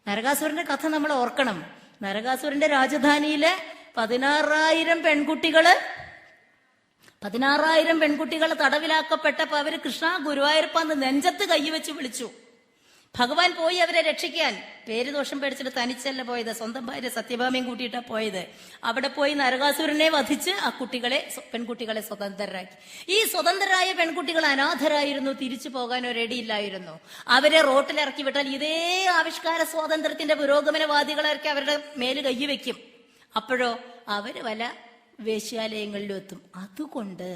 നരകാസുരന്റെ കഥ നമ്മൾ ഓർക്കണം. നരകാസുരന്റെ രാജധാനിയിലെ 16,000 പെൺകുട്ടികൾ തടവിലാക്കപ്പെട്ടപ്പോ അവര് കൃഷ്ണ ഗുരുവായൂരപ്പന്ന് നെഞ്ചത്ത് കൈവച്ച് വിളിച്ചു. ഭഗവാൻ പോയി അവരെ രക്ഷിക്കാൻ. പേര് ദോഷം പേടിച്ചിട്ട് തനിച്ചല്ല പോയത്, സ്വന്തം ഭാര്യ സത്യഭാമയും കൂട്ടിയിട്ടാ പോയത്. അവിടെ പോയി നരകാസുരനെ വധിച്ച് ആ പെൺകുട്ടികളെ സ്വതന്ത്രരാക്കി. ഈ സ്വതന്ത്രരായ പെൺകുട്ടികൾ അനാഥരായിരുന്നു, തിരിച്ചു പോകാൻ ഒരടിയില്ലായിരുന്നു. അവരെ റോട്ടിലിറക്കി വിട്ടാൽ ഇതേ ആവിഷ്കാര സ്വാതന്ത്ര്യത്തിന്റെ പുരോഗമനവാദികളൊക്കെ അവരുടെ മേല് കൈവയ്ക്കും. അപ്പോഴോ അവര് വല്ല വേശ്യാലയങ്ങളിലും എത്തും. അതുകൊണ്ട്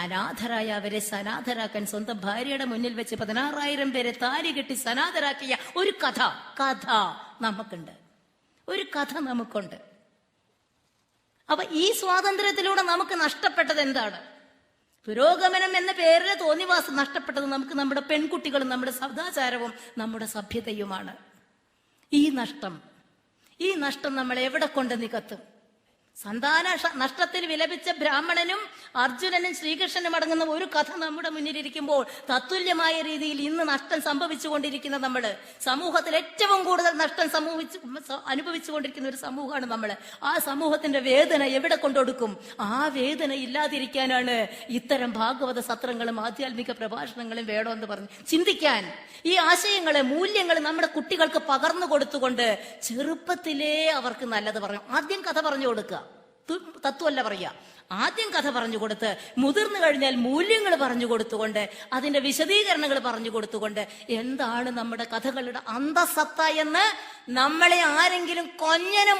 അനാഥരായ അവരെ സനാഥരാക്കാൻ സ്വന്തം ഭാര്യയുടെ മുന്നിൽ വെച്ച് 16,000 പേരെ താലി കെട്ടി സനാഥരാക്കിയ ഒരു കഥ നമുക്കുണ്ട്. ഒരു കഥ നമുക്കുണ്ട്. അപ്പൊ ഈ സ്വാതന്ത്ര്യത്തിലൂടെ നമുക്ക് നഷ്ടപ്പെട്ടത് എന്താണ്? പുരോഗമനം എന്ന പേരിൽ തോന്നിവാസം നഷ്ടപ്പെട്ടത് നമുക്ക് നമ്മുടെ പെൺകുട്ടികളും നമ്മുടെ സദാചാരവും നമ്മുടെ സഭ്യതയുമാണ്. ഈ നഷ്ടം നമ്മൾ എവിടെ കൊണ്ട് നികത്തും? സന്താന നഷ്ടത്തിൽ വിലപിച്ച ബ്രാഹ്മണനും അർജുനനും ശ്രീകൃഷ്ണനും അടങ്ങുന്ന ഒരു കഥ നമ്മുടെ മുന്നിലിരിക്കുമ്പോൾ തത്തുല്യമായ രീതിയിൽ ഇന്ന് നഷ്ടം സംഭവിച്ചുകൊണ്ടിരിക്കുന്ന നമ്മള്, സമൂഹത്തിൽ ഏറ്റവും കൂടുതൽ നഷ്ടം അനുഭവിച്ചുകൊണ്ടിരിക്കുന്ന ഒരു സമൂഹമാണ് നമ്മള്. ആ സമൂഹത്തിന്റെ വേദന എവിടെ കൊണ്ടൊടുക്കും? ആ വേദന ഇല്ലാതിരിക്കാനാണ് ഇത്തരം ഭാഗവത സത്രങ്ങളും ആധ്യാത്മിക പ്രഭാഷണങ്ങളും വേണമെന്ന് പറഞ്ഞ് ചിന്തിക്കാൻ, ഈ ആശയങ്ങളെ മൂല്യങ്ങൾ നമ്മുടെ കുട്ടികൾക്ക് പകർന്നു കൊടുത്തുകൊണ്ട് ചെറുപ്പത്തിലേ അവർക്ക് നല്ലത് പറയും. ആദ്യം കഥ പറഞ്ഞു കൊടുക്കുക, തത്വമല്ല പറയുക. ആദ്യം കഥ പറഞ്ഞു കൊടുത്ത് മുതിർന്നു കഴിഞ്ഞാൽ മൂല്യങ്ങൾ പറഞ്ഞു കൊടുത്തുകൊണ്ട് അതിന്റെ വിശദീകരണങ്ങൾ പറഞ്ഞു കൊടുത്തുകൊണ്ട് എന്താണ് നമ്മുടെ കഥകളുടെ അന്തസത്ത എന്ന് നമ്മളെ ആരെങ്കിലും കൊഞ്ഞനം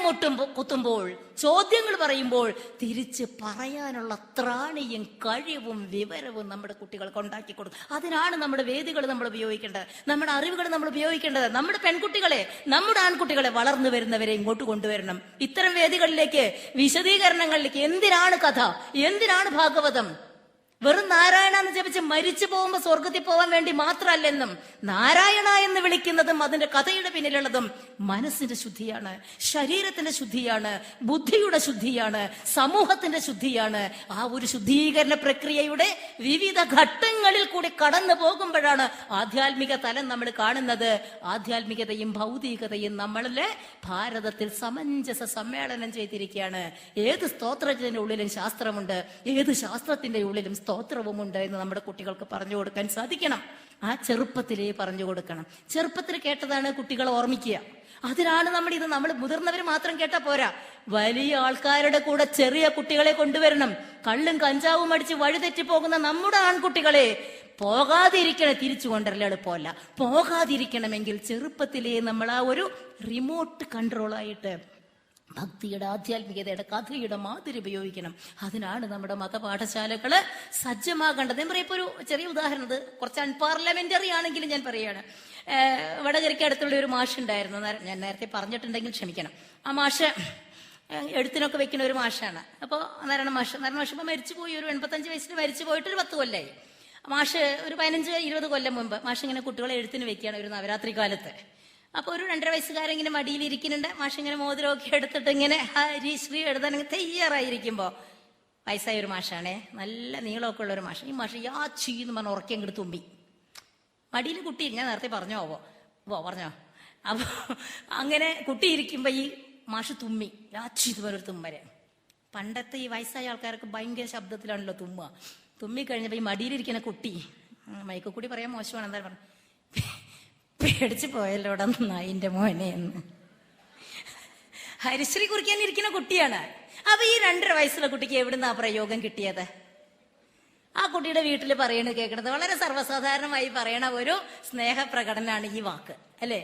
കുത്തുമ്പോൾ, ചോദ്യങ്ങൾ പറയുമ്പോൾ തിരിച്ച് പറയാനുള്ള ത്രാണിയും കഴിവും വിവരവും നമ്മുടെ കുട്ടികൾക്ക് ഉണ്ടാക്കി കൊടുക്കും. അതിനാണ് നമ്മുടെ വേദികൾ നമ്മൾ ഉപയോഗിക്കേണ്ടത്, നമ്മുടെ അറിവുകൾ നമ്മൾ ഉപയോഗിക്കേണ്ടത്. നമ്മുടെ പെൺകുട്ടികളെ, നമ്മുടെ ആൺകുട്ടികളെ, വളർന്നു വരുന്നവരെ ഇങ്ങോട്ട് കൊണ്ടുവരണം ഇത്തരം വേദികളിലേക്ക്, വിശദീകരണങ്ങളിലേക്ക്. എന്തിനാണ് കഥ, എന്തിനാണ് ഭാഗവതം? വെറും നാരായണ എന്ന് ജപിച്ച് മരിച്ചു പോകുമ്പോ സ്വർഗത്തിൽ പോകാൻ വേണ്ടി മാത്രമല്ലെന്നും, നാരായണ എന്ന് വിളിക്കുന്നതും അതിന്റെ കഥയുടെ പിന്നിലുള്ളതും മനസ്സിന്റെ ശുദ്ധിയാണ്, ശരീരത്തിന്റെ ശുദ്ധിയാണ്, ബുദ്ധിയുടെ ശുദ്ധിയാണ്, സമൂഹത്തിന്റെ ശുദ്ധിയാണ്. ആ ഒരു ശുദ്ധീകരണ പ്രക്രിയയുടെ വിവിധ ഘട്ടങ്ങളിൽ കൂടി കടന്നു പോകുമ്പോഴാണ് ആധ്യാത്മിക തലം നമ്മൾ കാണുന്നത്. ആധ്യാത്മികതയും ഭൗതികതയും നമ്മളിലെ ഭാരതത്തിൽ സമഞ്ജസ സമ്മേളനം ചെയ്തിരിക്കുകയാണ്. ഏത് സ്തോത്രത്തിന്റെ ഉള്ളിലും ശാസ്ത്രമുണ്ട്, ഏത് ശാസ്ത്രത്തിന്റെ ഉള്ളിലും സ്തോത്രവുമുണ്ട് എന്ന് നമ്മുടെ കുട്ടികൾക്ക് പറഞ്ഞു കൊടുക്കാൻ സാധിക്കണം. ആ ചെറുപ്പത്തിലേ പറഞ്ഞു കൊടുക്കണം. ചെറുപ്പത്തിൽ കേട്ടതാണ് കുട്ടികൾ ഓർമ്മിക്കുക. അതിനാണ് നമ്മൾ മുതിർന്നവർ മാത്രം കേട്ടാ പോരാ, വലിയ ആൾക്കാരുടെ കൂടെ ചെറിയ കുട്ടികളെ കൊണ്ടുവരണം. കള്ളും കഞ്ചാവും അടിച്ച് വഴിതെറ്റി പോകുന്ന നമ്മുടെ ആൺകുട്ടികളെ പോകാതിരിക്കണം, തിരിച്ചു കൊണ്ടല്ല എളുപ്പമല്ല. പോകാതിരിക്കണമെങ്കിൽ ചെറുപ്പത്തിലേ നമ്മൾ ആ ഒരു റിമോട്ട് കൺട്രോളായിട്ട് ഭക്തിയുടെ, ആധ്യാത്മികതയുടെ, കഥയുടെ മാതിരി ഉപയോഗിക്കണം. അതിനാണ് നമ്മുടെ മതപാഠശാലകള് സജ്ജമാകേണ്ടത്. ഞാൻ പറയാം, ഇപ്പൊ ഒരു ചെറിയ ഉദാഹരണം, ഇത് കുറച്ച് അൺപാർലമെന്ററി ആണെങ്കിലും ഞാൻ പറയാണ്. വടകരയ്ക്ക് അടുത്തുള്ള ഒരു മാഷ് ഉണ്ടായിരുന്നു, ഞാൻ നേരത്തെ പറഞ്ഞിട്ടുണ്ടെങ്കിൽ ക്ഷമിക്കണം. ആ മാഷ് എഴുത്തിനൊക്കെ വെക്കുന്ന ഒരു മാഷാണ്. അപ്പോൾ നാരായണ മാഷ് ഇപ്പൊ മരിച്ചുപോയി, ഒരു 85 വയസ്സിൽ മരിച്ചു പോയിട്ട് ഒരു 10 കൊല്ലായി. മാഷ് ഒരു 15-20 കൊല്ലം മുമ്പ് മാഷ് ഇങ്ങനെ കുട്ടികളെ എഴുത്തിന് വെക്കുകയാണ് ഒരു നവരാത്രി കാലത്ത്. അപ്പൊ ഒരു 2.5 വയസ്സുകാരെങ്ങനെ മടിയിലിരിക്കുന്നുണ്ട്. മാഷ് ഇങ്ങനെ മോതിരമൊക്കെ എടുത്തിട്ട് ഇങ്ങനെ ഹരി ശ്രീ എഴുതാൻ തയ്യാറായിരിക്കുമ്പോ, വയസ്സായ ഒരു മാഷാണേ, നല്ല നീളമൊക്കെ ഉള്ള ഒരു മാഷ്. ഈ മാഷ് യാച്ചി എന്ന് പറഞ്ഞ ഉറക്കി അങ്ങോട്ട് തുമ്പി. മടിയിൽ കുട്ടി, ഞാൻ നേരത്തെ പറഞ്ഞോ പറഞ്ഞോ. അപ്പൊ അങ്ങനെ കുട്ടി ഇരിക്കുമ്പോ ഈ മാഷ് തുമ്മി, യാച്ചി എന്ന് പറഞ്ഞൊരു തുമ്മര്. പണ്ടത്തെ ഈ വയസ്സായ ആൾക്കാർക്ക് ഭയങ്കര ശബ്ദത്തിലാണല്ലോ തുമ്മിക്കഴിഞ്ഞപ്പോ ഈ മടിയിലിരിക്കുന്ന കുട്ടി, മൈക്കൂടി പറയാൻ മോശമാണ്, എന്താ പറഞ്ഞു, പേടിച്ചു പോയല്ലോടെ നായിന്റെ മോനെ എന്ന്. ഹരിശ്രീ കുറിക്കാനിരിക്കുന്ന കുട്ടിയാണ്. അപ്പൊ ഈ 2.5 വയസ്സുള്ള കുട്ടിക്ക് എവിടുന്ന് ആ പ്രയോഗം കിട്ടിയത്? ആ കുട്ടിയുടെ വീട്ടിൽ പറയണത് കേൾക്കണത് വളരെ സർവ്വസാധാരണമായി പറയണ ഒരു സ്നേഹപ്രകടനാണ് ഈ വാക്ക്, അല്ലേ?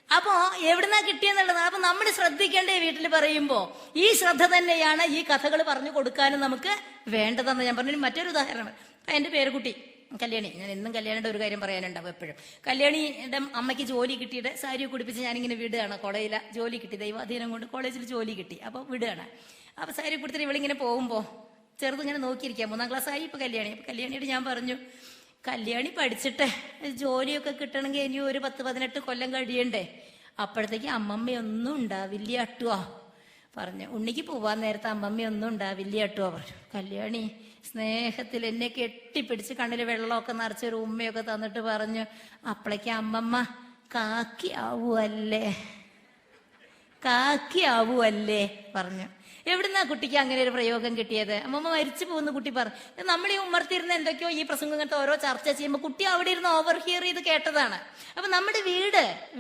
അപ്പോ എവിടുന്നാ കിട്ടിയെന്നുള്ളത് അപ്പൊ നമ്മൾ ശ്രദ്ധിക്കേണ്ടേ വീട്ടിൽ പറയുമ്പോ. ഈ ശ്രദ്ധ തന്നെയാണ് ഈ കഥകൾ പറഞ്ഞു കൊടുക്കാനും നമുക്ക് വേണ്ടതെന്ന് ഞാൻ പറഞ്ഞു. മറ്റൊരു ഉദാഹരണം, എന്റെ പേരക്കുട്ടി കല്യാണി, ഞാൻ എന്നും കല്യാണിയുടെ ഒരു കാര്യം പറയാനുണ്ടാവും എപ്പോഴും. കല്യാണിയുടെ അമ്മയ്ക്ക് ജോലി കിട്ടിയിട്ട് സാരിയൊക്കെ കുടിപ്പിച്ച് ഞാനിങ്ങനെ വിടുകയാണ്. കോളേജിൽ ജോലി കിട്ടി, ദൈവാധീനം കൊണ്ട് കോളേജിൽ ജോലി കിട്ടി. അപ്പൊ വിടുകയാണ്. അപ്പൊ സാരി കൊടുത്തിട്ട് ഇവളിങ്ങനെ പോകുമ്പോ ചെറുതിങ്ങനെ നോക്കിയിരിക്കാം. 3ാം ക്ലാസ് ആയി ഇപ്പൊ കല്യാണി. അപ്പൊ കല്യാണിയോട് ഞാൻ പറഞ്ഞു, കല്യാണി പഠിച്ചിട്ട് ജോലിയൊക്കെ കിട്ടണമെങ്കിൽ ഇനി ഒരു 10-18 കൊല്ലം കഴിയണ്ടേ, അപ്പോഴത്തേക്ക് അമ്മമ്മയൊന്നും ഉണ്ടാവില്ല അട്ടുവാ പറഞ്ഞു. ഉണ്ണിക്ക് പോവാൻ നേരത്തെ അമ്മമ്മയൊന്നും ഉണ്ടാവില്ല അട്ടുവാ പറഞ്ഞു. കല്യാണി സ്നേഹത്തിൽ എന്നെ കെട്ടിപ്പിടിച്ച് കണ്ണിൽ വെള്ളമൊക്കെ നിറച്ചൊരു ഉമ്മയൊക്കെ തന്നിട്ട് പറഞ്ഞു, അപ്പളേക്ക് അമ്മമ്മ കാക്കി ആവുമല്ലേ പറഞ്ഞു. എവിടുന്നാ കുട്ടിക്ക് അങ്ങനെ ഒരു പ്രയോഗം കിട്ടിയത്? അമ്മമ്മ മരിച്ചു പോകുന്ന കുട്ടി പറഞ്ഞു. നമ്മൾ ഈ ഉമ്മർത്തിരുന്ന് എന്തൊക്കെയോ ഈ പ്രസംഗത്തെ ഓരോ ചർച്ച ചെയ്യുമ്പോൾ കുട്ടി അവിടെ ഇരുന്ന് ഓവർ ഹിയർ ചെയ്ത് കേട്ടതാണ്. അപ്പൊ നമ്മുടെ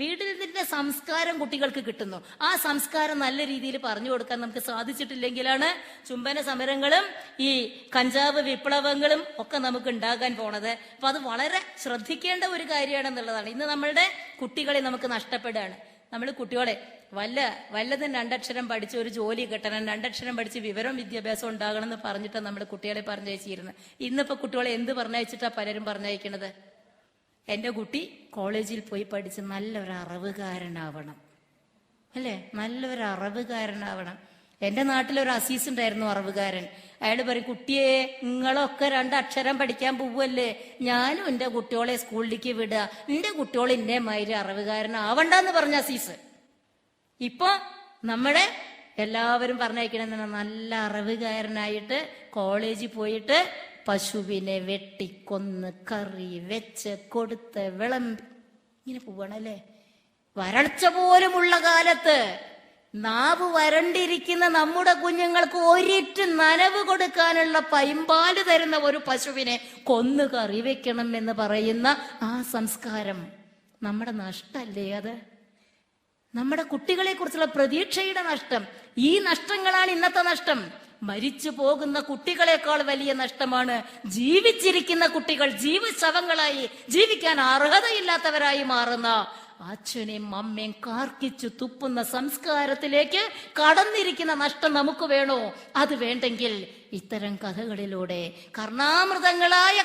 വീടിന്റെ സംസ്കാരം കുട്ടികൾക്ക് കിട്ടുന്നു. ആ സംസ്കാരം നല്ല രീതിയിൽ പറഞ്ഞു കൊടുക്കാൻ നമുക്ക് സാധിച്ചിട്ടില്ലെങ്കിലാണ് ചുംബന സമരങ്ങളും ഈ കഞ്ചാവ് വിപ്ലവങ്ങളും ഒക്കെ നമുക്ക് ഉണ്ടാകാൻ പോണത്. അപ്പൊ അത് വളരെ ശ്രദ്ധിക്കേണ്ട ഒരു കാര്യമാണെന്നുള്ളതാണ്. ഇന്ന് നമ്മളുടെ കുട്ടികളെ നമുക്ക് നഷ്ടപ്പെടുകയാണ്. നമ്മൾ കുട്ടികളെ വല്ലതും 2 അക്ഷരം പഠിച്ച് ഒരു ജോലി കിട്ടണം, 2 അക്ഷരം പഠിച്ച് വിവരവും വിദ്യാഭ്യാസം ഉണ്ടാകണം എന്ന് പറഞ്ഞിട്ട് നമ്മൾ കുട്ടികളെ പറഞ്ഞയച്ചിരുന്നത്. ഇന്നിപ്പോ കുട്ടികളെ എന്ത് പറഞ്ഞയച്ചിട്ടാ പലരും പറഞ്ഞയക്കണത്? എന്റെ കുട്ടി കോളേജിൽ പോയി പഠിച്ച് നല്ലൊരു അറിവുകാരനാവണം, അല്ലേ? നല്ലൊരു അറിവുകാരനാവണം. എന്റെ നാട്ടിലൊരു അസീസ് ഉണ്ടായിരുന്നു, അറിവുകാരൻ. അയാൾ പറയും, കുട്ടിയെ നിങ്ങളൊക്കെ 2 അക്ഷരം പഠിക്കാൻ പോവല്ലേ, ഞാനും എന്റെ കുട്ടികളെ സ്കൂളിലേക്ക് വിടുക, എന്റെ കുട്ടികൾ ഇന്നെ മാതിരി അറിവുകാരനാവണ്ടെന്ന് പറഞ്ഞ അസീസ്. ഇപ്പൊ നമ്മുടെ എല്ലാവരും പറഞ്ഞയക്കണമെന്ന് നല്ല അറിവുകാരനായിട്ട് കോളേജിൽ പോയിട്ട് പശുവിനെ വെട്ടിക്കൊന്ന് കറി വെച്ച് കൊടുത്ത് വിളമ്പി ഇങ്ങനെ പോവാണല്ലേ. വരൾച്ച പോലുമുള്ള കാലത്ത് നാവ് വരണ്ടിരിക്കുന്ന നമ്മുടെ കുഞ്ഞുങ്ങൾക്ക് ഒരിറ്റ് നനവ് കൊടുക്കാനുള്ള പൈമ്പാല് തരുന്ന ഒരു പശുവിനെ കൊന്നു കറി വെക്കണം എന്ന് പറയുന്ന ആ സംസ്കാരം നമ്മുടെ നഷ്ടല്ലേ? അത് നമ്മുടെ കുട്ടികളെ കുറിച്ചുള്ള പ്രതീക്ഷയുടെ നഷ്ടം. ഈ നഷ്ടങ്ങളാണ് ഇന്നത്തെ നഷ്ടം. മരിച്ചു പോകുന്ന കുട്ടികളെക്കാൾ വലിയ നഷ്ടമാണ് ജീവിച്ചിരിക്കുന്ന കുട്ടികൾ ജീവശവങ്ങളായി, ജീവിക്കാൻ അർഹതയില്ലാത്തവരായി മാറുന്ന അച്ഛനെയും അമ്മയും കാർക്കിച്ചു തുപ്പുന്ന സംസ്കാരത്തിലേക്ക് കടന്നിരിക്കുന്ന നഷ്ടം നമുക്ക് വേണോ? അത് വേണ്ടെങ്കിൽ ഇത്തരം കഥകളിലൂടെ, കർണാമൃതങ്ങളായ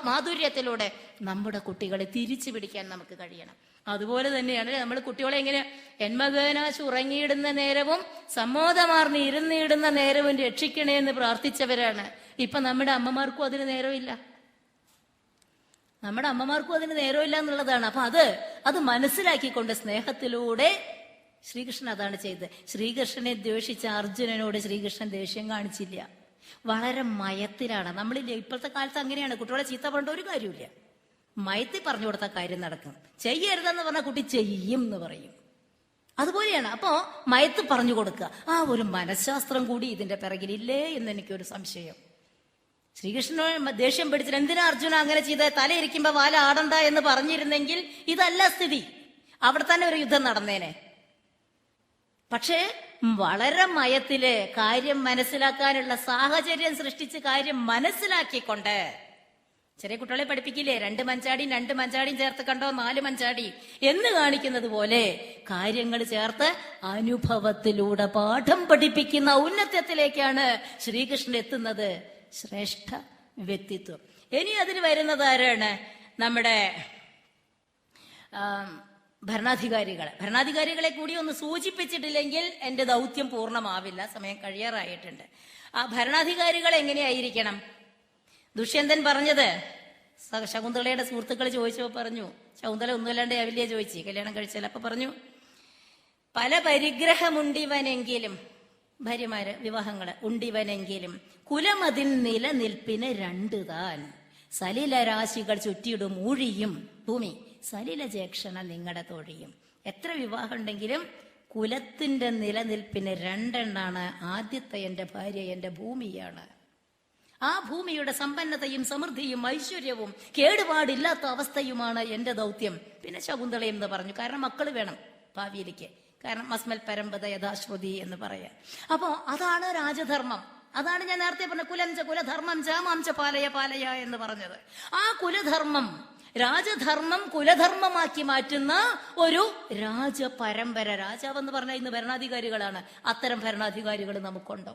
മാധുര്യത്തിലൂടെ നമ്മുടെ കുട്ടികളെ തിരിച്ചു പിടിക്കാൻ നമുക്ക് കഴിയണം. അതുപോലെ തന്നെയാണ് നമ്മൾ കുട്ടികളെ എങ്ങനെ എന്മകനാശ് ഉറങ്ങിയിടുന്ന നേരവും സമ്മോദമാർന്ന് ഇരുന്നിടുന്ന നേരവും രക്ഷിക്കണേ എന്ന് പ്രാർത്ഥിച്ചവരാണ്. ഇപ്പൊ നമ്മുടെ അമ്മമാർക്കും അതിന് നേരമില്ല. നമ്മുടെ അമ്മമാർക്കും അതിന് നേരമില്ല എന്നുള്ളതാണ്. അപ്പൊ അത് മനസ്സിലാക്കിക്കൊണ്ട് സ്നേഹത്തിലൂടെ ശ്രീകൃഷ്ണൻ അതാണ് ചെയ്തത്. ശ്രീകൃഷ്ണനെ ദ്വേഷിച്ച അർജുനനോട് ശ്രീകൃഷ്ണൻ ദേഷ്യം കാണിച്ചില്ല. വളരെ മയത്തിലാണ്. നമ്മളില്ല ഇപ്പോഴത്തെ കാലത്ത് അങ്ങനെയാണ്. കുട്ടികളെ ചീത്ത പറഞ്ഞ ഒരു കാര്യമില്ല. മയത്തിൽ പറഞ്ഞു കൊടുത്ത കാര്യം നടക്കും. ചെയ്യരുതെന്ന് പറഞ്ഞ കുട്ടി ചെയ്യും എന്ന് പറയും. അതുപോലെയാണ്. അപ്പോ മയത്ത് പറഞ്ഞു കൊടുക്കുക. ആ ഒരു മനഃശാസ്ത്രം കൂടി ഇതിന്റെ പിറകിലില്ലേ എന്ന് എനിക്കൊരു സംശയം. ശ്രീകൃഷ്ണനോട് ദേഷ്യം പിടിച്ചിട്ട് എന്തിനാ അർജുന അങ്ങനെ ചെയ്ത, തലയിരിക്കുമ്പോ വാല ആടണ്ട എന്ന് പറഞ്ഞിരുന്നെങ്കിൽ ഇതല്ല സ്ഥിതി. അവിടെ തന്നെ ഒരു യുദ്ധം നടന്നേനെ. പക്ഷേ വളരെ മയത്തില് കാര്യം മനസ്സിലാക്കാനുള്ള സാഹചര്യം സൃഷ്ടിച്ച് കാര്യം മനസ്സിലാക്കിക്കൊണ്ട്, ചെറിയ കുട്ടികളെ പഠിപ്പിക്കില്ലേ, 2 മഞ്ചാടിയും ചേർത്ത് കണ്ടോ 4 മഞ്ചാടി എന്ന് കാണിക്കുന്നത് പോലെ കാര്യങ്ങൾ ചേർത്ത് അനുഭവത്തിലൂടെ പാഠം പഠിപ്പിക്കുന്ന ഔന്നത്യത്തിലേക്കാണ് ശ്രീകൃഷ്ണൻ എത്തുന്നത്. ശ്രേഷ്ഠ വ്യക്തിത്വം. ഇനി അതിന് വരുന്നത് ആരാണ്? നമ്മുടെ ഭരണാധികാരികളെ കൂടി ഒന്ന് സൂചിപ്പിച്ചിട്ടില്ലെങ്കിൽ എന്റെ ദൗത്യം പൂർണ്ണമാവില്ല. സമയം കഴിയാറായിട്ടുണ്ട്. ആ ഭരണാധികാരികൾ എങ്ങനെയായിരിക്കണം? ദുഷ്യന്തൻ പറഞ്ഞത് ശകുന്തളയുടെ സുഹൃത്തുക്കൾ ചോദിച്ചപ്പോ പറഞ്ഞു, ശകുന്തള ഒന്നുമല്ലാണ്ട് അവില്യ ചോദിച്ചു കല്യാണം കഴിച്ചാൽ. അപ്പൊ പറഞ്ഞു, പല പരിഗ്രഹമുണ്ടിവനെങ്കിലും, ഭാര്യമാര് വിവാഹങ്ങള് ഉണ്ടിവനെങ്കിലും കുലമതിൽ നിലനിൽപ്പിന് 2 താൻ. സലില രാശികൾ ചുറ്റിയിടും ഊഴിയും ഭൂമി, സലില ജേക്ഷണ നിങ്ങളുടെ തൊഴിയും. എത്ര വിവാഹം ഉണ്ടെങ്കിലും കുലത്തിന്റെ നിലനിൽപ്പിന് 2 എണ്ണാണ്. ആദ്യത്തെ എന്റെ ഭാര്യ എന്റെ ഭൂമിയാണ്. ആ ഭൂമിയുടെ സമ്പന്നതയും സമൃദ്ധിയും ഐശ്വര്യവും കേടുപാടില്ലാത്ത അവസ്ഥയുമാണ് എന്റെ ദൗത്യം. പിന്നെ ശകുന്തള എന്ന് പറഞ്ഞു, കാരണം മക്കള് വേണം ഭാവിയിലേക്ക്. കാരണം അസ്മൽ പരമ്പത യഥാശ്രുതി എന്ന് പറയാം. അപ്പോ അതാണ് രാജധർമ്മം. അതാണ് ഞാൻ നേരത്തെ പറഞ്ഞ കുലധർമ്മം ചാമാംച പാലയ എന്ന് പറഞ്ഞത്. ആ കുലധർമ്മം, രാജധർമ്മം കുലധർമ്മമാക്കി മാറ്റുന്ന ഒരു രാജപരമ്പര. രാജാവെന്ന് പറഞ്ഞാൽ ഇന്ന് ഭരണാധികാരികളാണ്. അത്തരം ഭരണാധികാരികൾ നമുക്കുണ്ടോ?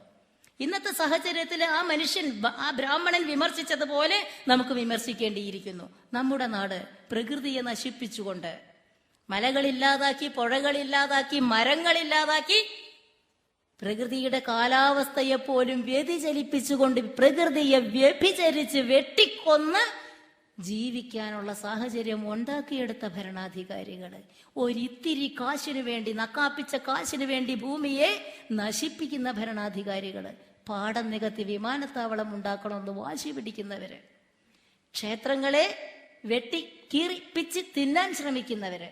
ഇന്നത്തെ സാഹചര്യത്തിൽ ആ മനുഷ്യൻ, ആ ബ്രാഹ്മണൻ വിമർശിച്ചതുപോലെ നമുക്ക് വിമർശിക്കേണ്ടിയിരിക്കുന്നു. നമ്മുടെ നാട് പ്രകൃതിയെ നശിപ്പിച്ചുകൊണ്ട്, മലകളില്ലാതാക്കി, പുഴകളില്ലാതാക്കി, മരങ്ങളില്ലാതാക്കി, പ്രകൃതിയുടെ കാലാവസ്ഥയെ പോലും വ്യതിചലിപ്പിച്ചുകൊണ്ട് പ്രകൃതിയെ വ്യഭിചരിച്ച് വെട്ടിക്കൊന്ന് ജീവിക്കാനുള്ള സാഹചര്യം ഉണ്ടാക്കിയെടുത്ത ഭരണാധികാരികള്, ഒരിത്തിരി കാശിനു വേണ്ടി, നക്കാപ്പിച്ച കാശിനു വേണ്ടി ഭൂമിയെ നശിപ്പിക്കുന്ന ഭരണാധികാരികള്, പാടം നികത്തി വിമാനത്താവളം ഉണ്ടാക്കണമെന്ന് വാശി പിടിക്കുന്നവര്, ക്ഷേത്രങ്ങളെ വെട്ടിക്കീറിപ്പിച്ച് തിന്നാൻ ശ്രമിക്കുന്നവര്,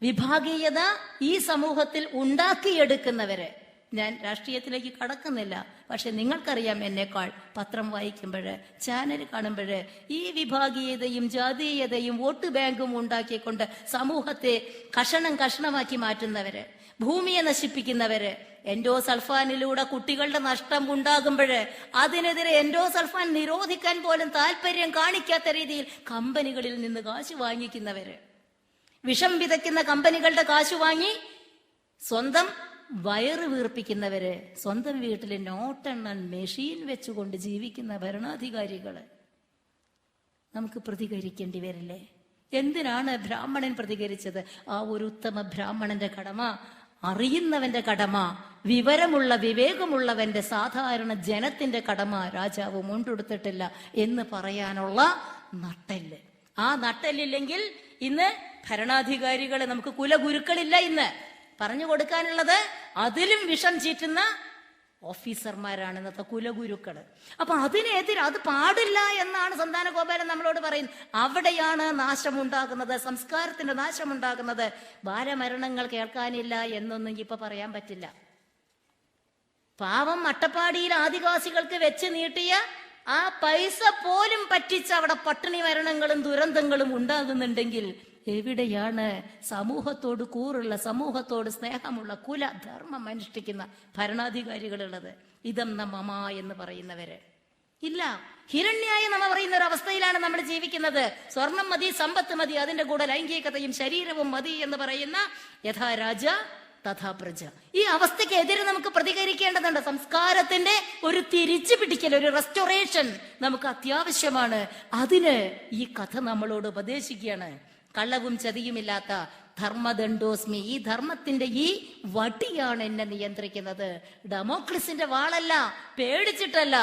വിഭാഗീയത ഈ സമൂഹത്തിൽ ഉണ്ടാക്കിയെടുക്കുന്നവര്. ഞാൻ രാഷ്ട്രീയത്തിലേക്ക് കടക്കുന്നില്ല. പക്ഷെ നിങ്ങൾക്കറിയാം എന്നെക്കാൾ, പത്രം വായിക്കുമ്പോഴ്, ചാനൽ കാണുമ്പോഴ്, ഈ വിഭാഗീയതയും ജാതീയതയും വോട്ട് ബാങ്കും ഉണ്ടാക്കിക്കൊണ്ട് സമൂഹത്തെ കഷണമാക്കി മാറ്റുന്നവര്, ഭൂമിയെ നശിപ്പിക്കുന്നവര്, എൻഡോസൾഫാനിലൂടെ കുട്ടികളുടെ നഷ്ടം ഉണ്ടാകുമ്പോഴ് അതിനെതിരെ എൻഡോസൾഫാൻ നിരോധിക്കാൻ പോലും താല്പര്യം കാണിക്കാത്ത രീതിയിൽ കമ്പനികളിൽ നിന്ന് കാശ് വാങ്ങിക്കുന്നവര്, വിഷം വിതയ്ക്കുന്ന കമ്പനികളുടെ കാശ് വാങ്ങി സ്വന്തം വയറ് വീർപ്പിക്കുന്നവര്, സ്വന്തം വീട്ടിൽ നോട്ടെണ്ണൻ മെഷീൻ വെച്ചുകൊണ്ട് ജീവിക്കുന്ന ഭരണാധികാരികള്. നമുക്ക് പ്രതികരിക്കേണ്ടി വരില്ലേ? എന്തിനാണ് ബ്രാഹ്മണൻ പ്രതികരിച്ചത്? ആ ഒരു ഉത്തമ ബ്രാഹ്മണന്റെ കടമ, അറിയുന്നവന്റെ കടമ, വിവരമുള്ള വിവേകമുള്ളവന്റെ സാധാരണ ജനത്തിന്റെ കടമ രാജാവ് മുണ്ടെടുത്തിട്ടില്ല എന്ന് പറയാനുള്ള നട്ടെല്ല്. ആ നട്ടെല്ലില്ലെങ്കിൽ ഇന്ന് ഭരണാധികാരികളെ, നമുക്ക് കുലഗുരുക്കളില്ല. ഇന്ന് പറഞ്ഞു കൊടുക്കാനുള്ളത് അതിലും വിഷം ചീറ്റുന്ന ഓഫീസർമാരാണ് ഇന്നത്തെ കുലഗുരുക്കള്. അപ്പൊ അതിനെതിരെ അത് പാടില്ല എന്നാണ് സന്താന ഗോപാലൻ നമ്മളോട് പറയുന്നത്. അവിടെയാണ് നാശമുണ്ടാകുന്നത്, സംസ്കാരത്തിന്റെ നാശമുണ്ടാകുന്നത്. ബാലമരണങ്ങൾ കേൾക്കാനില്ല എന്നൊന്നും ഇപ്പൊ പറയാൻ പറ്റില്ല. പാവം അട്ടപ്പാടിയിൽ ആദിവാസികൾക്ക് വെച്ച് നീട്ടിയ ആ പൈസ പോലും പറ്റിച്ച് അവിടെ പട്ടിണി മരണങ്ങളും ദുരന്തങ്ങളും ഉണ്ടാകുന്നുണ്ടെങ്കിൽ എവിടെയാണ് സമൂഹത്തോട് കൂറുള്ള, സമൂഹത്തോട് സ്നേഹമുള്ള, കുലധർമ്മം അനുഷ്ഠിക്കുന്ന ഭരണാധികാരികളുള്ളത്? ഇതം മമ എന്ന് പറയുന്നവര് ഇല്ല. ഹിരണ്യായ നമ്മ പറയുന്ന ഒരു അവസ്ഥയിലാണ് നമ്മൾ ജീവിക്കുന്നത്. സ്വർണം മതി, സമ്പത്ത് മതി, അതിന്റെ കൂടെ ലൈംഗികതയും ശരീരവും മതി എന്ന് പറയുന്ന യഥാ രാജ തഥാ പ്രജ. ഈ അവസ്ഥയ്ക്കെതിരെ നമുക്ക് പ്രതികരിക്കേണ്ടതുണ്ട്. സംസ്കാരത്തിന്റെ ഒരു തിരിച്ചു പിടിക്കൽ, ഒരു റെസ്റ്റോറേഷൻ നമുക്ക് അത്യാവശ്യമാണ്. അതിന് ഈ കഥ നമ്മളോട് ഉപദേശിക്കുകയാണ്. കള്ളവും ചതിയുമില്ലാത്ത ധർമ്മദണ്ഡോസ്മി, ഈ ധർമ്മത്തിന്റെ ഈ വടിയാണ് എന്നെ നിയന്ത്രിക്കുന്നത്. ഡെമോക്രസിന്റെ വാളല്ല, പേടിച്ചിട്ടല്ല.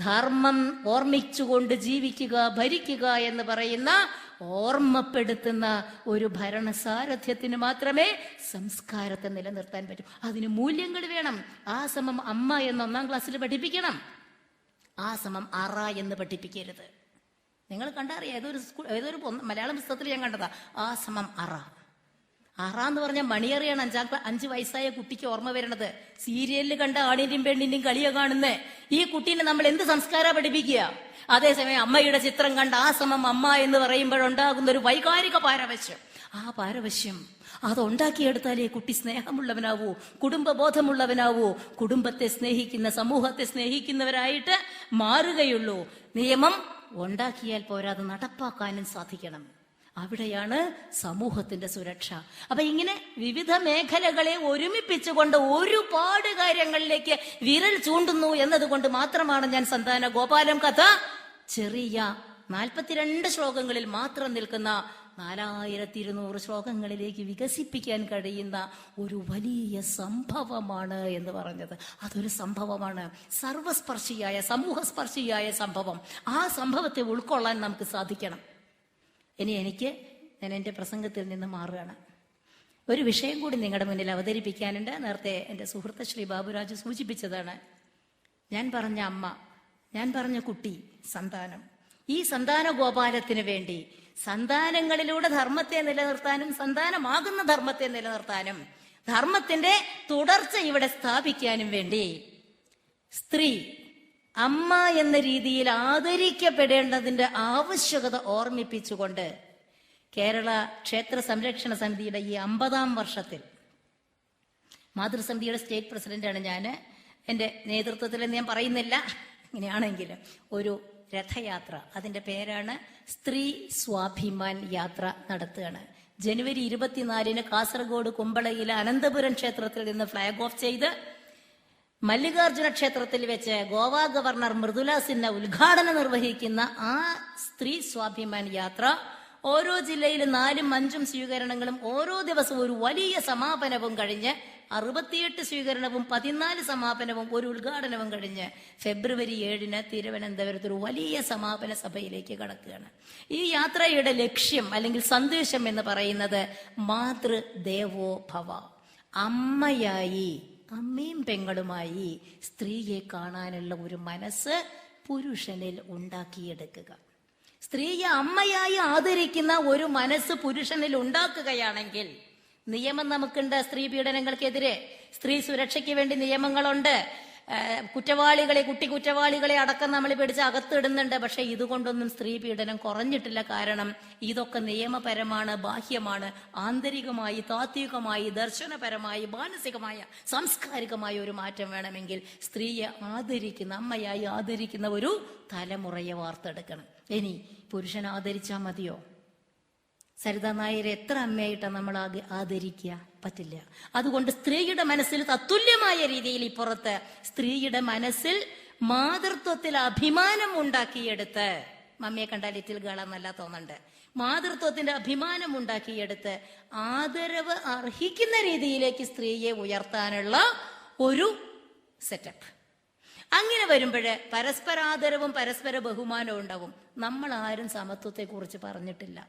ധർമ്മം ഓർമ്മിച്ചുകൊണ്ട് ജീവിക്കുക, ഭരിക്കുക എന്ന് പറയുന്ന ഓർമ്മപ്പെടുത്തുന്ന ഒരു ഭരണസാരഥ്യത്തിന് മാത്രമേ സംസ്കാരത്തെ നിലനിർത്താൻ പറ്റൂ. അതിന് മൂല്യങ്ങൾ വേണം. ആ സമം അമ്മ എന്ന് 1-ാം ക്ലാസ്സിൽ പഠിപ്പിക്കണം. ആ സമം അറ എന്ന് പഠിപ്പിക്കരുത്. നിങ്ങൾ കണ്ടറിയാം, ഏതൊരു മലയാളം പുസ്തകത്തിൽ ഞാൻ കണ്ടതാ. ആ സമം അറ. അറ എന്ന് പറഞ്ഞാൽ മണിയറിയാണ് 5 വയസ്സായ കുട്ടിക്ക് ഓർമ്മ വരണത്. സീരിയലിൽ കണ്ട ആണിന്റെയും പെണ്ണിന്റെയും കളിയ കാണുന്നേ. ഈ കുട്ടീനെ നമ്മൾ എന്ത് സംസ്കാര പഠിപ്പിക്കുക? അതേസമയം അമ്മയുടെ ചിത്രം കണ്ട് ആ സമം അമ്മ എന്ന് പറയുമ്പോഴുണ്ടാകുന്ന ഒരു വൈകാരിക പാരവശ്യം, ആ പാരവശ്യം അതുണ്ടാക്കിയെടുത്താലേ കുട്ടി സ്നേഹമുള്ളവനാവൂ, കുടുംബബോധമുള്ളവനാവൂ, കുടുംബത്തെ സ്നേഹിക്കുന്ന, സമൂഹത്തെ സ്നേഹിക്കുന്നവരായിട്ട് മാറുകയുള്ളൂ. നിയമം ഉണ്ടാക്കിയാൽ പോരാതെ നടപ്പാക്കാനും സാധിക്കണം. അവിടെയാണ് സമൂഹത്തിന്റെ സുരക്ഷ. അപ്പൊ ഇങ്ങനെ വിവിധ മേഖലകളെ ഒരുമിപ്പിച്ചുകൊണ്ട് ഒരുപാട് കാര്യങ്ങളിലേക്ക് വിരൽ ചൂണ്ടുന്നു എന്നതുകൊണ്ട് മാത്രമാണ് ഞാൻ സന്താന ഗോപാലം കഥ ചെറിയ 42 ശ്ലോകങ്ങളിൽ മാത്രം നിൽക്കുന്ന 4200 ശ്ലോകങ്ങളിലേക്ക് വികസിപ്പിക്കാൻ കഴിയുന്ന ഒരു വലിയ സംഭവമാണ് എന്ന് പറഞ്ഞത്. അതൊരു സംഭവമാണ്, സർവസ്പർശിയായ, സമൂഹസ്പർശിയായ സംഭവം. ആ സംഭവത്തെ ഉൾക്കൊള്ളാൻ നമുക്ക് സാധിക്കണം. ഇനി ഞാൻ എൻ്റെ പ്രസംഗത്തിൽ നിന്ന് മാറുകയാണ്. ഒരു വിഷയം കൂടി നിങ്ങളുടെ മുന്നിൽ അവതരിപ്പിക്കാനുണ്ട്. നേരത്തെ എൻ്റെ സുഹൃത്ത് ശ്രീ ബാബുരാജ് സൂചിപ്പിച്ചതാണ്. ഞാൻ പറഞ്ഞ അമ്മ, ഞാൻ പറഞ്ഞ കുട്ടി, സന്താനം. ഈ സന്താന ഗോപാലത്തിന് വേണ്ടി സന്താനങ്ങളിലൂടെ ധർമ്മത്തെ നിലനിർത്താനും സന്താനമാകുന്ന ധർമ്മത്തെ നിലനിർത്താനും ധർമ്മത്തിന്റെ തുടർച്ച ഇവിടെ സ്ഥാപിക്കാനും വേണ്ടി സ്ത്രീ അമ്മ എന്ന രീതിയിൽ ആദരിക്കപ്പെടേണ്ടതിന്റെ ആവശ്യകത ഓർമ്മിപ്പിച്ചുകൊണ്ട് കേരള ക്ഷേത്ര സംരക്ഷണ സമിതിയുടെ ഈ 50-ാം വർഷത്തിൽ, മാതൃസമിതിയുടെ സ്റ്റേറ്റ് പ്രസിഡന്റാണ് ഞാൻ, എൻ്റെ നേതൃത്വത്തിൽ ഞാൻ പറയുന്നില്ല, ഇങ്ങനെയാണെങ്കിലും ഒരു രഥയാത്ര, അതിന്റെ പേരാണ് സ്ത്രീ സ്വാഭിമാൻ യാത്ര നടത്തുകയാണ്. ജനുവരി 24-ന് കാസർഗോഡ് കുമ്പളയിലെ അനന്തപുരം ക്ഷേത്രത്തിൽ നിന്ന് ഫ്ലാഗ് ഓഫ് ചെയ്ത് മല്ലികാർജുന ക്ഷേത്രത്തിൽ വെച്ച് ഗോവ ഗവർണർ മൃദുല സിൻഹ ഉദ്ഘാടനം നിർവഹിക്കുന്ന ആ സ്ത്രീ സ്വാഭിമാൻ യാത്ര ഓരോ ജില്ലയിലും 4ഉം 5ഉം സ്വീകരണങ്ങളും ഓരോ ദിവസവും ഒരു വലിയ സമാപനവും കഴിഞ്ഞ് 68 സ്വീകരണവും 14 സമാപനവും ഒരു ഉദ്ഘാടനവും കഴിഞ്ഞ് ഫെബ്രുവരി 7-ന് തിരുവനന്തപുരത്ത് ഒരു വലിയ സമാപന സഭയിലേക്ക് കടക്കുകയാണ്. ഈ യാത്രയുടെ ലക്ഷ്യം അല്ലെങ്കിൽ സന്ദേശം എന്ന് പറയുന്നത് മാതൃദേവോ ഭവ, അമ്മയായി, അമ്മയും പെങ്ങളുമായി സ്ത്രീയെ കാണാനുള്ള ഒരു മനസ്സ് പുരുഷനിൽ ഉണ്ടാക്കിയെടുക്കുക. സ്ത്രീയെ അമ്മയായി ആദരിക്കുന്ന ഒരു മനസ്സ് പുരുഷനിൽ ഉണ്ടാക്കുകയാണെങ്കിൽ, നിയമം നമുക്കുണ്ട്. സ്ത്രീ പീഡനങ്ങൾക്കെതിരെ, സ്ത്രീ സുരക്ഷയ്ക്ക് വേണ്ടി നിയമങ്ങളുണ്ട്. കുറ്റവാളികളെ അടക്കം നമ്മൾ പിടിച്ച് അകത്തിടുന്നുണ്ട്. പക്ഷെ ഇതുകൊണ്ടൊന്നും സ്ത്രീ പീഡനം കുറഞ്ഞിട്ടില്ല. കാരണം ഇതൊക്കെ നിയമപരമാണ്, ബാഹ്യമാണ്. ആന്തരികമായി, താത്വികമായി, ദർശനപരമായി, മാനസികമായ, സാംസ്കാരികമായ ഒരു മാറ്റം വേണമെങ്കിൽ സ്ത്രീയെ ആദരിക്കുന്ന, അമ്മയായി ആദരിക്കുന്ന ഒരു തലമുറയെ വാർത്തെടുക്കണം. ഇനി പുരുഷൻ ആദരിച്ചാൽ മതിയോ? സരിതാ നായരെ എത്ര അമ്മയായിട്ടാണ് നമ്മൾ ആദരിക്കുക? പറ്റില്ല. അതുകൊണ്ട് സ്ത്രീയുടെ മനസ്സിൽ തത്തുല്യമായ രീതിയിൽ ഇപ്പുറത്ത് സ്ത്രീയുടെ മനസ്സിൽ മാതൃത്വത്തിൽ അഭിമാനം ഉണ്ടാക്കിയെടുത്ത്, മമ്മിയെ കണ്ടാൽ ലിറ്റിൽ ഗേൾ എന്നല്ല തോന്നണ്ട്, മാതൃത്വത്തിന്റെ അഭിമാനം ഉണ്ടാക്കിയെടുത്ത് ആദരവ് അർഹിക്കുന്ന രീതിയിലേക്ക് സ്ത്രീയെ ഉയർത്താനുള്ള ഒരു സെറ്റപ്പ്. അങ്ങനെ വരുമ്പോൾ പരസ്പരാദരവും പരസ്പര ബഹുമാനവും ഉണ്ടാവും. നമ്മൾ ആരും സമത്വത്തെ കുറിച്ച് പറഞ്ഞിട്ടില്ല.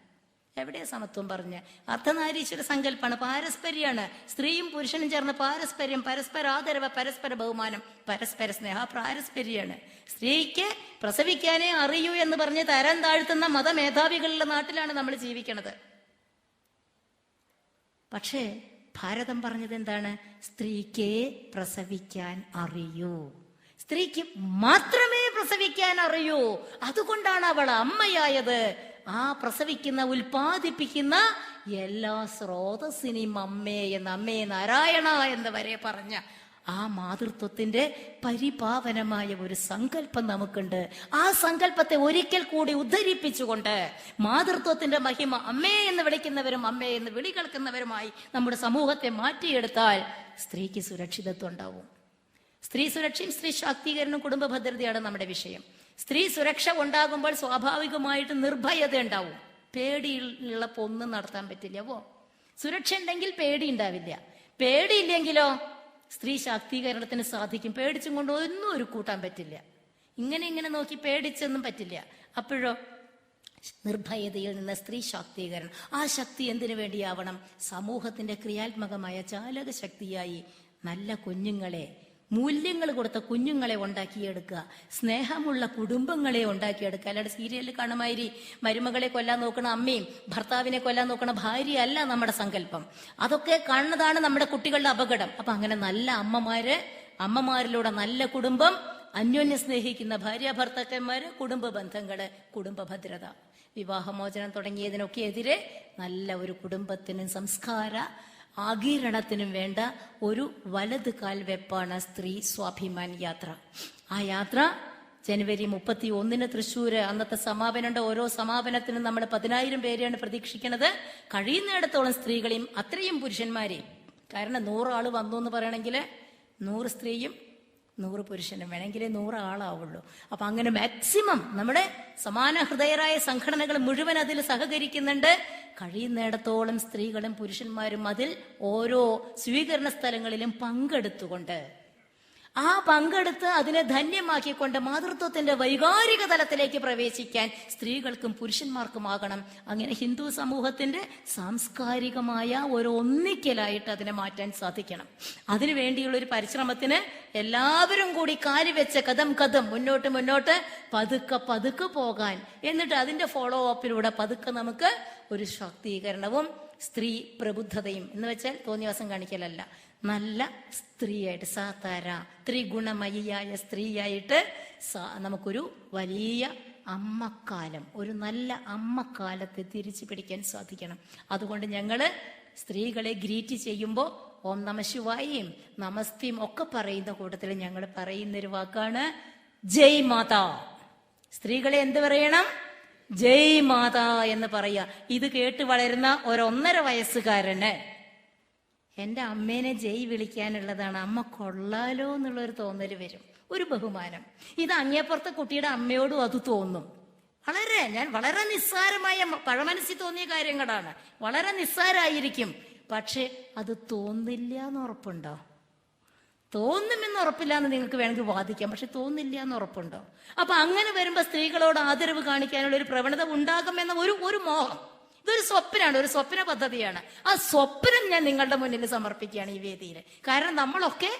എവിടെയാ സമത്വം പറഞ്ഞ്? അർദ്ധനാരീശ്വര സങ്കല്പമാണ്, പാരസ്പര്യാണ്. സ്ത്രീയും പുരുഷനും ചേർന്ന് പാരസ്പര്യം, പരസ്പര ആദരവ്, പരസ്പര ബഹുമാനം, പരസ്പര സ്നേഹ, പാരസ്പര്യാണ്. സ്ത്രീക്ക് പ്രസവിക്കാനേ അറിയൂ എന്ന് പറഞ്ഞ് തരം താഴ്ത്തുന്ന മതമേധാവികളുടെ നാട്ടിലാണ് നമ്മൾ ജീവിക്കണത്. പക്ഷേ ഭാരതം പറഞ്ഞത് എന്താണ്? സ്ത്രീക്ക് പ്രസവിക്കാൻ അറിയൂ, സ്ത്രീക്ക് മാത്രമേ പ്രസവിക്കാൻ അറിയൂ. അതുകൊണ്ടാണ് അവൾ അമ്മയായത്. ആ പ്രസവിക്കുന്ന, ഉൽപ്പാദിപ്പിക്കുന്ന എല്ലാ സ്രോതസ്സിനെയും അമ്മേ എന്ന്, അമ്മേ നാരായണ എന്ന് വരെ പറഞ്ഞ ആ മാതൃത്വത്തിന്റെ പരിപാവനമായ ഒരു സങ്കല്പം നമുക്കുണ്ട്. ആ സങ്കല്പത്തെ ഒരിക്കൽ കൂടി ഉദ്ധരിപ്പിച്ചുകൊണ്ട് മാതൃത്വത്തിന്റെ മഹിമ അമ്മേ എന്ന് വിളിക്കുന്നവരും അമ്മേ എന്ന് വിളി കേൾക്കുന്നവരുമായി നമ്മുടെ സമൂഹത്തെ മാറ്റിയെടുത്താൽ സ്ത്രീക്ക് സുരക്ഷിതത്വം ഉണ്ടാവും. സ്ത്രീ സുരക്ഷയും സ്ത്രീ ശാക്തീകരണവും കുടുംബ ഭദ്രതയാണ് നമ്മുടെ വിഷയം. സ്ത്രീ സുരക്ഷ ഉണ്ടാകുമ്പോൾ സ്വാഭാവികമായിട്ട് നിർഭയത ഉണ്ടാവും. പേടിയുള്ളപ്പോ ഒന്നും നടത്താൻ പറ്റില്ല. സുരക്ഷ ഉണ്ടെങ്കിൽ പേടി ഉണ്ടാവില്ല. പേടിയില്ലെങ്കിലോ സ്ത്രീ ശാക്തീകരണത്തിന് സാധിക്കും. പേടിച്ചും കൊണ്ട് ഒന്നും ഒരു കൂട്ടാൻ പറ്റില്ല. ഇങ്ങനെ നോക്കി പേടിച്ചൊന്നും പറ്റില്ല. അപ്പോഴോ നിർഭയതയിൽ നിന്ന് സ്ത്രീ ശാക്തീകരണം. ആ ശക്തി എന്തിനു വേണ്ടിയാവണം? സമൂഹത്തിന്റെ ക്രിയാത്മകമായ ചാലക ശക്തിയായി നല്ല കുഞ്ഞുങ്ങളെ, മൂല്യങ്ങൾ കൊടുത്ത കുഞ്ഞുങ്ങളെ ഉണ്ടാക്കിയെടുക്കുക, സ്നേഹമുള്ള കുടുംബങ്ങളെ ഉണ്ടാക്കിയെടുക്കുക. അല്ലാതെ സീരിയലിൽ കാണുമാതിരി മരുമകളെ കൊല്ലാൻ നോക്കണ അമ്മയും ഭർത്താവിനെ കൊല്ലാൻ നോക്കണ ഭാര്യ അല്ല നമ്മുടെ സങ്കല്പം. അതൊക്കെ കാണുന്നതാണ് നമ്മുടെ കുട്ടികളുടെ അപകടം. അപ്പൊ അങ്ങനെ നല്ല അമ്മമാരിലൂടെ നല്ല കുടുംബം, അന്യോന്യം സ്നേഹിക്കുന്ന ഭാര്യ ഭർത്താക്കന്മാര്, കുടുംബ ബന്ധങ്ങള്, കുടുംബ ഭദ്രത, വിവാഹമോചനം തുടങ്ങിയതിനൊക്കെ എതിരെ നല്ല ഒരു കുടുംബത്തിനും സംസ്കാര ആഗീരണത്തിനും വേണ്ട ഒരു വലത് കാൽ വെപ്പാണ് സ്ത്രീ സ്വാഭിമാൻ യാത്ര. ആ യാത്ര ജനുവരി 31 തൃശ്ശൂര് അന്നത്തെ സമാപനമുണ്ട്. ഓരോ സമാപനത്തിനും നമ്മൾ 10,000 പേരെയാണ് പ്രതീക്ഷിക്കുന്നത്. കഴിയുന്നിടത്തോളം സ്ത്രീകളെയും അത്രയും പുരുഷന്മാരെയും. കാരണം 100 ആള് വന്നു എന്ന് പറയണമെങ്കിൽ 100 സ്ത്രീയും 100 പുരുഷനും വേണമെങ്കിൽ 100 ആളാവുള്ളൂ. അപ്പൊ അങ്ങനെ മാക്സിമം നമ്മുടെ സമാന ഹൃദയരായ സംഘടനകൾ മുഴുവൻ അതിൽ സഹകരിക്കുന്നുണ്ട്. കഴിയുന്നിടത്തോളം സ്ത്രീകളും പുരുഷന്മാരും അതിൽ ഓരോ സ്വീകരണ സ്ഥലങ്ങളിലും പങ്കെടുത്തുകൊണ്ട്, ആ പങ്കെടുത്ത് അതിനെ ധന്യമാക്കിക്കൊണ്ട് മാതൃത്വത്തിന്റെ വൈകാരിക തലത്തിലേക്ക് പ്രവേശിക്കാൻ സ്ത്രീകൾക്കും പുരുഷന്മാർക്കുമാകണം. അങ്ങനെ ഹിന്ദു സമൂഹത്തിന്റെ സാംസ്കാരികമായ ഒരു ഒന്നിക്കലായിട്ട് അതിനെ മാറ്റാൻ സാധിക്കണം. അതിനു വേണ്ടിയുള്ള ഒരു പരിശ്രമത്തിന് എല്ലാവരും കൂടി കാലുവെച്ച് കദം മുന്നോട്ട് പതുക്കെ പോകാൻ, എന്നിട്ട് അതിന്റെ ഫോളോ അപ്പിലൂടെ പതുക്കെ നമുക്ക് ഒരു ശാക്തീകരണവും സ്ത്രീ പ്രബുദ്ധതയും എന്ന് വെച്ചാൽ തോന്നിവാസം കാണിക്കലല്ല, നല്ല സ്ത്രീയായിട്ട്, സാതാര ത്രിഗുണമയിയായ സ്ത്രീയായിട്ട് നമുക്കൊരു വലിയ അമ്മക്കാലം, ഒരു നല്ല അമ്മക്കാലത്തെ തിരിച്ചു പിടിക്കാൻ സാധിക്കണം. അതുകൊണ്ട് ഞങ്ങള് സ്ത്രീകളെ ഗ്രീറ്റ് ചെയ്യുമ്പോൾ ഓം നമഃശിവായയും നമസ്തയും ഒക്കെ പറയുന്ന കൂട്ടത്തിൽ ഞങ്ങൾ പറയുന്നൊരു വാക്കാണ് ജയ് മാതാ. സ്ത്രീകളെ എന്ത് പറയണം? ജയ് മാതാ എന്ന് പറയാ. ഇത് കേട്ട് വളരുന്ന 1.5 വയസ്സുകാരന് എന്റെ അമ്മേനെ ജയ് വിളിക്കാനുള്ളതാണ്, അമ്മ കൊള്ളാലോ എന്നുള്ളൊരു തോന്നല് വരും, ഒരു ബഹുമാനം. ഇത് അങ്ങേപ്പുറത്തെ കുട്ടിയുടെ അമ്മയോടും അത് തോന്നും. ഞാൻ വളരെ നിസ്സാരമായ പഴമനസ്സിൽ തോന്നിയ കാര്യങ്ങളാണ്, വളരെ നിസ്സാരായിരിക്കും. പക്ഷെ അത് തോന്നില്ല എന്ന് ഉറപ്പുണ്ടോ? തോന്നുമെന്ന് ഉറപ്പില്ല എന്ന് നിങ്ങൾക്ക് വേണമെങ്കിൽ വാദിക്കാം, പക്ഷെ തോന്നില്ല എന്ന് ഉറപ്പുണ്ടോ? അപ്പൊ അങ്ങനെ വരുമ്പോ സ്ത്രീകളോട് ആദരവ് കാണിക്കാനുള്ള ഒരു പ്രവണത ഉണ്ടാകുമെന്ന ഒരു മോഹം, ഇതൊരു സ്വപ്നമാണ്, ഒരു സ്വപ്ന പദ്ധതിയാണ്. ആ സ്വപ്നം ഞാൻ നിങ്ങളുടെ മുന്നിൽ സമർപ്പിക്കുകയാണ് ഈ വേദിയിൽ. കാരണം നമ്മളൊക്കെ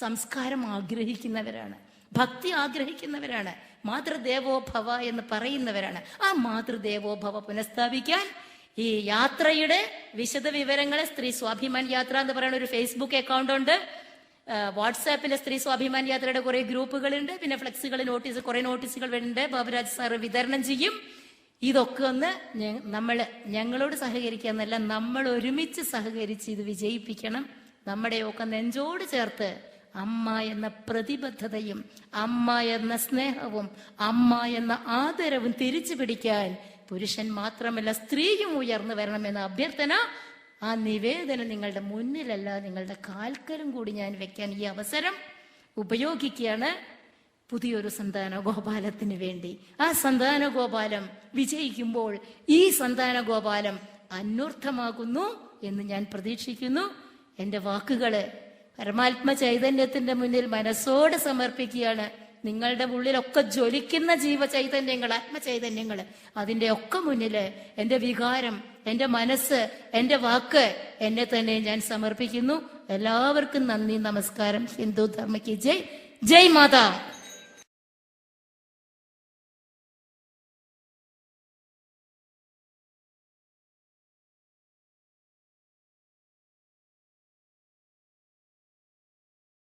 സംസ്കാരം ആഗ്രഹിക്കുന്നവരാണ്, ഭക്തി ആഗ്രഹിക്കുന്നവരാണ്, മാതൃദേവോഭവ എന്ന് പറയുന്നവരാണ്. ആ മാതൃദേവോഭവ പുനഃസ്ഥാപിക്കാൻ ഈ യാത്രയുടെ വിശദ വിവരങ്ങൾ സ്ത്രീ സ്വാഭിമാൻ യാത്ര എന്ന് പറയുന്ന ഒരു ഫേസ്ബുക്ക് അക്കൗണ്ട് ഉണ്ട്. വാട്സാപ്പിലെ സ്ത്രീ സ്വാഭിമാൻ യാത്രയുടെ കുറെ ഗ്രൂപ്പുകളുണ്ട്. പിന്നെ ഫ്ലെക്സുകൾ, കുറെ നോട്ടീസുകൾ വരുന്നുണ്ട്, ബാബുരാജ് സാറ് വിതരണം ചെയ്യും. ഇതൊക്കെ ഒന്ന് ഞങ്ങളോട് സഹകരിക്കാന്നല്ല, നമ്മൾ ഒരുമിച്ച് സഹകരിച്ച് ഇത് വിജയിപ്പിക്കണം. നമ്മുടെയൊക്കെ നെഞ്ചോട് ചേർത്ത് അമ്മ എന്ന പ്രതിബദ്ധതയും അമ്മ എന്ന സ്നേഹവും അമ്മ എന്ന ആദരവും തിരിച്ചു പിടിക്കാൻ പുരുഷൻ മാത്രമല്ല സ്ത്രീയും ഉയർന്നു വരണമെന്ന അഭ്യർത്ഥന, ആ നിവേദനം നിങ്ങളുടെ മുന്നിലല്ല നിങ്ങളുടെ കാൽക്കലും കൂടി ഞാൻ വെക്കാൻ ഈ അവസരം ഉപയോഗിക്കുകയാണ്. പുതിയൊരു സന്താനഗോപാലത്തിന് വേണ്ടി. ആ സന്താനഗോപാലം വിജയിക്കുമ്പോൾ ഈ സന്താനഗോപാലം അന്വർത്ഥമാകുന്നു എന്ന് ഞാൻ പ്രതീക്ഷിക്കുന്നു. എന്റെ വാക്കുകള് പരമാത്മ ചൈതന്യത്തിന്റെ മുന്നിൽ മനസ്സോടെ സമർപ്പിക്കുകയാണ്. നിങ്ങളുടെ ഉള്ളിലൊക്കെ ജ്വലിക്കുന്ന ജീവചൈതന്യങ്ങൾ, ആത്മചൈതന്യങ്ങൾ, അതിന്റെ ഒക്കെ മുന്നില് എന്റെ വികാരം, എന്റെ മനസ്സ്, എന്റെ വാക്ക്, എന്നെ തന്നെ ഞാൻ സമർപ്പിക്കുന്നു. എല്ലാവർക്കും നന്ദി, നമസ്കാരം. ഹിന്ദു ധർമ്മയ്ക്ക് ജയ്. ജയ് മാതാ.